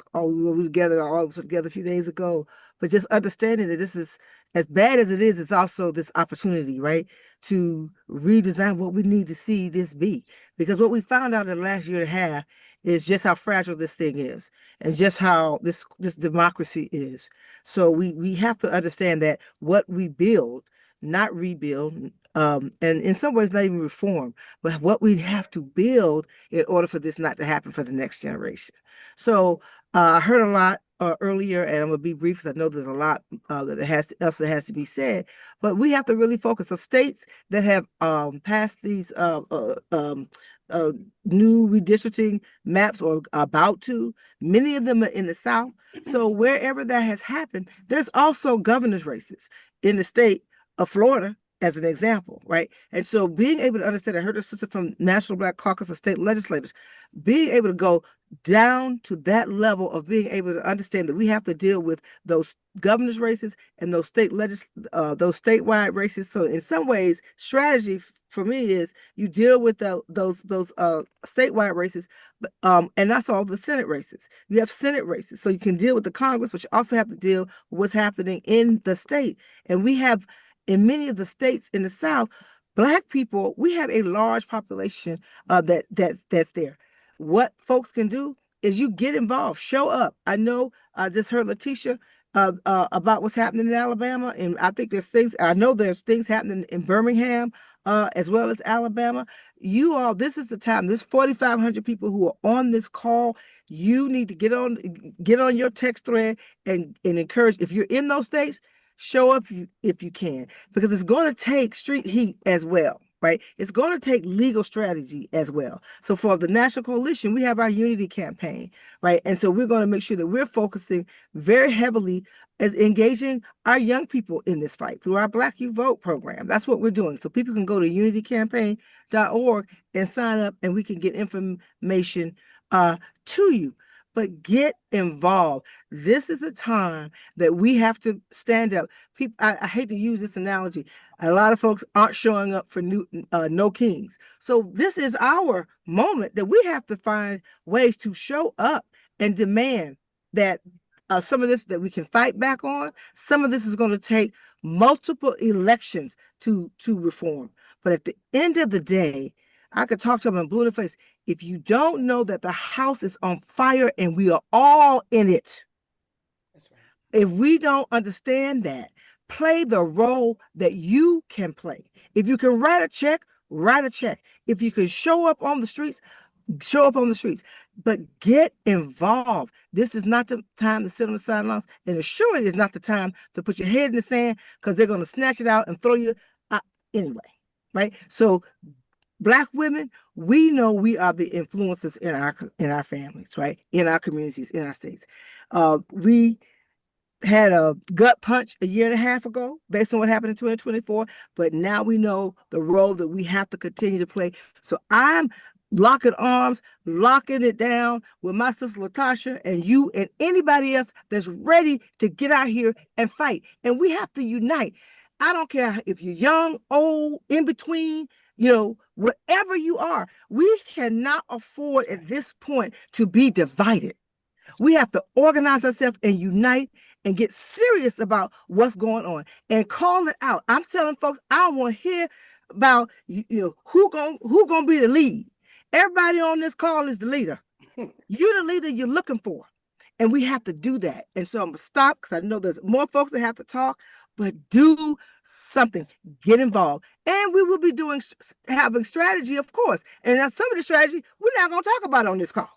together a few days ago, but just understanding that this is as bad as it is, it's also this opportunity, right, to redesign what we need to see this be. Because what we found out in the last year and a half is just how fragile this thing is, and just how this democracy is. So we have to understand that what we build, not rebuild, and in some ways not even reform, but what we have to build in order for this not to happen for the next generation. So I heard a lot earlier, and I'm gonna be brief because I know there's a lot that has to be said. But we have to really focus on states that have passed these new redistricting maps or about to. Many of them are in the South. So wherever that has happened, there's also governor's races in the state of Florida, as an example, right? And so being able to understand, I heard a sister from National Black Caucus of State Legislators, being able to go down to that level of being able to understand that we have to deal with those governor's races and those those statewide races. So in some ways, strategy for me is you deal with those statewide races, and that's all the Senate races. You have Senate races, so you can deal with the Congress, but you also have to deal with what's happening in the state. And we have, in many of the states in the South, Black people, we have a large population that's there. What folks can do is you get involved, show up. I know I just heard Letitia about what's happening in Alabama, and I think there's things happening in Birmingham as well as Alabama. This is the time. There's 4,500 people who are on this call. You need to get on your text thread and encourage. If you're in those states, show up if you can, because it's going to take street heat as well, right? It's going to take legal strategy as well. So for the National Coalition, we have our unity campaign, right? And so we're going to make sure that we're focusing very heavily as engaging our young people in this fight through our Black Youth Vote program. That's what we're doing. So people can go to unitycampaign.org and sign up, and we can get information to you. but get involved. This is the time that we have to stand up. People, I hate to use this analogy. A lot of folks aren't showing up for No Kings. So this is our moment that we have to find ways to show up and demand that some of this that we can fight back on. Some of this is going to take multiple elections to reform. But at the end of the day, I could talk to them and blue in the face. If you don't know that the house is on fire and we are all in it, that's right. If we don't understand that, play the role that you can play. If you can write a check, write a check. If you can show up on the streets, show up on the streets, but get involved. This is not the time to sit on the sidelines, and it surely is not the time to put your head in the sand because they're going to snatch it out and throw you anyway, right? So Black women, we know we are the influencers in our families, right? In our communities, in our states. We had a gut punch a year and a half ago based on what happened in 2024, but now we know the role that we have to continue to play. So I'm locking arms, locking it down with my sister Latasha and you and anybody else that's ready to get out here and fight. And we have to unite. I don't care if you're young, old, in between, whatever you are, we cannot afford at this point to be divided. We have to organize ourselves and unite and get serious about what's going on and call it out. I'm telling folks, I don't want to hear about who gonna be the lead. Everybody on this call is the leader. You're the leader you're looking for. And we have to do that. And so I'm going to stop because I know there's more folks that have to talk, but do something. Get involved. And we will be having strategy, of course. And now some of the strategy we're not going to talk about on this call.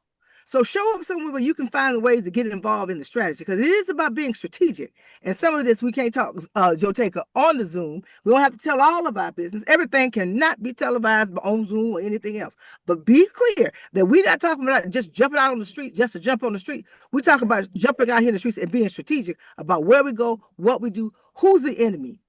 So show up somewhere where you can find ways to get involved in the strategy because it is about being strategic. And some of this we can't talk, Joe Taker, on the Zoom. We don't have to tell all of our business. Everything cannot be televised on Zoom or anything else. But be clear that we're not talking about just jumping out on the street just to jump on the street. We talk about jumping out here in the streets and being strategic about where we go, what we do, who's the enemy,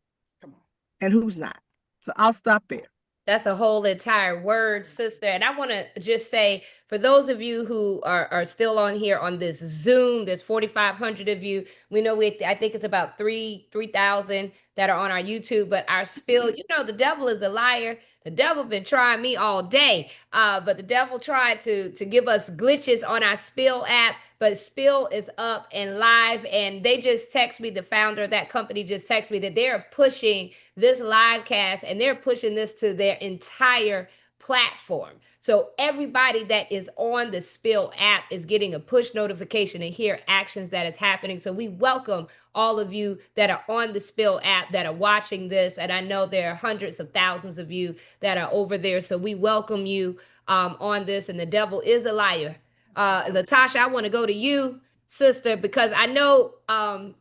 and who's not. So I'll stop there. That's a whole entire word, sister. And I want to just say, for those of you who are still on here on this Zoom, there's 4,500 of you. We know I think it's about 3,000 that are on our YouTube, but our spill, the devil is a liar. The devil been trying me all day, but the devil tried to give us glitches on our Spill app, but Spill is up and live, and they just text me, the founder of that company just texted me that they're pushing this live cast and they're pushing this to their entire platform. So everybody that is on the Spill app is getting a push notification and hear actions that is happening. So we welcome all of you that are on the Spill app that are watching this. And I know there are hundreds of thousands of you that are over there. So we welcome you on this. And the devil is a liar. Latasha, I want to go to you, sister, because I know I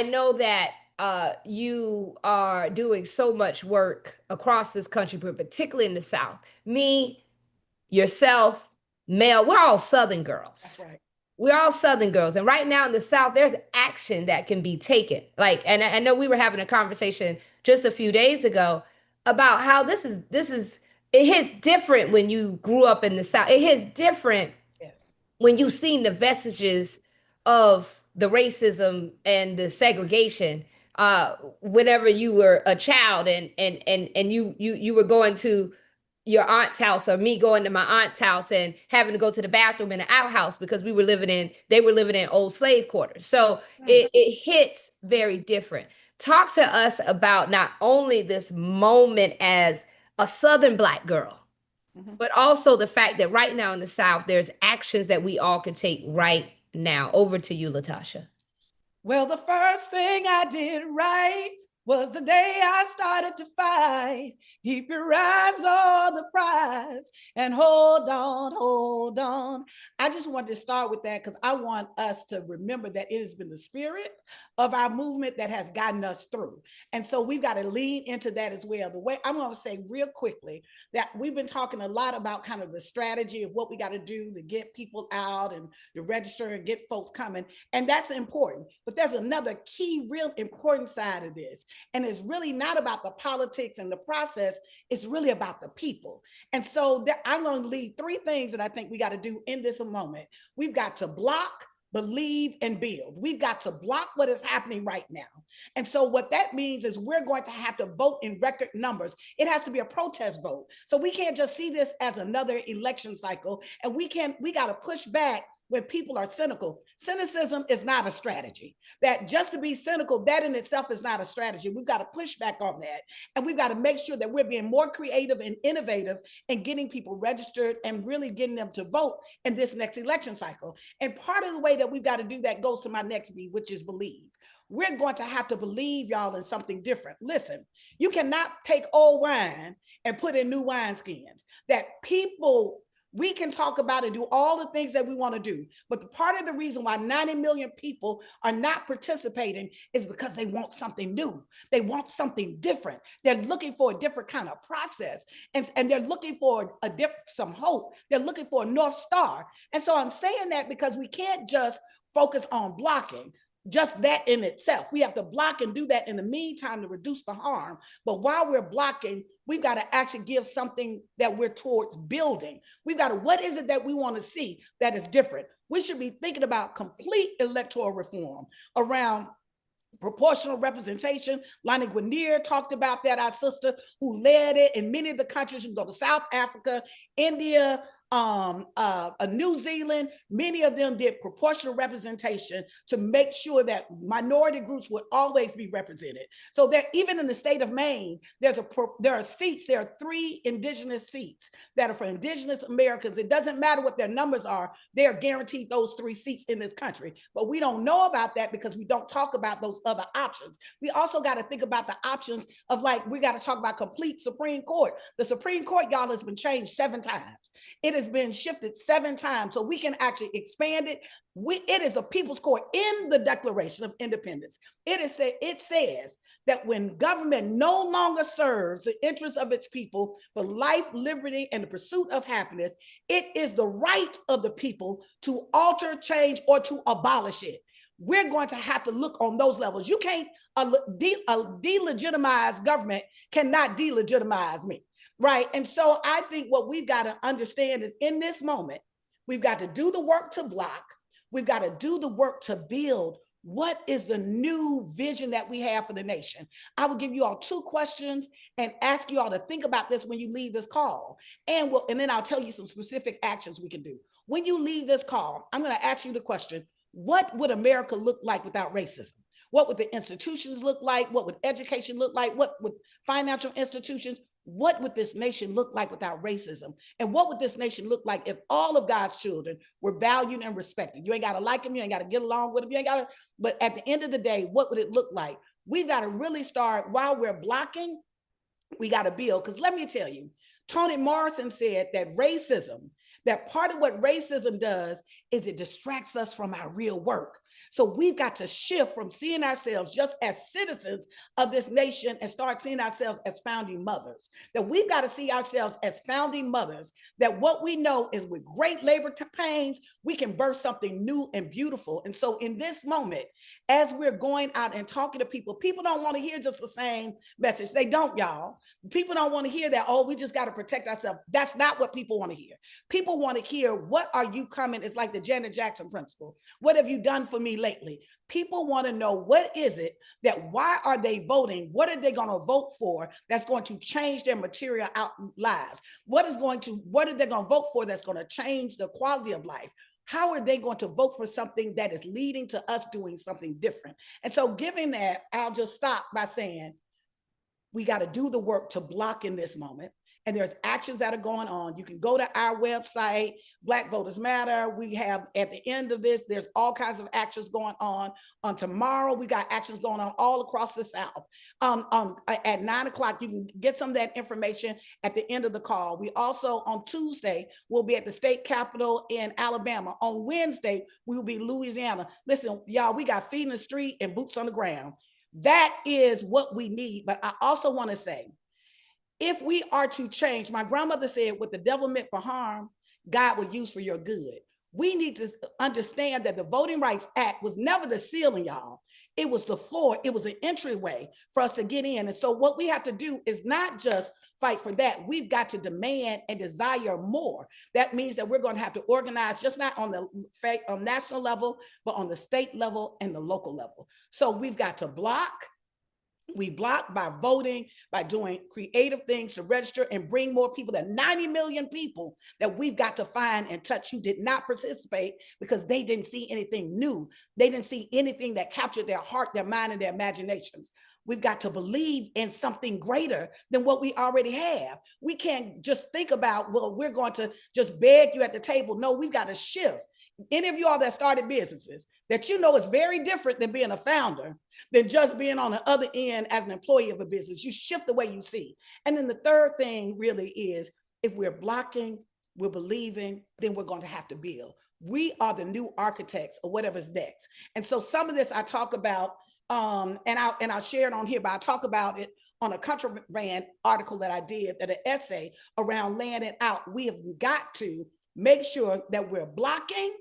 know that you are doing so much work across this country, but particularly in the South. Me, yourself, Mel, we're all Southern girls. That's right. We're all Southern girls. And right now in the South, there's action that can be taken. And I know we were having a conversation just a few days ago about how it hits different when you grew up in the South. It hits different when you've seen the vestiges of the racism and the segregation whenever you were a child and you were going to your aunt's house, or me going to my aunt's house and having to go to the bathroom in an outhouse because they were living in old slave quarters. So it hits very different. Talk to us about not only this moment as a Southern Black girl, but also the fact that right now in the South, there's actions that we all can take right now. Over to you, Latasha. Well, the first thing I did right was the day I started to fight. Keep your eyes on the prize and hold on, hold on. I just wanted to start with that because I want us to remember that it has been the spirit of our movement that has gotten us through. And so we've got to lean into that as well. The way I'm going to say real quickly that we've been talking a lot about kind of the strategy of what we got to do to get people out and to register and get folks coming. And that's important. But there's another key, real important side of this. And it's really not about the politics and the process. It's really about the people. And so I'm going to lead three things that I think we got to do in this moment. We've got to block, believe, and build. We've got to block what is happening right now. And so what that means is we're going to have to vote in record numbers. It has to be a protest vote. So we can't just see this as another election cycle. And we got to push back when people are cynical. Cynicism is not a strategy. That just to be cynical, that in itself is not a strategy. We've got to push back on that. And we've got to make sure that we're being more creative and innovative and getting people registered and really getting them to vote in this next election cycle. And part of the way that we've got to do that goes to my next B, which is believe. We're going to have to believe, y'all, in something different. Listen, you cannot take old wine and put in new wineskins. That people, we can talk about and do all the things that we want to do. But the part of the reason why 90 million people are not participating is because they want something new. They want something different. They're looking for a different kind of process. And they're looking for some hope. They're looking for a North Star. And so I'm saying that because we can't just focus on blocking. Just that in itself. We have to block and do that in the meantime to reduce the harm. But while we're blocking, we've got to actually give something that we're towards building. We've got to, what is it that we want to see that is different? We should be thinking about complete electoral reform around proportional representation. Lonnie Guinier talked about that, our sister who led it in many of the countries. You can go to South Africa, India, New Zealand. Many of them did proportional representation to make sure that minority groups would always be represented. So there, even in the state of Maine, there are seats. There are 3 indigenous seats that are for indigenous Americans. It doesn't matter what their numbers are. They are guaranteed those 3 seats in this country. But we don't know about that because we don't talk about those other options. We also got to think about the options of, like, we got to talk about complete Supreme Court. The Supreme Court, y'all, has been changed 7 times. It has been shifted 7 times, so we can actually expand it. It is a people's court in the Declaration of Independence. It says that when government no longer serves the interests of its people for life, liberty, and the pursuit of happiness, it is the right of the people to alter, change, or to abolish it. We're going to have to look on those levels. You can't, a delegitimized government cannot delegitimize me. Right. And so I think what we've got to understand is in this moment, we've got to do the work to block. We've got to do the work to build. What is the new vision that we have for the nation? I will give you all 2 questions and ask you all to think about this when you leave this call. And then I'll tell you some specific actions we can do. When you leave this call, I'm going to ask you the question, what would America look like without racism? What would the institutions look like? What would education look like? What would financial institutions? What would this nation look like without racism? And what would this nation look like if all of God's children were valued and respected? You ain't got to like them. You ain't got to get along with them. You ain't got to, but at the end of the day, what would it look like? We've got to really start, while we're blocking, we got to build. Because let me tell you, Toni Morrison said that racism, that part of what racism does is it distracts us from our real work. So we've got to shift from seeing ourselves just as citizens of this nation and start seeing ourselves as founding mothers. That we've got to see ourselves as founding mothers, that what we know is with great labor pains, we can birth something new and beautiful. And so in this moment, as we're going out and talking to people, people don't want to hear just the same message. They don't, y'all. People don't want to hear that, oh, we just got to protect ourselves. That's not what people want to hear. People want to hear, what are you coming? It's like the Janet Jackson principle. What have you done for me lately? People want to know, what is it that, why are they voting? What are they going to vote for that's going to change their material lives? What are they going to vote for that's going to change the quality of life? How are they going to vote for something that is leading to us doing something different? And so given that, I'll just stop by saying, we got to do the work to block in this moment. And there's actions that are going on. You can go to our website, Black Voters Matter. We have, at the end of this, there's all kinds of actions going on. On tomorrow, we got actions going on all across the South. At 9 o'clock, you can get some of that information at the end of the call. We also, on Tuesday, will be at the state capitol in Alabama. On Wednesday, we will be in Louisiana. Listen, y'all, we got feet in the street and boots on the ground. That is what we need. But I also want to say, if we are to change, my grandmother said, what the devil meant for harm, God will use for your good. We need to understand that the Voting Rights Act was never the ceiling, y'all. It was the floor, it was an entryway for us to get in. And so what we have to do is not just fight for that. We've got to demand and desire more. That means that we're going to have to organize, just not on the national level, but on the state level and the local level. So we've got to block. We block by voting, by doing creative things to register and bring more people. That 90 million people that we've got to find and touch who did not participate because they didn't see anything new. They didn't see anything that captured their heart, their mind, and their imaginations. We've got to believe in something greater than what we already have. We can't just think about, well, we're going to just beg you at the table. No, we've got to shift. Any of you all that started businesses that you know is very different than being a founder, than just being on the other end as an employee of a business. You shift the way you see. And then the third thing really is, if we're blocking, we're believing, then we're going to have to build. We are the new architects of whatever's next. And so some of this I talk about, and I'll share it on here, but I'll talk about it on a Contraband article that I did, that an essay around laying it out. We have got to make sure that we're blocking,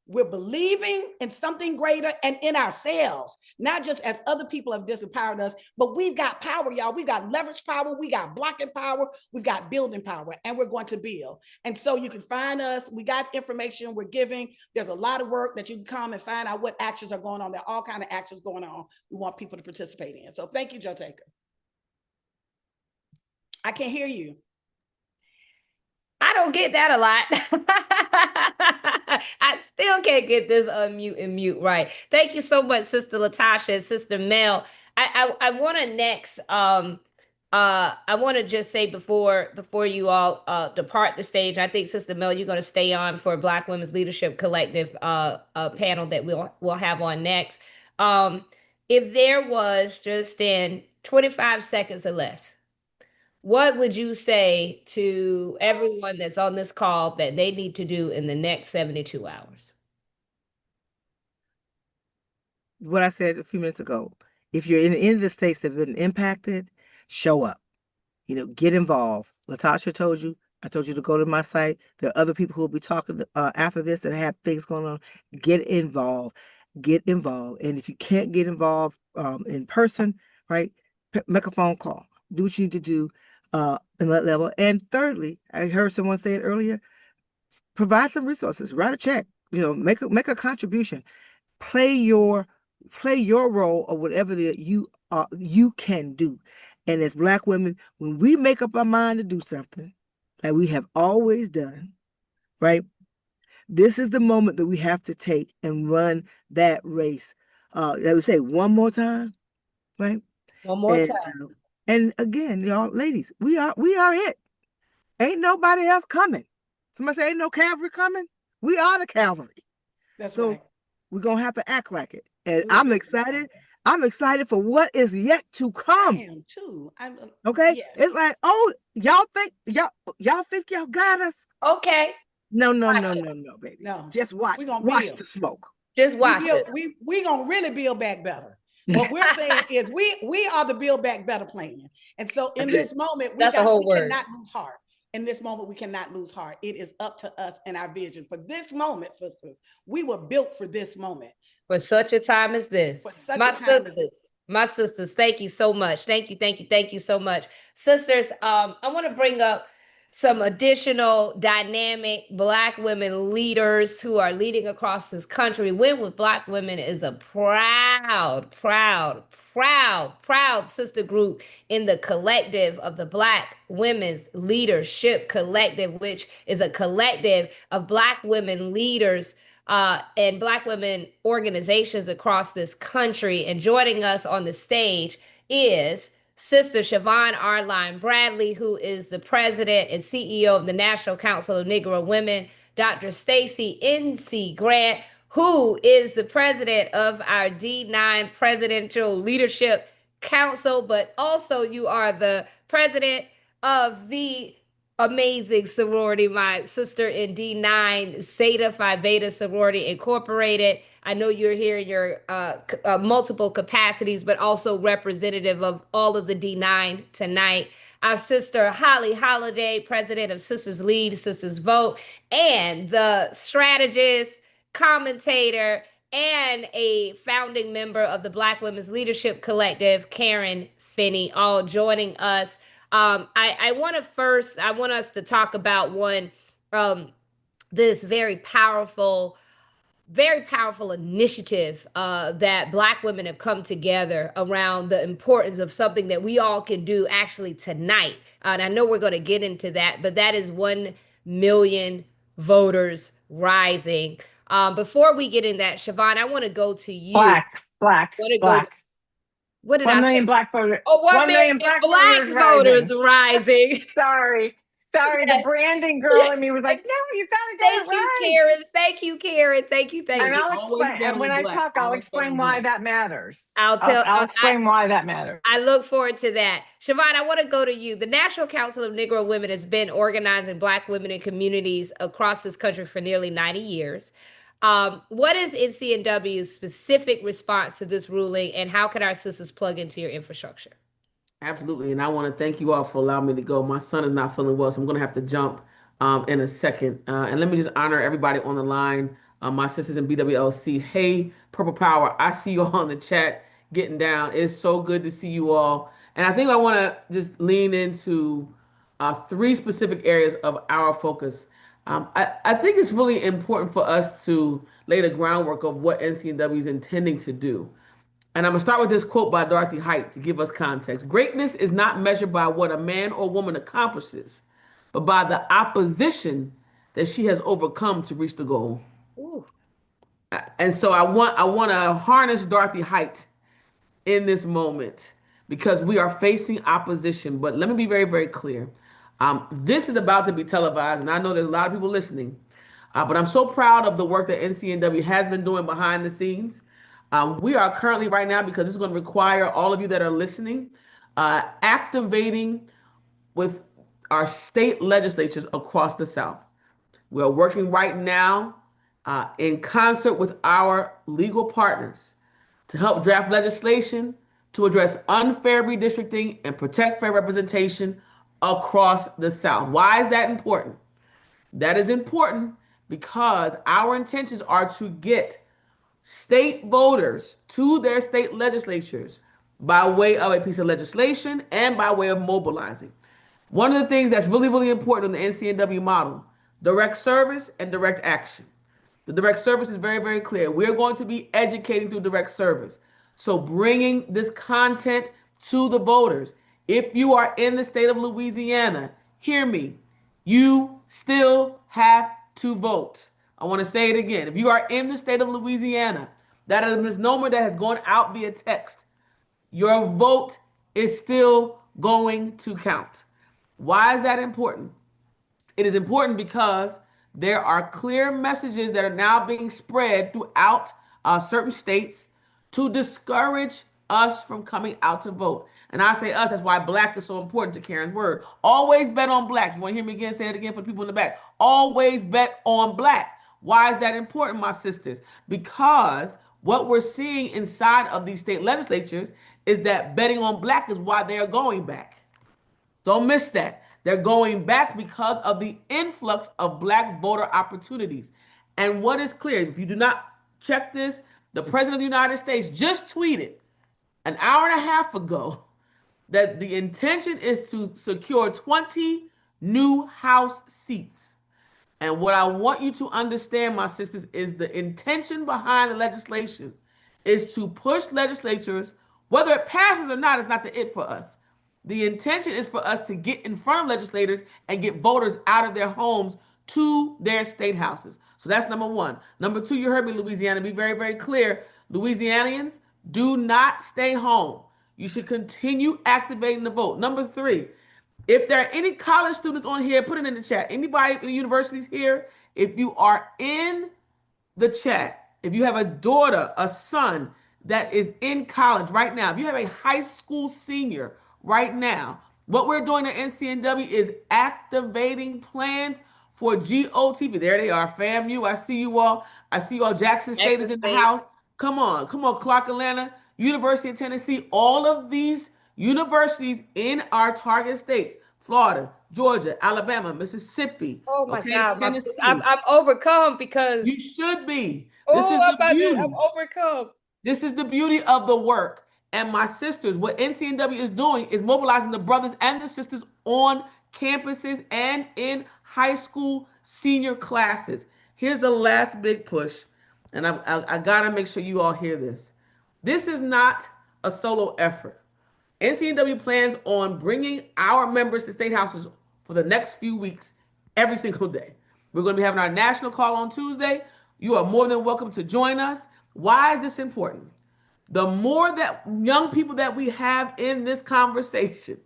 we're believing in something greater and in ourselves, not just as other people have disempowered us, but we've got power, y'all. We've got leverage power, we got blocking power, we've got building power, and we're going to build. And so you can find us. We got information we're giving. There's a lot of work that you can come and find out what actions are going on. There are all kinds of actions going on we want people to participate in. So thank you, Joe Taker. I can't hear you. I don't get that a lot. I still can't get this unmute and mute right. Thank you so much, Sister Latasha and Sister Mel. I want to next I want to just say before you all depart the stage, I think Sister Mel, you're going to stay on for Black Women's Leadership Collective panel that we'll have on next. If there was, just in 25 seconds or less, what would you say to everyone that's on this call that they need to do in the next 72 hours? What I said a few minutes ago, if you're in any of the states that have been impacted, show up. Get involved. Latasha told you, I told you to go to my site. There are other people who will be talking after this that have things going on. Get involved. Get involved. And if you can't get involved in person, right, make a phone call. Do what you need to do in that level. And thirdly, I heard someone say it earlier, provide some resources. Write a check. Make a contribution. Play your role or whatever that you can do. And as Black women, when we make up our mind to do something, like we have always done, right? This is the moment that we have to take and run that race. I would say one more time, right? One more time. And again, y'all, ladies, we are it. Ain't nobody else coming. Somebody say, ain't no cavalry coming. We are the cavalry. That's so right. We're going to have to act like it. And I'm excited. I'm excited for what is yet to come. I am too. Okay? Yeah. It's like, oh, y'all think y'all got us? Okay. No, baby. No. Just watch. Watch the smoke. Just watch it. We gonna really build back better. What we're saying is we are the build back better plan. And so in this moment, we cannot lose heart. In this moment, we cannot lose heart. It is up to us and our vision. For this moment, sisters, we were built for this moment. For such a time as this. My sisters, thank you so much. Thank you so much. Sisters, I want to bring up some additional dynamic Black women leaders who are leading across this country. Win with Black Women is a proud sister group in the collective of the Black Women's Leadership Collective, which is a collective of Black women leaders and Black women organizations across this country. And joining us on the stage is Sister Siobhan Arline Bradley, who is the president and CEO of the National Council of Negro Women, Dr. Stacey N.C. Grant, who is the president of our D9 Presidential Leadership Council, but also you are the president of the amazing sorority, my sister in D9, Zeta Phi Beta Sorority Incorporated. I know you're here in your multiple capacities, but also representative of all of the D9 tonight. Our sister Holly Holiday, president of Sisters Lead, Sisters Vote, and the strategist, commentator, and a founding member of the Black Women's Leadership Collective, Karen Finney, all joining us. I want us to talk about this very powerful initiative that Black women have come together around the importance of something that we all can do actually tonight. And I know we're going to get into that, but that is 1 million voters rising. Before we get in that, Siobhan, I want to go to you. Black. What did 1 I million say? black voters. Oh, 1 million black voters rising. Sorry, Yes. the branding girl in me was like, no, you gotta get it right. Karen. Thank you, Karen. Thank you. And I'll explain. And when I talk, I'll explain why that matters. I'll explain why that matters. I look forward to that. Siobhan, I want to go to you. The National Council of Negro Women has been organizing Black women in communities across this country for nearly 90 years. What is NCNW's specific response to this ruling, and how can our sisters plug into your infrastructure? Absolutely. And I want to thank you all for allowing me to go. My son is not feeling well, so I'm going to have to jump in a second. And let me just honor everybody on the line, my sisters in BWLC. Hey, Purple Power, I see you all in the chat getting down. It's so good to see you all. And I think I want to just lean into 3 specific areas of our focus. I think it's really important for us to lay the groundwork of what NCNW is intending to do. And I'm going to start with this quote by Dorothy Height to give us context. Greatness is not measured by what a man or woman accomplishes, but by the opposition that she has overcome to reach the goal. Ooh. And so I want to harness Dorothy Height in this moment because we are facing opposition. But let me be very, very clear. This is about to be televised, and I know there's a lot of people listening. But I'm so proud of the work that NCNW has been doing behind the scenes. We are currently right now, because this is going to require all of you that are listening, activating with our state legislatures across the South. We're working right now in concert with our legal partners to help draft legislation to address unfair redistricting and protect fair representation across the South. Why is that important? That is important because our intentions are to get state voters to their state legislatures by way of a piece of legislation and by way of mobilizing. One of the things that's really, really important in the NCNW model, direct service and direct action. The direct service is very, very clear. We're going to be educating through direct service. So bringing this content to the voters. If you are in the state of Louisiana, hear me, you still have to vote. I want to say it again. If you are in the state of Louisiana, that is a misnomer that has gone out via text. Your vote is still going to count. Why is that important? It is important because there are clear messages that are now being spread throughout certain states to discourage us from coming out to vote. And I say us, that's why black is so important to Karen's word. Always bet on black. You want to hear me again? Say it again for people in the back. Always bet on black. Why is that important, my sisters? Because what we're seeing inside of these state legislatures is that betting on black is why they are going back. Don't miss that. They're going back because of the influx of black voter opportunities. And what is clear, if you do not check this, the President of the United States just tweeted an hour and a half ago that the intention is to secure 20 new House seats. And what I want you to understand, my sisters, is the intention behind the legislation is to push legislatures, whether it passes or not, is not the it for us. The intention is for us to get in front of legislators and get voters out of their homes to their state houses. So that's number 1. Number 2, you heard me, Louisiana, be very, very clear. Louisianians, do not stay home. You should continue activating the vote. Number 3, if there are any college students on here, put it in the chat. Anybody in the universities here, if you are in the chat, if you have a daughter, a son that is in college right now, if you have a high school senior right now, what we're doing at NCNW is activating plans for GOTV. There they are, FAMU. I see you all. I see you all. Jackson State is in the house. Come on, Clark Atlanta, University of Tennessee, all of these universities in our target states, Florida, Georgia, Alabama, Mississippi, Oh my okay, God, Tennessee. I'm overcome because You should be. This oh, is the I'm beauty. overcome. This is the beauty of the work. And my sisters, what NCNW is doing is mobilizing the brothers and the sisters on campuses and in high school senior classes. Here's the last big push, and I gotta make sure you all hear this. This is not a solo effort. NCNW plans on bringing our members to state houses for the next few weeks, every single day. We're going to be having our national call on Tuesday. You are more than welcome to join us. Why is this important? The more that young people that we have in this conversation,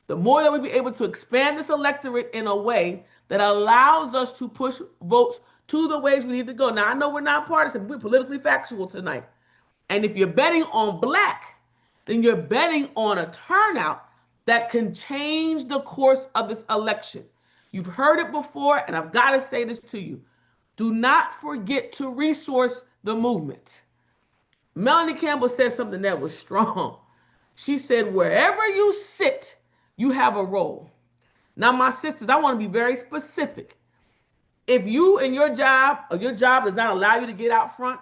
the more that we'll be able to expand this electorate in a way that allows us to push votes to the ways we need to go. Now, I know we're not partisan, we're politically factual tonight. And if you're betting on black, then you're betting on a turnout that can change the course of this election. You've heard it before, and I've got to say this to you. Do not forget to resource the movement. Melanie Campbell said something that was strong. She said, wherever you sit, you have a role. Now, my sisters, I want to be very specific. If you and your job or your job does not allow you to get out front,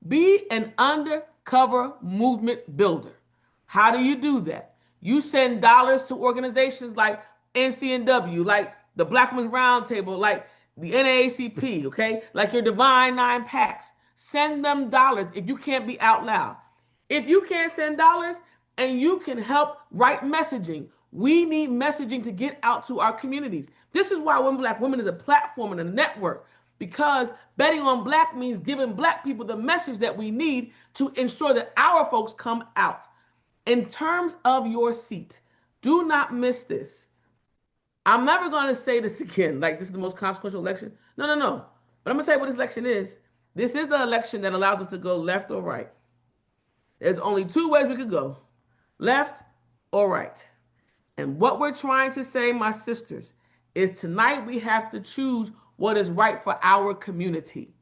be an undercover movement builder. How do you do that? You send dollars to organizations like NCNW, like the Black Women's Roundtable, like the NAACP, okay? Like your Divine Nine Packs. Send them dollars if you can't be out loud. If you can't send dollars and you can help write messaging, we need messaging to get out to our communities. This is why Women Black Women is a platform and a network, because betting on black means giving black people the message that we need to ensure that our folks come out. In terms of your seat, do not miss this. I'm never going to say this again, like this is the most consequential election. No. But I'm going to tell you what this election is. This is the election that allows us to go left or right. There's only two ways we could go, left or right. And what we're trying to say, my sisters, is tonight we have to choose what is right for our community.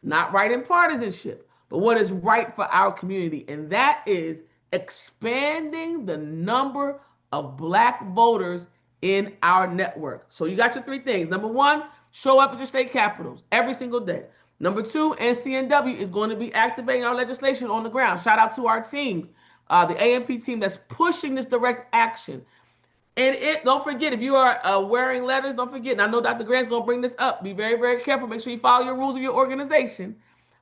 Not right in partisanship, but what is right for our community. And that is expanding the number of black voters in our network. So you got your three things. Number one, show up at your state capitals every single day. Number two, NCNW is going to be activating our legislation on the ground. Shout out to our team, the AMP team that's pushing this direct action. And don't forget, if you are wearing letters, don't forget, and I know Dr. Grant's going to bring this up. Be very, very careful. Make sure you follow your rules of your organization.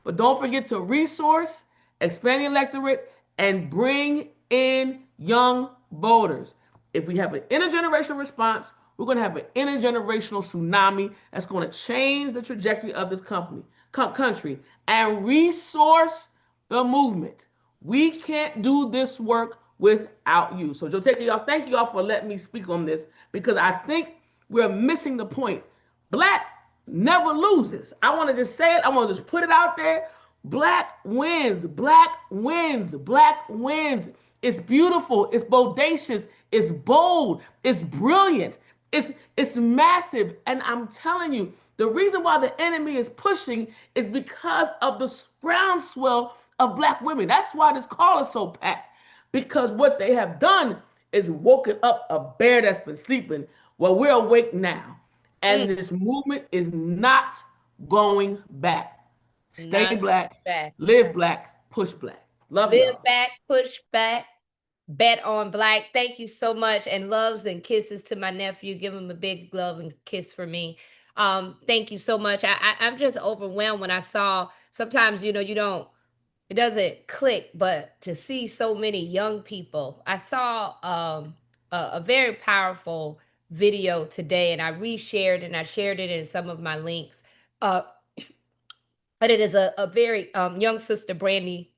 But don't forget to resource, expand the electorate, and bring in young voters. If we have an intergenerational response, we're going to have an intergenerational tsunami that's going to change the trajectory of this country and resource the movement. We can't do this work without you. So Joe Taker, y'all, thank you all for letting me speak on this, because I think we're missing the point. Black never loses. I want to just say it. I want to just put it out there. Black wins. Black wins. Black wins. It's beautiful. It's bodacious. It's bold. It's brilliant. It's massive. And I'm telling you, the reason why the enemy is pushing is because of the groundswell of black women. That's why this call is so packed. Because what they have done is woken up a bear that's been sleeping. Well, we're awake now. And this movement is not going back. Stay black, live black, push black. Love you. Live back, push back, bet on black. Thank you so much. And loves and kisses to my nephew. Give him a big love and kiss for me. Thank you so much. I'm just overwhelmed when I saw, sometimes, you don't, it doesn't click, but to see so many young people. I saw a very powerful video today, and I reshared and I shared it in some of my links. But it is a very young sister, Brandy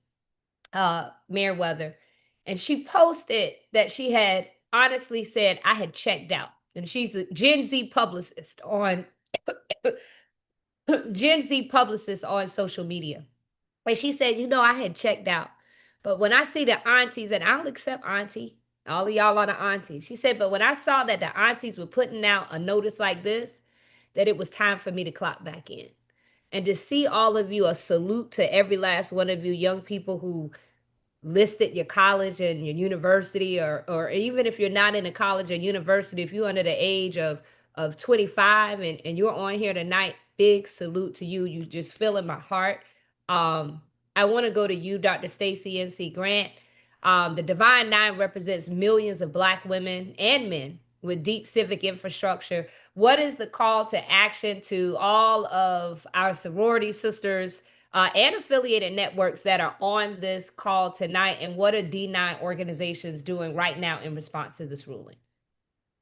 Merriweather, and she posted that she had honestly said, I had checked out. And she's a Gen Z publicist on social media. And she said, I had checked out. But when I see the aunties, and I'll accept auntie, all of y'all are the aunties. She said, but when I saw that the aunties were putting out a notice like this, that it was time for me to clock back in. And to see all of you, a salute to every last one of you young people who listed your college and your university, or even if you're not in a college or university, if you're under the age of 25 and you're on here tonight, big salute to you. You just fill in my heart. I want to go to you, Dr. Stacey N.C. Grant. The Divine Nine represents millions of Black women and men with deep civic infrastructure. What is the call to action to all of our sorority sisters and affiliated networks that are on this call tonight? And what are D9 organizations doing right now in response to this ruling?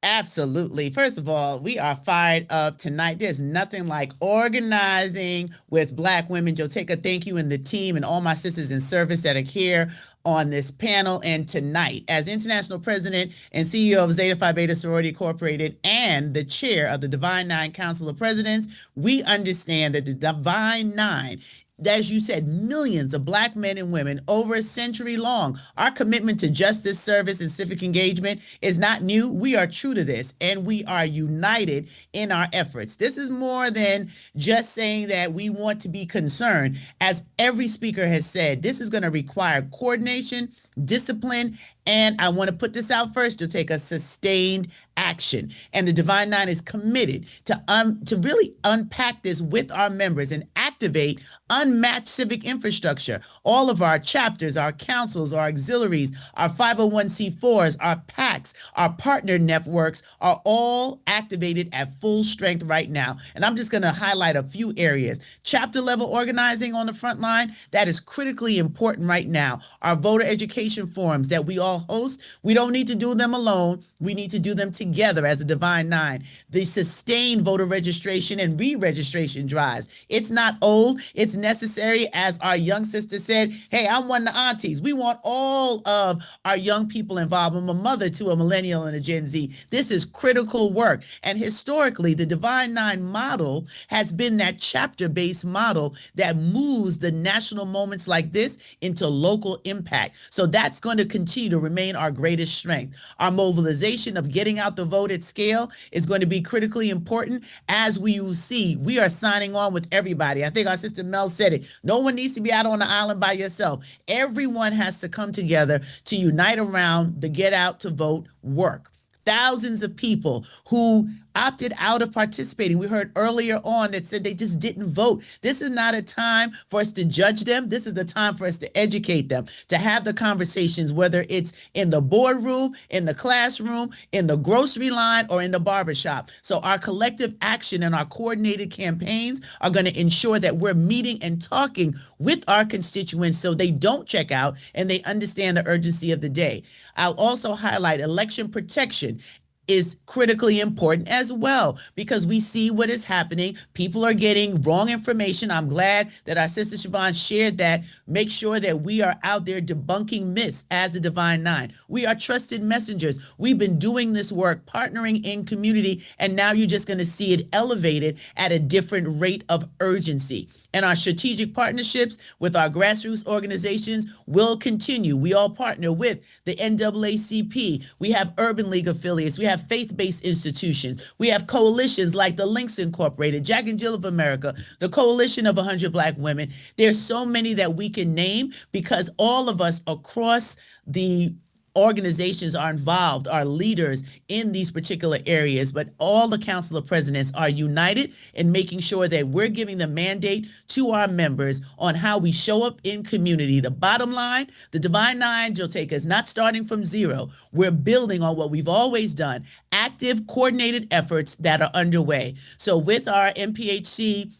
Absolutely. First of all, we are fired up tonight. There's nothing like organizing with Black women. Joteka, thank you, and the team and all my sisters in service that are here on this panel. And tonight, as International President and CEO of Zeta Phi Beta Sorority Incorporated and the chair of the Divine Nine Council of Presidents, we understand that the Divine Nine, as you said, millions of Black men and women over a century long. Our commitment to justice, service, and civic engagement is not new. We are true to this, and we are united in our efforts. This is more than just saying that we want to be concerned. As every speaker has said, this is going to require coordination, discipline, and I want to put this out first, to take a sustained action. And the Divine Nine is committed to really unpack this with our members and activate unmatched civic infrastructure. All of our chapters, our councils, our auxiliaries, our 501c4s, our PACs, our partner networks are all activated at full strength right now. And I'm just going to highlight a few areas. Chapter level organizing on the front line, that is critically important right now. Our voter education forums that we all host, we don't need to do them alone. We need to do them together as a Divine Nine. The sustained voter registration and re-registration drives. It's not old, it's necessary. As our young sister said, hey, I'm one of the aunties. We want all of our young people involved. I'm a mother to a millennial and a Gen Z. This is critical work. And historically, the Divine Nine model has been that chapter-based model that moves the national moments like this into local impact. So that's going to continue to remain our greatest strength. Our mobilization of getting out the vote at scale is going to be critically important. As we will see, we are signing on with everybody. I think our sister Mel said it. No one needs to be out on the island by yourself. Everyone has to come together to unite around the get out to vote work. Thousands of people who opted out of participating. We heard earlier on that said they just didn't vote. This is not a time for us to judge them. This is a time for us to educate them, to have the conversations, whether it's in the boardroom, in the classroom, in the grocery line, or in the barbershop. So our collective action and our coordinated campaigns are going to ensure that we're meeting and talking with our constituents so they don't check out and they understand the urgency of the day. I'll also highlight election protection is critically important as well, because we see what is happening. People are getting wrong information. I'm glad that our sister Siobhan shared that. Make sure that we are out there debunking myths as the Divine Nine. We are trusted messengers. We've been doing this work, partnering in community, and now you're just going to see it elevated at a different rate of urgency. And our strategic partnerships with our grassroots organizations will continue. We all partner with the NAACP. We have Urban League affiliates. We have faith-based institutions. We have coalitions like the Links Incorporated, Jack and Jill of America, the Coalition of 100 Black Women. There's so many that we can name, because all of us across the organizations are involved, are leaders in these particular areas, but all the Council of Presidents are united in making sure that we're giving the mandate to our members on how we show up in community. The bottom line, the Divine Nine, Joteka, is not starting from zero. We're building on what we've always done, active, coordinated efforts that are underway. So with our MPHC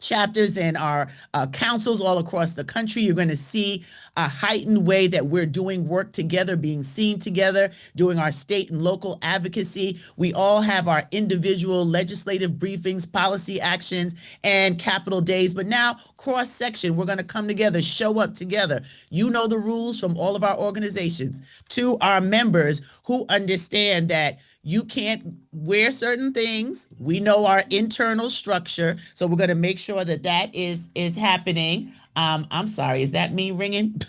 chapters and our councils all across the country, you're going to see a heightened way that we're doing work together, being seen together, doing our state and local advocacy. We all have our individual legislative briefings, policy actions, and Capitol days. But now, cross-section, we're going to come together, show up together. You know the rules from all of our organizations. To our members who understand that you can't wear certain things. We know our internal structure, so we're going to make sure that that is happening. I'm sorry, is that me ringing?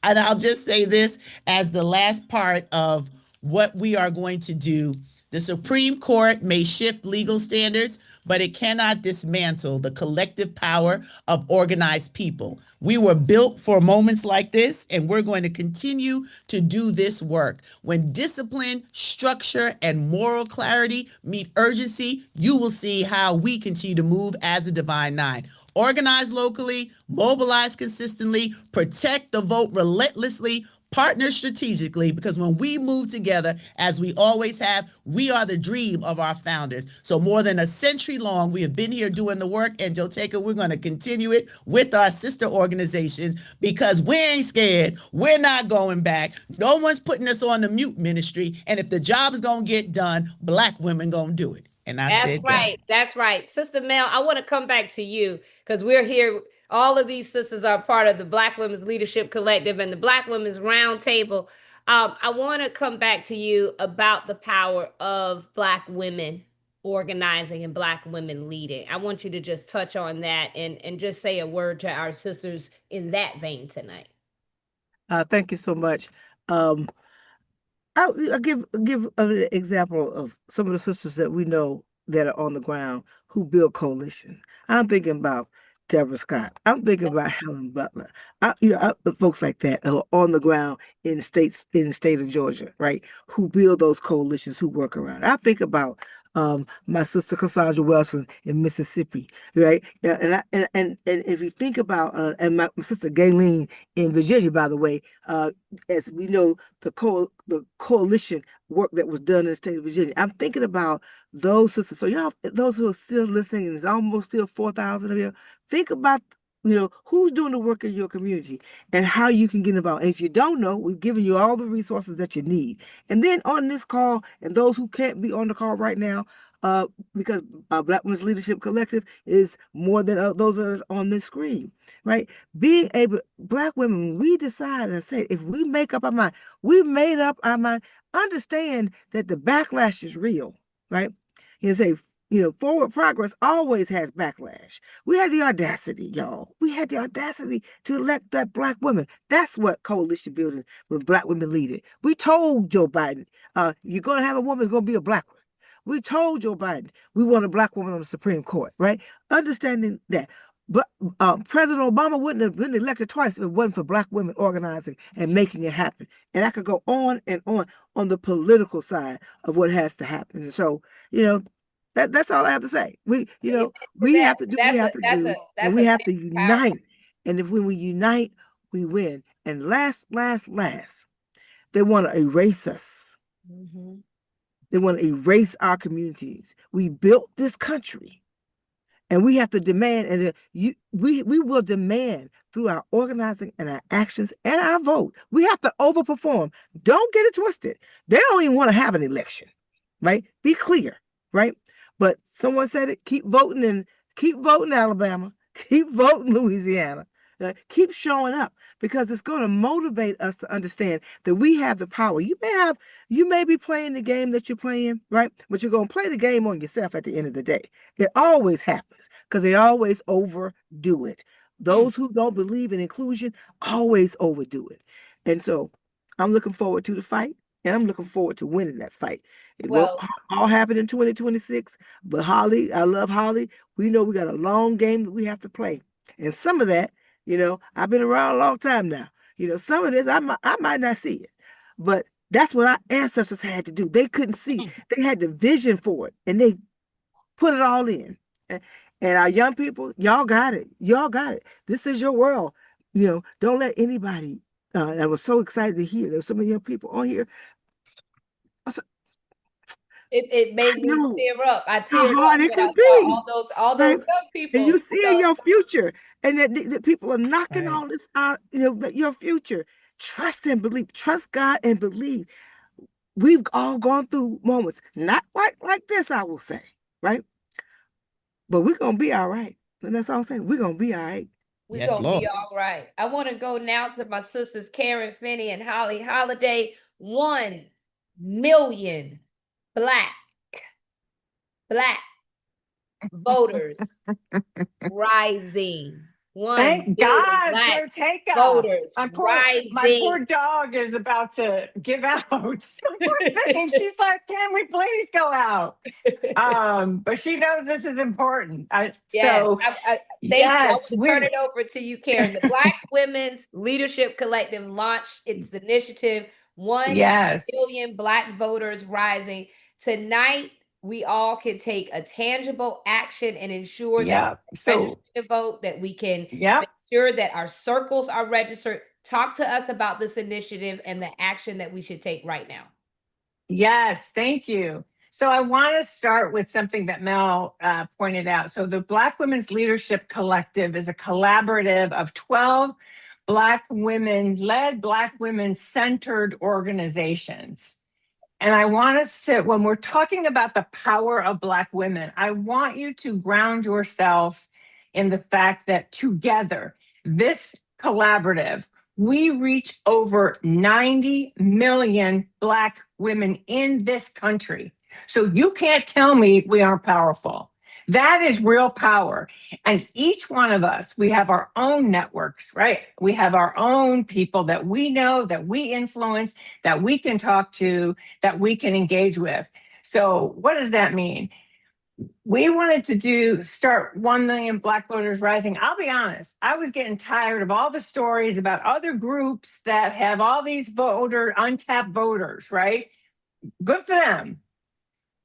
And I'll just say this as the last part of what we are going to do The Supreme Court may shift legal standards, but it cannot dismantle the collective power of organized people. We were built for moments like this, and we're going to continue to do this work. When discipline, structure, and moral clarity meet urgency, you will see how we continue to move as a Divine Nine. Organize locally, mobilize consistently, protect the vote relentlessly, partner strategically, because when we move together, as we always have, we are the dream of our founders. So more than a century long, we have been here doing the work, and Joteka, we're going to continue it with our sister organizations because we ain't scared. We're not going back. No one's putting us on the mute ministry, and if the job is going to get done, Black women going to do it. And That's right. That's right. Sister Mel, I want to come back to you because we're here. All of these sisters are part of the Black Women's Leadership Collective and the Black Women's Roundtable. I want to come back to you about the power of Black women organizing and Black women leading. I want you to just touch on that and just say a word to our sisters in that vein tonight. Thank you so much. I'll give an example of some of the sisters that we know that are on the ground who build coalition. I'm thinking about Deborah Scott. I'm thinking about Helen Butler. Folks like that who are on the ground in the state of Georgia, right? Who build those coalitions, who work around. I think about my sister Cassandra Wilson in Mississippi, right? Yeah, and if you think about and my sister Gayleen in Virginia, by the way, as we know, the coalition work that was done in the state of Virginia. I'm thinking about those sisters. So y'all, those who are still listening, and there's almost still 4,000 of you. Think about who's doing the work in your community and how you can get involved. And if you don't know, we've given you all the resources that you need. And then on this call, and those who can't be on the call right now, because Black Women's Leadership Collective is more than those that are on this screen, right? Being able, Black women, we decide and say, if we make up our mind, we made up our mind, understand that the backlash is real, right? You say, forward progress always has backlash. We had the audacity, y'all. We had the audacity to elect that Black woman. That's what coalition building with Black women lead it. We told Joe Biden, you're going to have a woman, it's going to be a Black one. We told Joe Biden we want a Black woman on the Supreme Court, right? Understanding that. But President Obama wouldn't have been elected twice if it wasn't for Black women organizing and making it happen. And I could go on and on the political side of what has to happen. And so, that's all I have to say. We have to do what we have to do, and we have to unite. And when we unite, we win. And last, they want to erase us. Mm-hmm. They want to erase our communities. We built this country, and we have to demand, and we will demand through our organizing and our actions and our vote. We have to overperform. Don't get it twisted. They don't even want to have an election, right? Be clear, right? But someone said it, keep voting, Alabama, keep voting, Louisiana, keep showing up, because it's going to motivate us to understand that we have the power. You may be playing the game that you're playing, right? But you're going to play the game on yourself at the end of the day. It always happens because they always overdo it. Those who don't believe in inclusion always overdo it. And so I'm looking forward to the fight. And I'm looking forward to winning that fight. It won't all happen in 2026, but Holly, I love Holly. We know we got a long game that we have to play. And some of that, I've been around a long time now. Some of this, I might not see it. But that's what our ancestors had to do. They couldn't see. They had the vision for it, and they put it all in. And our young people, y'all got it. Y'all got it. This is your world. Don't let anybody. I was so excited to hear there's so many young people on here. It made me tear up. I teared how hard up it when could I be. saw all those young people. And you see in your future, and that people are knocking all this out, your future. Trust and believe. Trust God and believe. We've all gone through moments, not like this, I will say, right? But we're going to be all right. And that's all I'm saying. We're going to be all right. We're going to be all right. I want to go now to my sisters, Karen Finney and Holly Holiday. 1 million Black voters rising. 1 billion Black voters My rising. poor dog is about to give out. Poor thing. She's like, "Can we please go out?" But she knows this is important. Thank you. I want to turn it over to you, Karen. The Black Women's Leadership Collective launched its initiative, 1 billion Black voters rising. Tonight, we all can take a tangible action and ensure that we vote, that we can make sure that our circles are registered. Talk to us about this initiative and the action that we should take right now. Yes, thank you. So I want to start with something that Mel pointed out. So the Black Women's Leadership Collective is a collaborative of 12 Black women-led, Black women-centered organizations. And I want us to, when we're talking about the power of Black women, I want you to ground yourself in the fact that together, this collaborative, we reach over 90 million Black women in this country. So you can't tell me we aren't powerful. That is real power. And each one of us, we have our own networks, right? We have our own people that we know, that we influence, that we can talk to, that we can engage with. So what does that mean? We wanted to start 1 million Black voters rising. I'll be honest, I was getting tired of all the stories about other groups that have all these untapped voters, right? Good for them.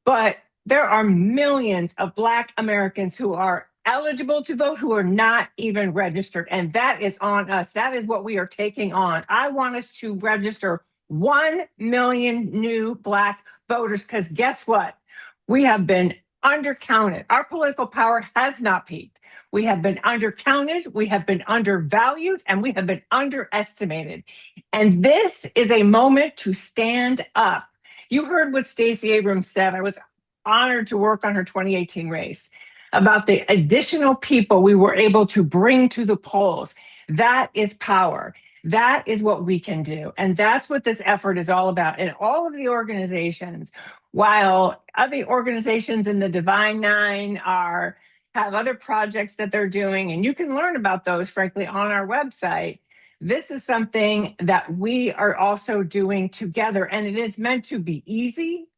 But there are millions of Black Americans who are eligible to vote who are not even registered. And that is on us. That is what we are taking on. I want us to register 1 million new Black voters, because guess what? We have been undercounted. Our political power has not peaked. We have been undercounted, we have been undervalued, and we have been underestimated. And this is a moment to stand up. You heard what Stacey Abrams said. I was honored to work on her 2018 race about the additional people we were able to bring to the polls. That is power. That is what we can do. And that's what this effort is all about. And all of the organizations, while other organizations in the Divine Nine have other projects that they're doing, and you can learn about those, frankly, on our website, this is something that we are also doing together, and it is meant to be easy.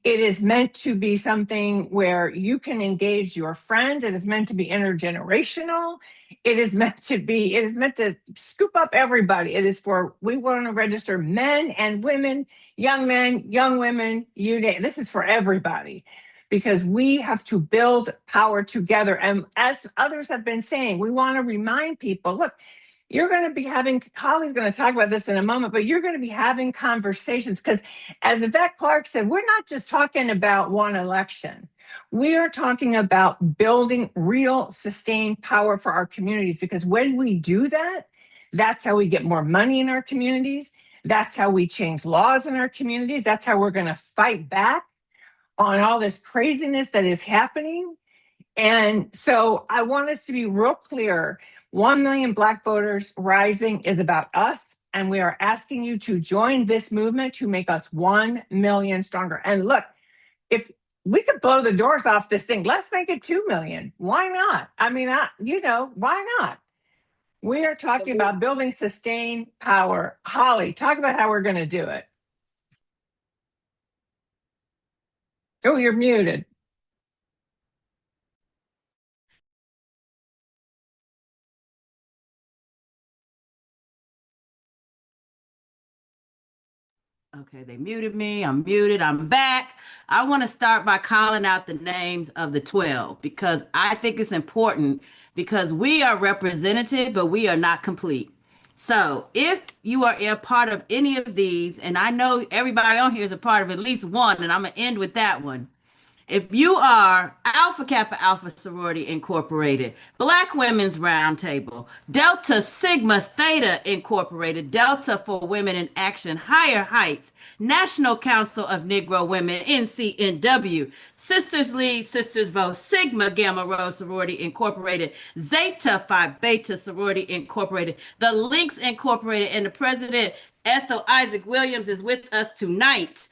It is meant to be something where you can engage your friends. It is meant to be intergenerational. It is meant to scoop up everybody. We want to register men and women, young men, young women, this is for everybody, because we have to build power together. And as others have been saying, we want to remind people, look, you're going to be having, Holly's going to talk about this in a moment, but you're going to be having conversations, because as Yvette Clarke said, we're not just talking about one election. We are talking about building real sustained power for our communities, because when we do that, that's how we get more money in our communities. That's how we change laws in our communities. That's how we're going to fight back on all this craziness that is happening. And so I want us to be real clear. 1 million Black voters rising is about us. And we are asking you to join this movement to make us 1 million stronger. And look, if we could blow the doors off this thing, let's make it 2 million. Why not? I mean, why not? We are talking about building sustained power. Holly, talk about how we're going to do it. Oh, you're muted. Okay, they muted me. I'm muted. I'm back. I want to start by calling out the names of the 12, because I think it's important, because we are representative, but we are not complete. So if you are a part of any of these, and I know everybody on here is a part of at least one, and I'm going to end with that one. If you are Alpha Kappa Alpha Sorority Incorporated, Black Women's Roundtable, Delta Sigma Theta Incorporated, Delta for Women in Action, Higher Heights, National Council of Negro Women, NCNW, Sisters Lead, Sisters Vote, Sigma Gamma Rho Sorority Incorporated, Zeta Phi Beta Sorority Incorporated, the Links Incorporated, and the president, Ethel Isaac Williams, is with us tonight.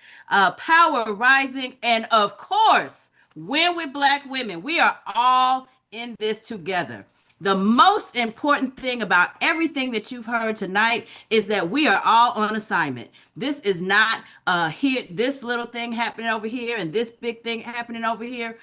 Power Rising, and of course, Win with Black Women. We are all in this together. The most important thing about everything that you've heard tonight is that we are all on assignment. This is not here, this little thing happening over here and this big thing happening over here.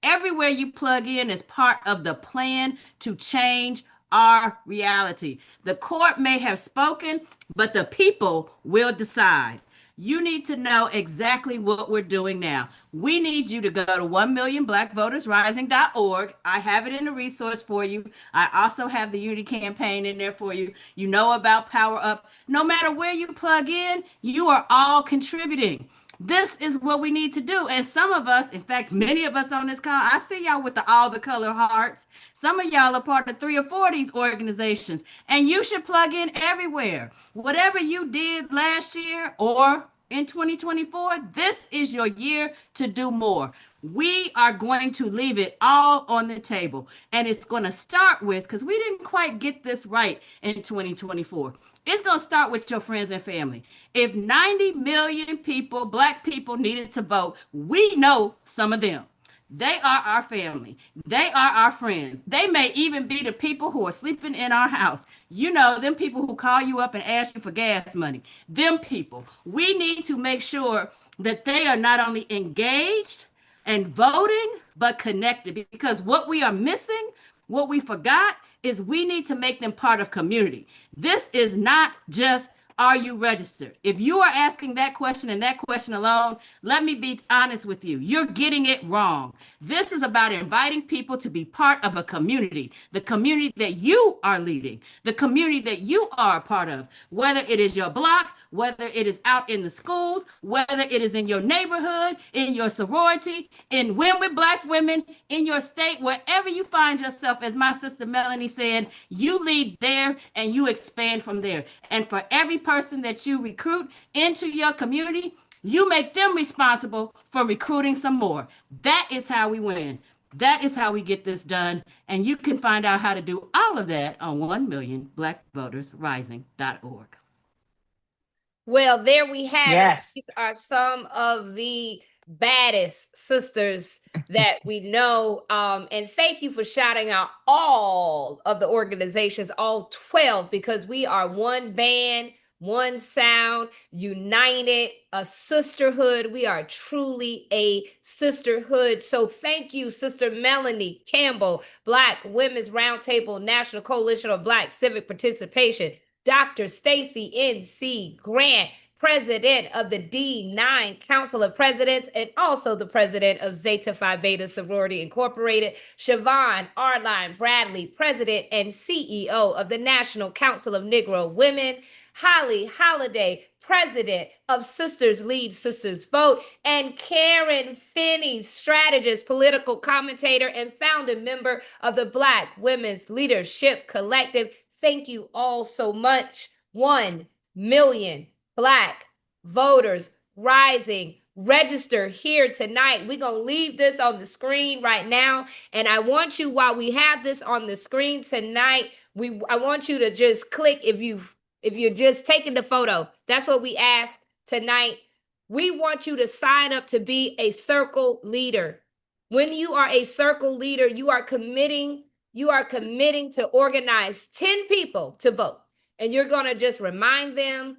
Everywhere you plug in is part of the plan to change our reality. The court may have spoken, but the people will decide. You need to know exactly what we're doing now. We need you to go to 1millionblackvotersrising.org. I have it in a resource for you. I also have the Unity campaign in there for you. You know about Power Up. No matter where you plug in, you are all contributing. This is what we need to do. And some of us, in fact, many of us on this call, I see y'all with all the color hearts. Some of y'all are part of 3 or 4 of these organizations, and you should plug in everywhere. Whatever you did last year or in 2024, this is your year to do more. We are going to leave it all on the table. And it's going to start with, because we didn't quite get this right in 2024. It's going to start with your friends and family. If 90 million people, Black people, needed to vote, we know some of them. They are our family. They are our friends. They may even be the people who are sleeping in our house. You know, them people who call you up and ask you for gas money. Them people. We need to make sure that they are not only engaged and voting, but connected. Because what we are missing, what we forgot, is we need to make them part of community. This is not just, are you registered? If you are asking that question and that question alone, let me be honest with you. You're getting it wrong. This is about inviting people to be part of a community, the community that you are leading, the community that you are a part of, whether it is your block, whether it is out in the schools, whether it is in your neighborhood, in your sorority, in Win with Black Women, in your state, wherever you find yourself. As my sister Melanie said, you lead there and you expand from there. And for every person that you recruit into your community, you make them responsible for recruiting some more. That is how we win. That is how we get this done. And you can find out how to do all of that on 1millionblackvotersrising.org. Well, there we have Yes. it. These are some of the baddest sisters that we know. And thank you for shouting out all of the organizations, all 12, because we are one band, one sound, united, a sisterhood. We are truly a sisterhood. So thank you, Sister Melanie Campbell, Black Women's Roundtable, National Coalition of Black Civic Participation, Dr. Stacy N.C. Grant, president of the D9 Council of Presidents, and also the president of Zeta Phi Beta Sorority Incorporated, Siobhan Arline Bradley, president and CEO of the National Council of Negro Women, Holly Holliday, president of Sisters Lead, Sisters Vote, and Karen Finney, strategist, political commentator, and founding member of the Black Women's Leadership Collective. Thank you all so much. 1 million Black voters rising. Register here tonight. We're going to leave this on the screen right now. And I want you, while we have this on the screen tonight, I want you to just click if you're just taking the photo. That's what we ask tonight. We want you to sign up to be a circle leader. When you are a circle leader, you are committing to organize 10 people to vote. And you're going to just remind them.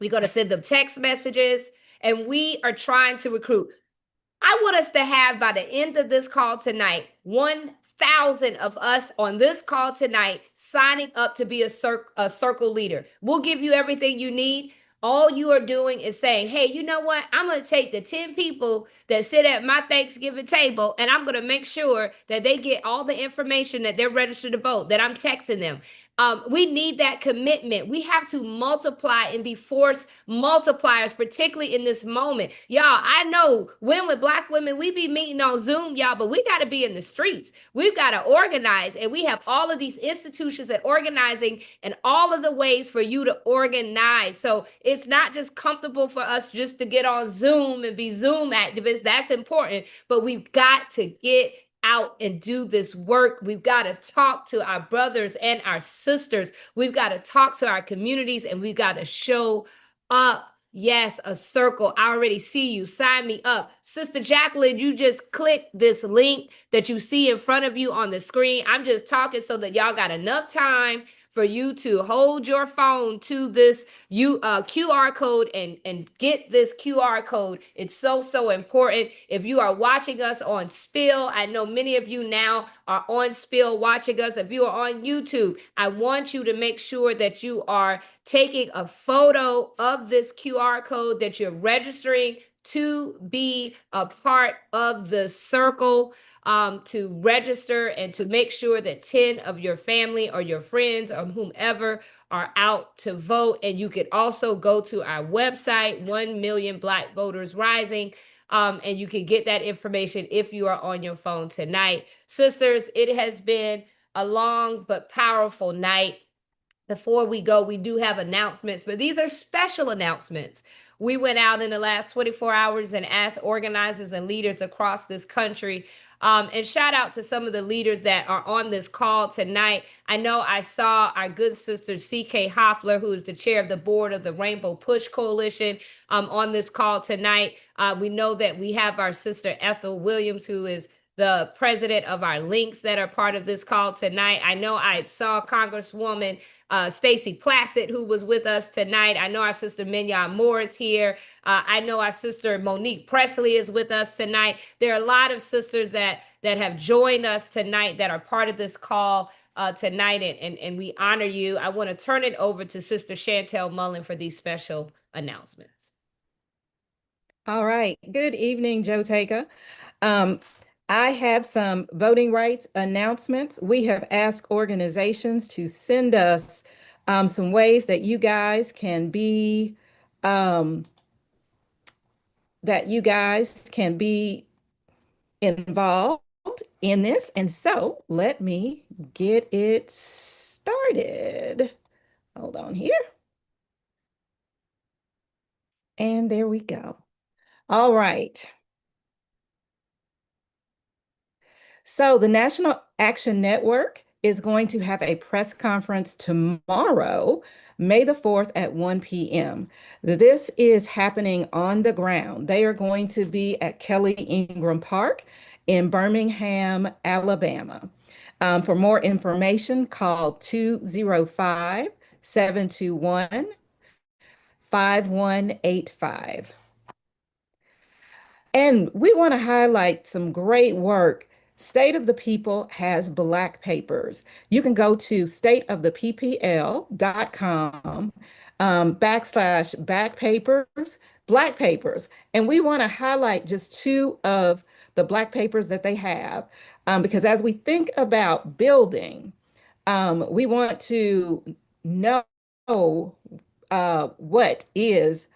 We're going to send them text messages. And we are trying to recruit. I want us to have, by the end of this call tonight, 1,000 of us on this call tonight signing up to be a circle leader. We'll give you everything you need. All you are doing is saying, hey, you know what? I'm going to take the 10 people that sit at my Thanksgiving table, and I'm going to make sure that they get all the information that they're registered to vote, that I'm texting them. We need that commitment. We have to multiply and be force multipliers, particularly in this moment. Y'all, I know Win with Black Women, we be meeting on Zoom, y'all, but we got to be in the streets. We've got to organize, and we have all of these institutions that organizing and all of the ways for you to organize. So it's not just comfortable for us just to get on Zoom and be Zoom activists. That's important, but we've got to get out and do this work. We've got to talk to our brothers and our sisters. We've got to talk to our communities, and we've got to show up. Yes, a circle. I already see you. Sign me up. Sister Jacqueline, you just click this link that you see in front of you on the screen. I'm just talking so that y'all got enough time for you to hold your phone to this QR code and get this QR code. It's so important. If you are watching us on Spill, I know many of you now are on Spill watching us. If you are on YouTube, I want you to make sure that you are taking a photo of this QR code, that you're registering to be a part of the circle, to register and to make sure that 10 of your family or your friends or whomever are out to vote. And you could also go to our website, 1 Million Black Voters Rising, and you can get that information if you are on your phone tonight. Sisters, it has been a long but powerful night. Before we go, we do have announcements, but these are special announcements. We went out in the last 24 hours and asked organizers and leaders across this country. And shout out to some of the leaders that are on this call tonight. I know I saw our good sister C.K. Hoffler, who is the chair of the board of the Rainbow Push Coalition, on this call tonight. We know that we have our sister Ethel Williams, who is the president of our links that are part of this call tonight. I know I saw Congresswoman Stacey Placid, who was with us tonight. I know our sister Mignon Moore is here. I know our sister Monique Presley is with us tonight. There are a lot of sisters that have joined us tonight that are part of this call tonight, and we honor you. I want to turn it over to Sister Chantel Mullen for these special announcements. All right. Good evening, Joe Taker. I have some voting rights announcements. We have asked organizations to send us some ways that you guys can be involved in this. And so let me get it started. Hold on here. And there we go. All right. So the National Action Network is going to have a press conference tomorrow, May the 4th at 1 p.m. This is happening on the ground. They are going to be at Kelly Ingram Park in Birmingham, Alabama. For more information, call 205-721-5185. And we want to highlight some great work. State of the People has black papers. You can go to stateoftheppl.com /back papers, black papers. And we want to highlight just two of the black papers that they have, because as we think about building, we want to know what is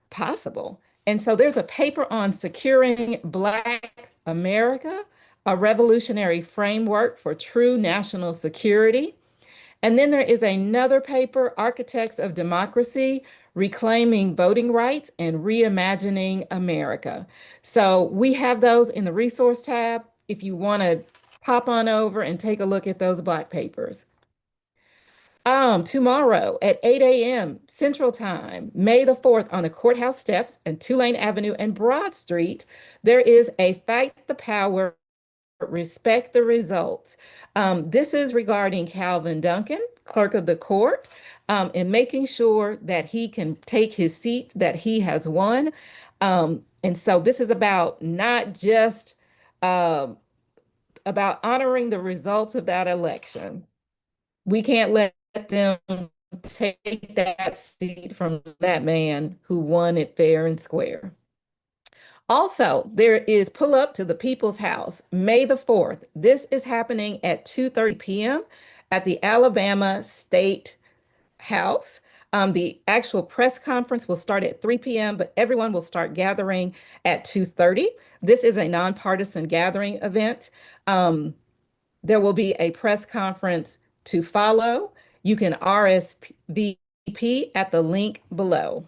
possible. And so there's a paper on securing Black America, a revolutionary framework for true national security. And then there is another paper, Architects of Democracy, Reclaiming Voting Rights and Reimagining America. So we have those in the resource tab if you want to pop on over and take a look at those black papers. Tomorrow at 8 a.m. Central Time, May the 4th, on the courthouse steps and Tulane Avenue and Broad Street, there is a Fight the Power, Respect the Results. This is regarding Calvin Duncan, clerk of the court, and making sure that he can take his seat that he has won. And so this is about not just about honoring the results of that election. We can't let them take that seat from that man who won it fair and square. Also, there is Pull Up to the People's House, May the 4th. This is happening at 2:30 p.m. at the Alabama State House. The actual press conference will start at 3 p.m., but everyone will start gathering at 2:30. This is a nonpartisan gathering event. There will be a press conference to follow. You can RSVP at the link below.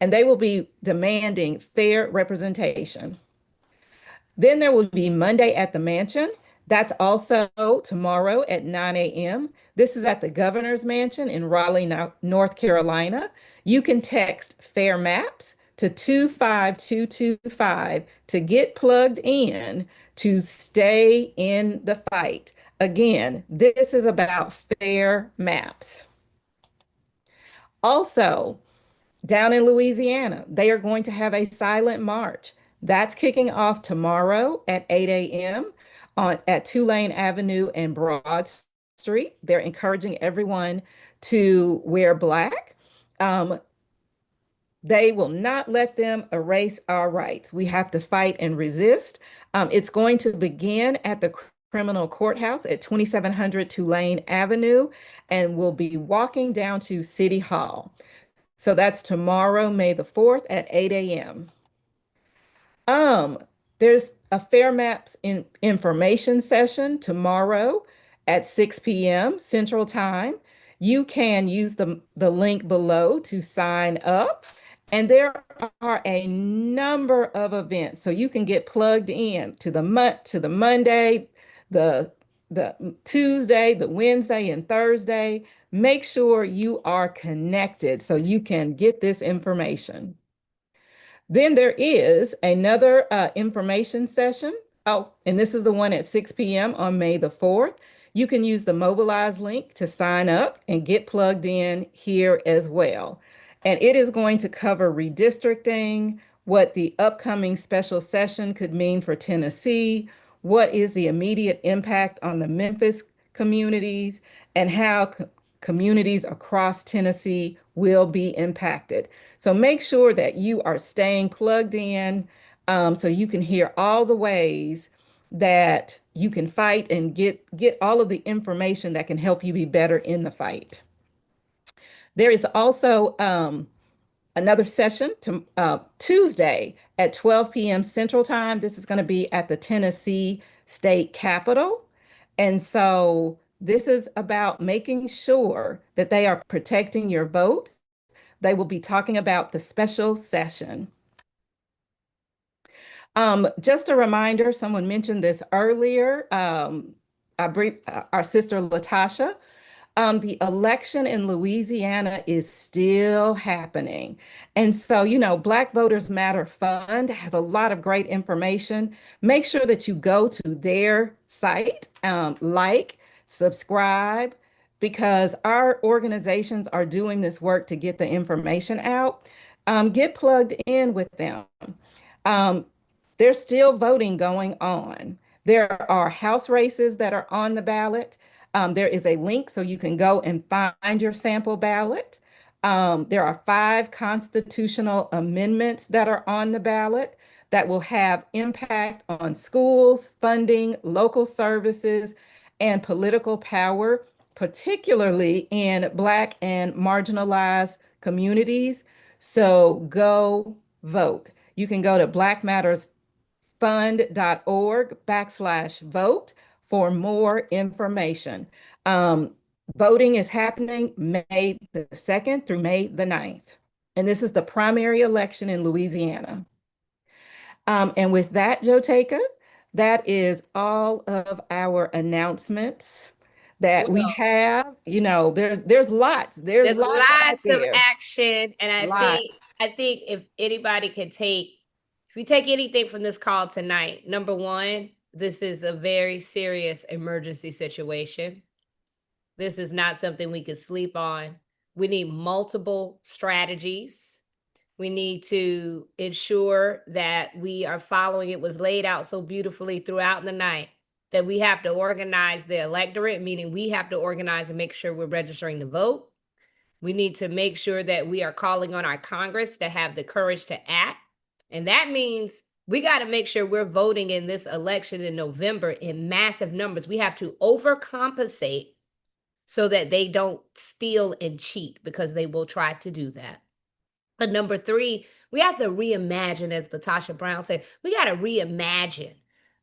And they will be demanding fair representation. Then there will be Monday at the Mansion. That's also tomorrow at 9 a.m. This is at the Governor's Mansion in Raleigh, North Carolina. You can text FAIR MAPS to 25225 to get plugged in to stay in the fight. Again, this is about FAIR MAPS. Also, down in Louisiana, they are going to have a silent march. That's kicking off tomorrow at 8 a.m. At Tulane Avenue and Broad Street. They're encouraging everyone to wear black. They will not let them erase our rights. We have to fight and resist. It's going to begin at the criminal courthouse at 2700 Tulane Avenue, and we'll be walking down to City Hall. So that's tomorrow, May the 4th at 8 a.m. There's a Fair Maps information session tomorrow at 6 p.m. Central Time. You can use the link below to sign up. And there are a number of events. So you can get plugged in to the Monday, the Tuesday, the Wednesday, and Thursday. Make sure you are connected so you can get this information. Then there is another information session. Oh, and this is the one at 6 p.m. on May the 4th. You can use the Mobilize link to sign up and get plugged in here as well. And it is going to cover redistricting, what the upcoming special session could mean for Tennessee, what is the immediate impact on the Memphis communities, and how communities across Tennessee will be impacted. So make sure that you are staying plugged in so you can hear all the ways that you can fight and get all of the information that can help you be better in the fight. There is also another session Tuesday at 12 p.m. Central Time. This is going to be at the Tennessee State Capitol. And so this is about making sure that they are protecting your vote. They will be talking about the special session. Just a reminder, someone mentioned this earlier, our sister Latasha. The election in Louisiana is still happening. And so, Black Voters Matter Fund has a lot of great information. Make sure that you go to their site, subscribe, because our organizations are doing this work to get the information out. Get plugged in with them. There's still voting going on. There are House races that are on the ballot. There is a link so you can go and find your sample ballot. There are 5 constitutional amendments that are on the ballot that will have impact on schools, funding, local services, and political power, particularly in Black and marginalized communities. So go vote. You can go to blackmattersfund.org/vote for more information. Voting is happening May the 2nd through May the 9th. And this is the primary election in Louisiana. And with that, Joteka, that is all of our announcements that we have. There's lots. There's lots of there. action. And I think if anybody can if we take anything from this call tonight, number one, this is a very serious emergency situation. This is not something we can sleep on. We need multiple strategies. We need to ensure that we are following. It was laid out so beautifully throughout the night that we have to organize the electorate, meaning we have to organize and make sure we're registering to vote. We need to make sure that we are calling on our Congress to have the courage to act. And that means we got to make sure we're voting in this election in November in massive numbers. We have to overcompensate so that they don't steal and cheat, because they will try to do that. But number 3, we have to reimagine, as Latasha Brown said, we got to reimagine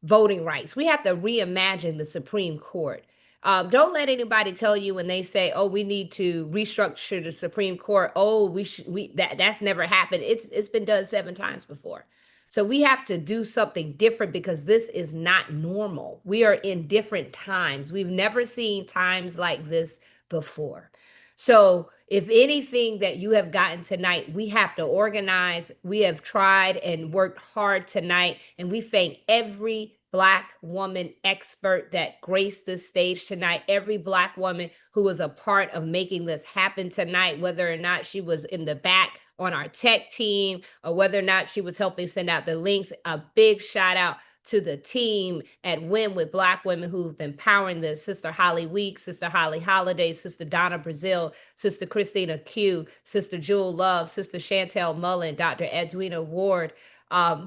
voting rights. We have to reimagine the Supreme Court. Don't let anybody tell you when they say, "Oh, we need to restructure the Supreme Court." Oh, that's never happened. It's been done 7 times before. So we have to do something different because this is not normal. We are in different times. We've never seen times like this before. So if anything that you have gotten tonight, we have to organize. We have tried and worked hard tonight, and we thank every Black woman expert that graced this stage tonight, every Black woman who was a part of making this happen tonight, whether or not she was in the back on our tech team or whether or not she was helping send out the links. A big shout out to the team at Win with Black Women who've been powering this. Sister Holly Weeks, Sister Holly Holiday, Sister Donna Brazil, Sister Christina Q, Sister Jewel Love, Sister Chantel Mullen, Dr. Edwina Ward,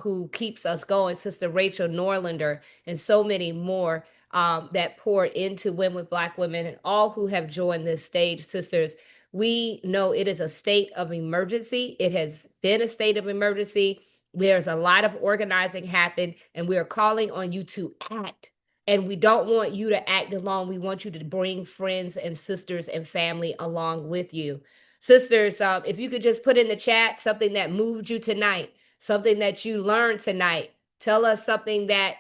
who keeps us going, Sister Rachel Norlander, and so many more that pour into Win with Black Women, and all who have joined this stage. Sisters, we know it is a state of emergency. It has been a state of emergency. There's a lot of organizing happened, and we are calling on you to act. And we don't want you to act alone. We want you to bring friends and sisters and family along with you. Sisters, if you could just put in the chat something that moved you tonight, something that you learned tonight. Tell us something that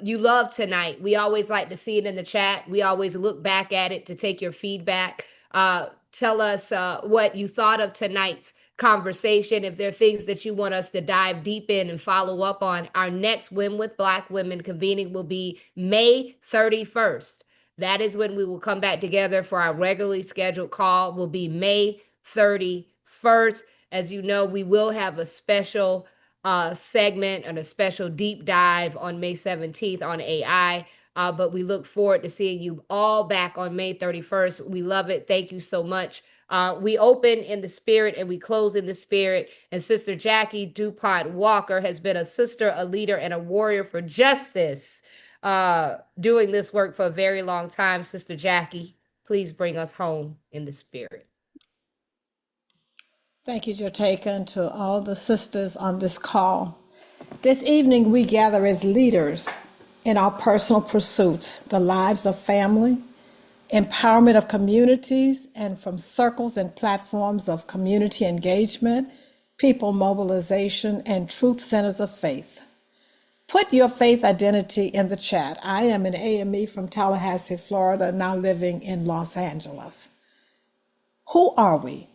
you love tonight. We always like to see it in the chat. We always look back at it to take your feedback. Tell us what you thought of tonight's conversation. If there are things that you want us to dive deep in and follow up on, our next Win with Black Women convening will be May 31st. That is when we will come back together for our regularly scheduled call. Will be May 31st. As you know, we will have a special segment and a special deep dive on May 17th on AI. But we look forward to seeing you all back on May 31st. We love it. Thank you so much. We open in the spirit and we close in the spirit. And Sister Jackie DuPont Walker has been a sister, a leader, and a warrior for justice, doing this work for a very long time. Sister Jackie, please bring us home in the spirit. Thank you, Joteka, and to all the sisters on this call. This evening, we gather as leaders in our personal pursuits, the lives of family, empowerment of communities, and from circles and platforms of community engagement, people mobilization, and truth centers of faith. Put your faith identity in the chat. I am an AME from Tallahassee, Florida, now living in Los Angeles. Who are we?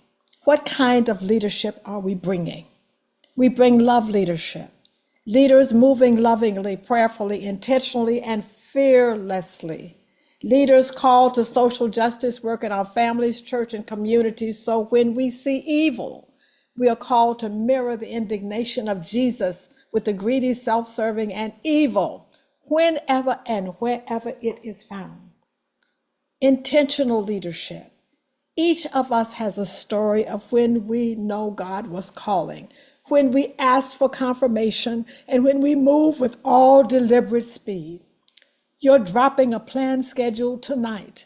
What kind of leadership are we bringing? We bring love leadership. Leaders moving lovingly, prayerfully, intentionally, and fearlessly. Leaders called to social justice work in our families, church, and communities. So when we see evil, we are called to mirror the indignation of Jesus with the greedy, self-serving, and evil whenever and wherever it is found. Intentional leadership. Each of us has a story of when we know God was calling, when we asked for confirmation, and when we move with all deliberate speed. You're dropping a planned schedule tonight,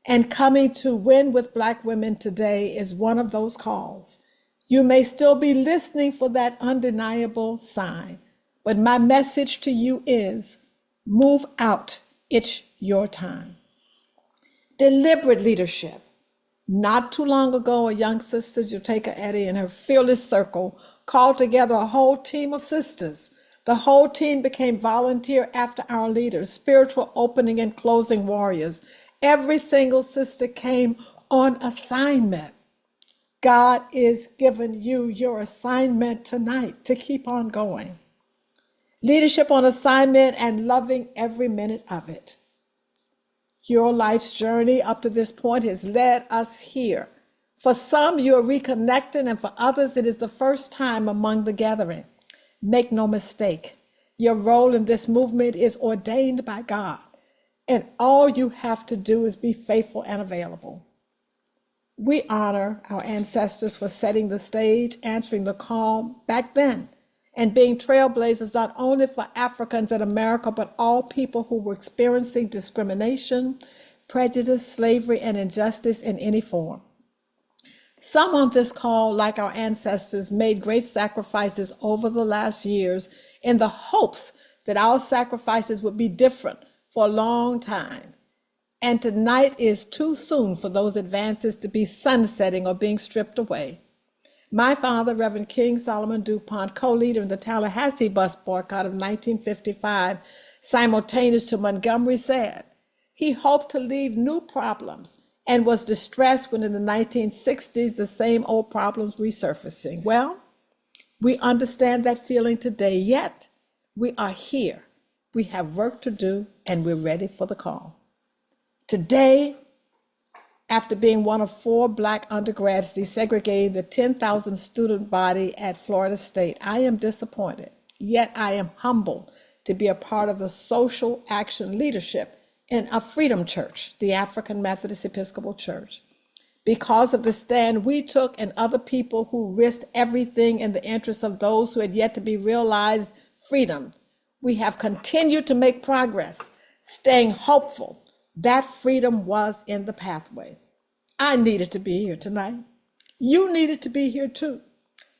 and coming to Win with Black Women today is one of those calls. You may still be listening for that undeniable sign, but my message to you is move out. It's your time. Deliberate leadership. Not too long ago, a young sister, Joteka Eddy, and her fearless circle called together a whole team of sisters. The whole team became volunteer after our leaders, spiritual opening and closing warriors. Every single sister came on assignment. God is giving you your assignment tonight to keep on going. Leadership on assignment and loving every minute of it. Your life's journey up to this point has led us here. For some, you are reconnecting, and for others, it is the first time among the gathering. Make no mistake, your role in this movement is ordained by God, and all you have to do is be faithful and available. We honor our ancestors for setting the stage, answering the call back then, and being trailblazers not only for Africans in America, but all people who were experiencing discrimination, prejudice, slavery, and injustice in any form. Some on this call, like our ancestors, made great sacrifices over the last years in the hopes that our sacrifices would be different for a long time. And tonight is too soon for those advances to be sunsetting or being stripped away. My father, Reverend King Solomon DuPont, co-leader in the Tallahassee bus boycott of 1955, simultaneous to Montgomery, said he hoped to leave new problems and was distressed when in the 1960s the same old problems resurfacing. Well, we understand that feeling today, yet we are here. We have work to do and we're ready for the call. Today, after being one of 4 Black undergrads desegregating the 10,000 student body at Florida State, I am disappointed, yet I am humbled to be a part of the social action leadership in a Freedom Church, the African Methodist Episcopal Church. Because of the stand we took and other people who risked everything in the interest of those who had yet to be realized freedom, we have continued to make progress, staying hopeful. That freedom was in the pathway. I needed to be here tonight. You needed to be here too.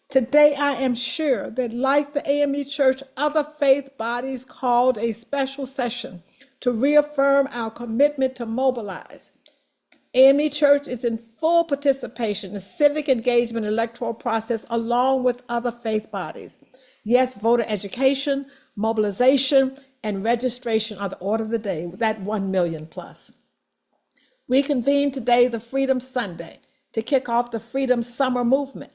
Today, I am sure that like the AME Church, other faith bodies called a special session to reaffirm our commitment to mobilize. AME Church is in full participation in the civic engagement electoral process along with other faith bodies. Yes, voter education, mobilization, and registration are the order of the day, that 1 million plus. We convene today the Freedom Sunday to kick off the Freedom Summer movement.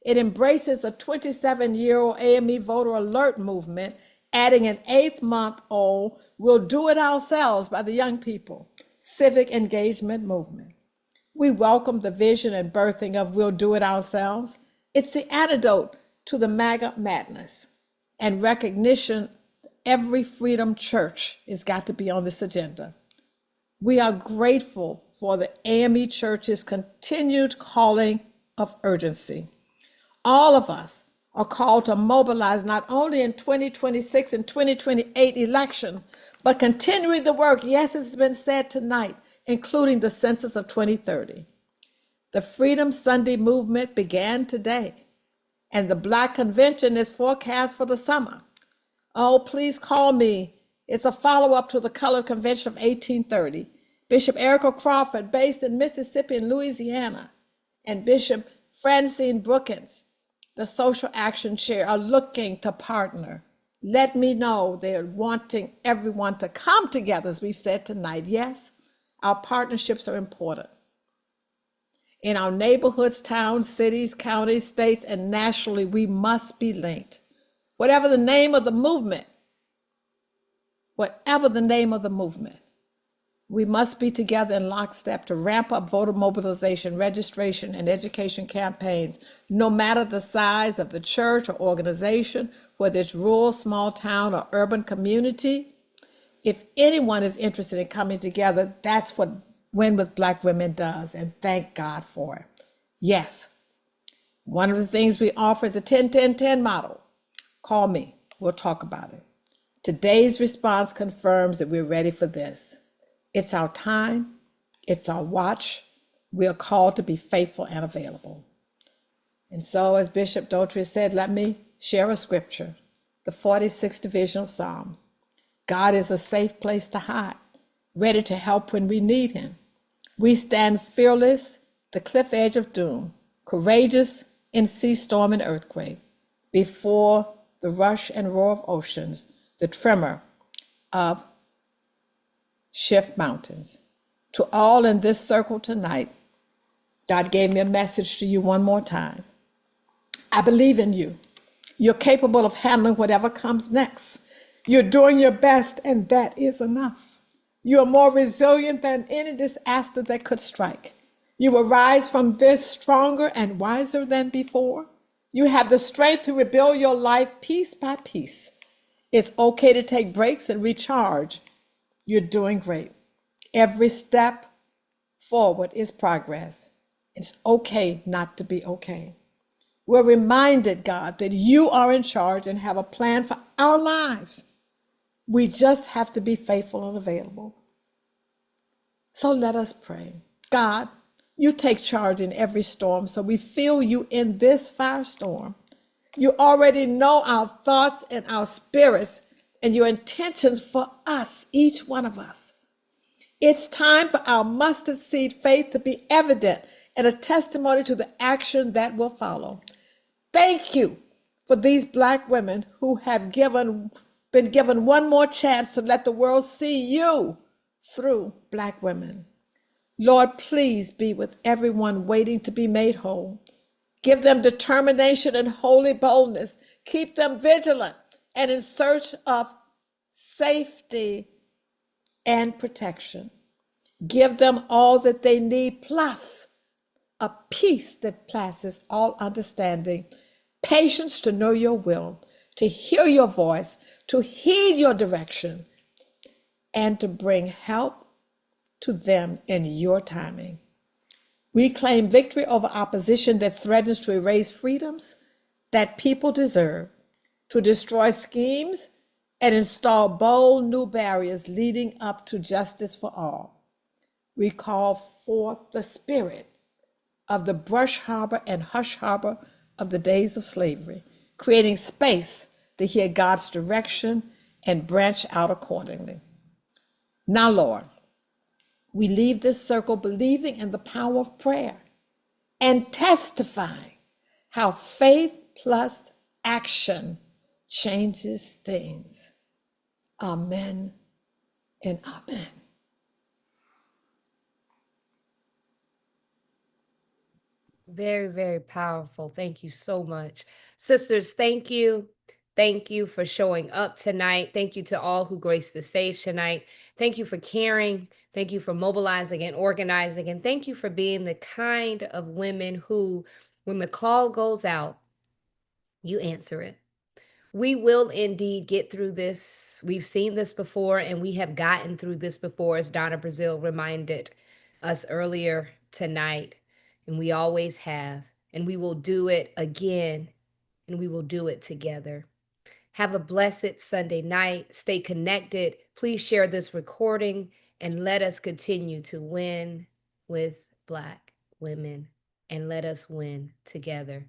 It embraces the 27-year-old AME voter alert movement, adding an 8-month-old "We'll Do It Ourselves" by the young people civic engagement movement. We welcome the vision and birthing of "We'll Do It Ourselves." It's the antidote to the MAGA madness and recognition every Freedom Church has got to be on this agenda. We are grateful for the AME Church's continued calling of urgency. All of us are called to mobilize not only in 2026 and 2028 elections, but continuing the work, yes, it's been said tonight, including the census of 2030. The Freedom Sunday movement began today, and the Black Convention is forecast for the summer. Oh, please call me. It's a follow-up to the Colored Convention of 1830. Bishop Erica Crawford, based in Mississippi and Louisiana, and Bishop Francine Brookins, the Social Action Chair, are looking to partner. Let me know they're wanting everyone to come together, as we've said tonight. Yes, our partnerships are important. In our neighborhoods, towns, cities, counties, states, and nationally, we must be linked. Whatever the name of the movement, we must be together in lockstep to ramp up voter mobilization, registration, and education campaigns, no matter the size of the church or organization, whether it's rural, small town, or urban community. If anyone is interested in coming together, that's what Win with Black Women does, and thank God for it. Yes, one of the things we offer is a 10-10-10 model. Call me, we'll talk about it. Today's response confirms that we're ready for this. It's our time, it's our watch. We are called to be faithful and available. And so, as Bishop Dotry said, let me share a scripture, the 46th division of Psalm. God is a safe place to hide, ready to help when we need him. We stand fearless, the cliff edge of doom, courageous in sea storm and earthquake, before the rush and roar of oceans, the tremor of shift mountains. To all in this circle tonight, God gave me a message to you one more time. I believe in you. You're capable of handling whatever comes next. You're doing your best, and that is enough. You are more resilient than any disaster that could strike. You will rise from this stronger and wiser than before. You have the strength to rebuild your life piece by piece. It's okay to take breaks and recharge. You're doing great. Every step forward is progress. It's okay not to be okay. We're reminded, God, that you are in charge and have a plan for our lives. We just have to be faithful and available. So let us pray. God, you take charge in every storm, so we feel you in this firestorm. You already know our thoughts and our spirits and your intentions for us, each one of us. It's time for our mustard seed faith to be evident and a testimony to the action that will follow. Thank you for these Black women who have been given one more chance to let the world see you through Black women. Lord, please be with everyone waiting to be made whole. Give them determination and holy boldness. Keep them vigilant and in search of safety and protection. Give them all that they need, plus a peace that passes all understanding, patience to know your will, to hear your voice, to heed your direction, and to bring help to them in your timing. We claim victory over opposition that threatens to erase freedoms that people deserve, to destroy schemes and install bold new barriers leading up to justice for all. We call forth the spirit of the brush harbor and hush harbor of the days of slavery, creating space to hear God's direction and branch out accordingly. Now, Lord, we leave this circle believing in the power of prayer and testifying how faith plus action changes things. Amen and amen. Very, very powerful. Thank you so much. Sisters, thank you. Thank you for showing up tonight. Thank you to all who graced the stage tonight. Thank you for caring. Thank you for mobilizing and organizing. And thank you for being the kind of women who, when the call goes out, you answer it. We will indeed get through this. We've seen this before, and we have gotten through this before, as Donna Brazile reminded us earlier tonight. And we always have. And we will do it again, and we will do it together. Have a blessed Sunday night. Stay connected. Please share this recording, and let us continue to win with Black women, and let us win together.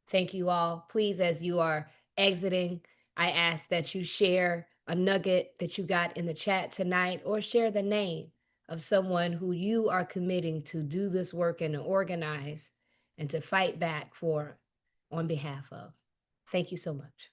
Thank you all. Please, as you are exiting, I ask that you share a nugget that you got in the chat tonight, or share the name of someone who you are committing to do this work and to organize and to fight back for on behalf of. Thank you so much.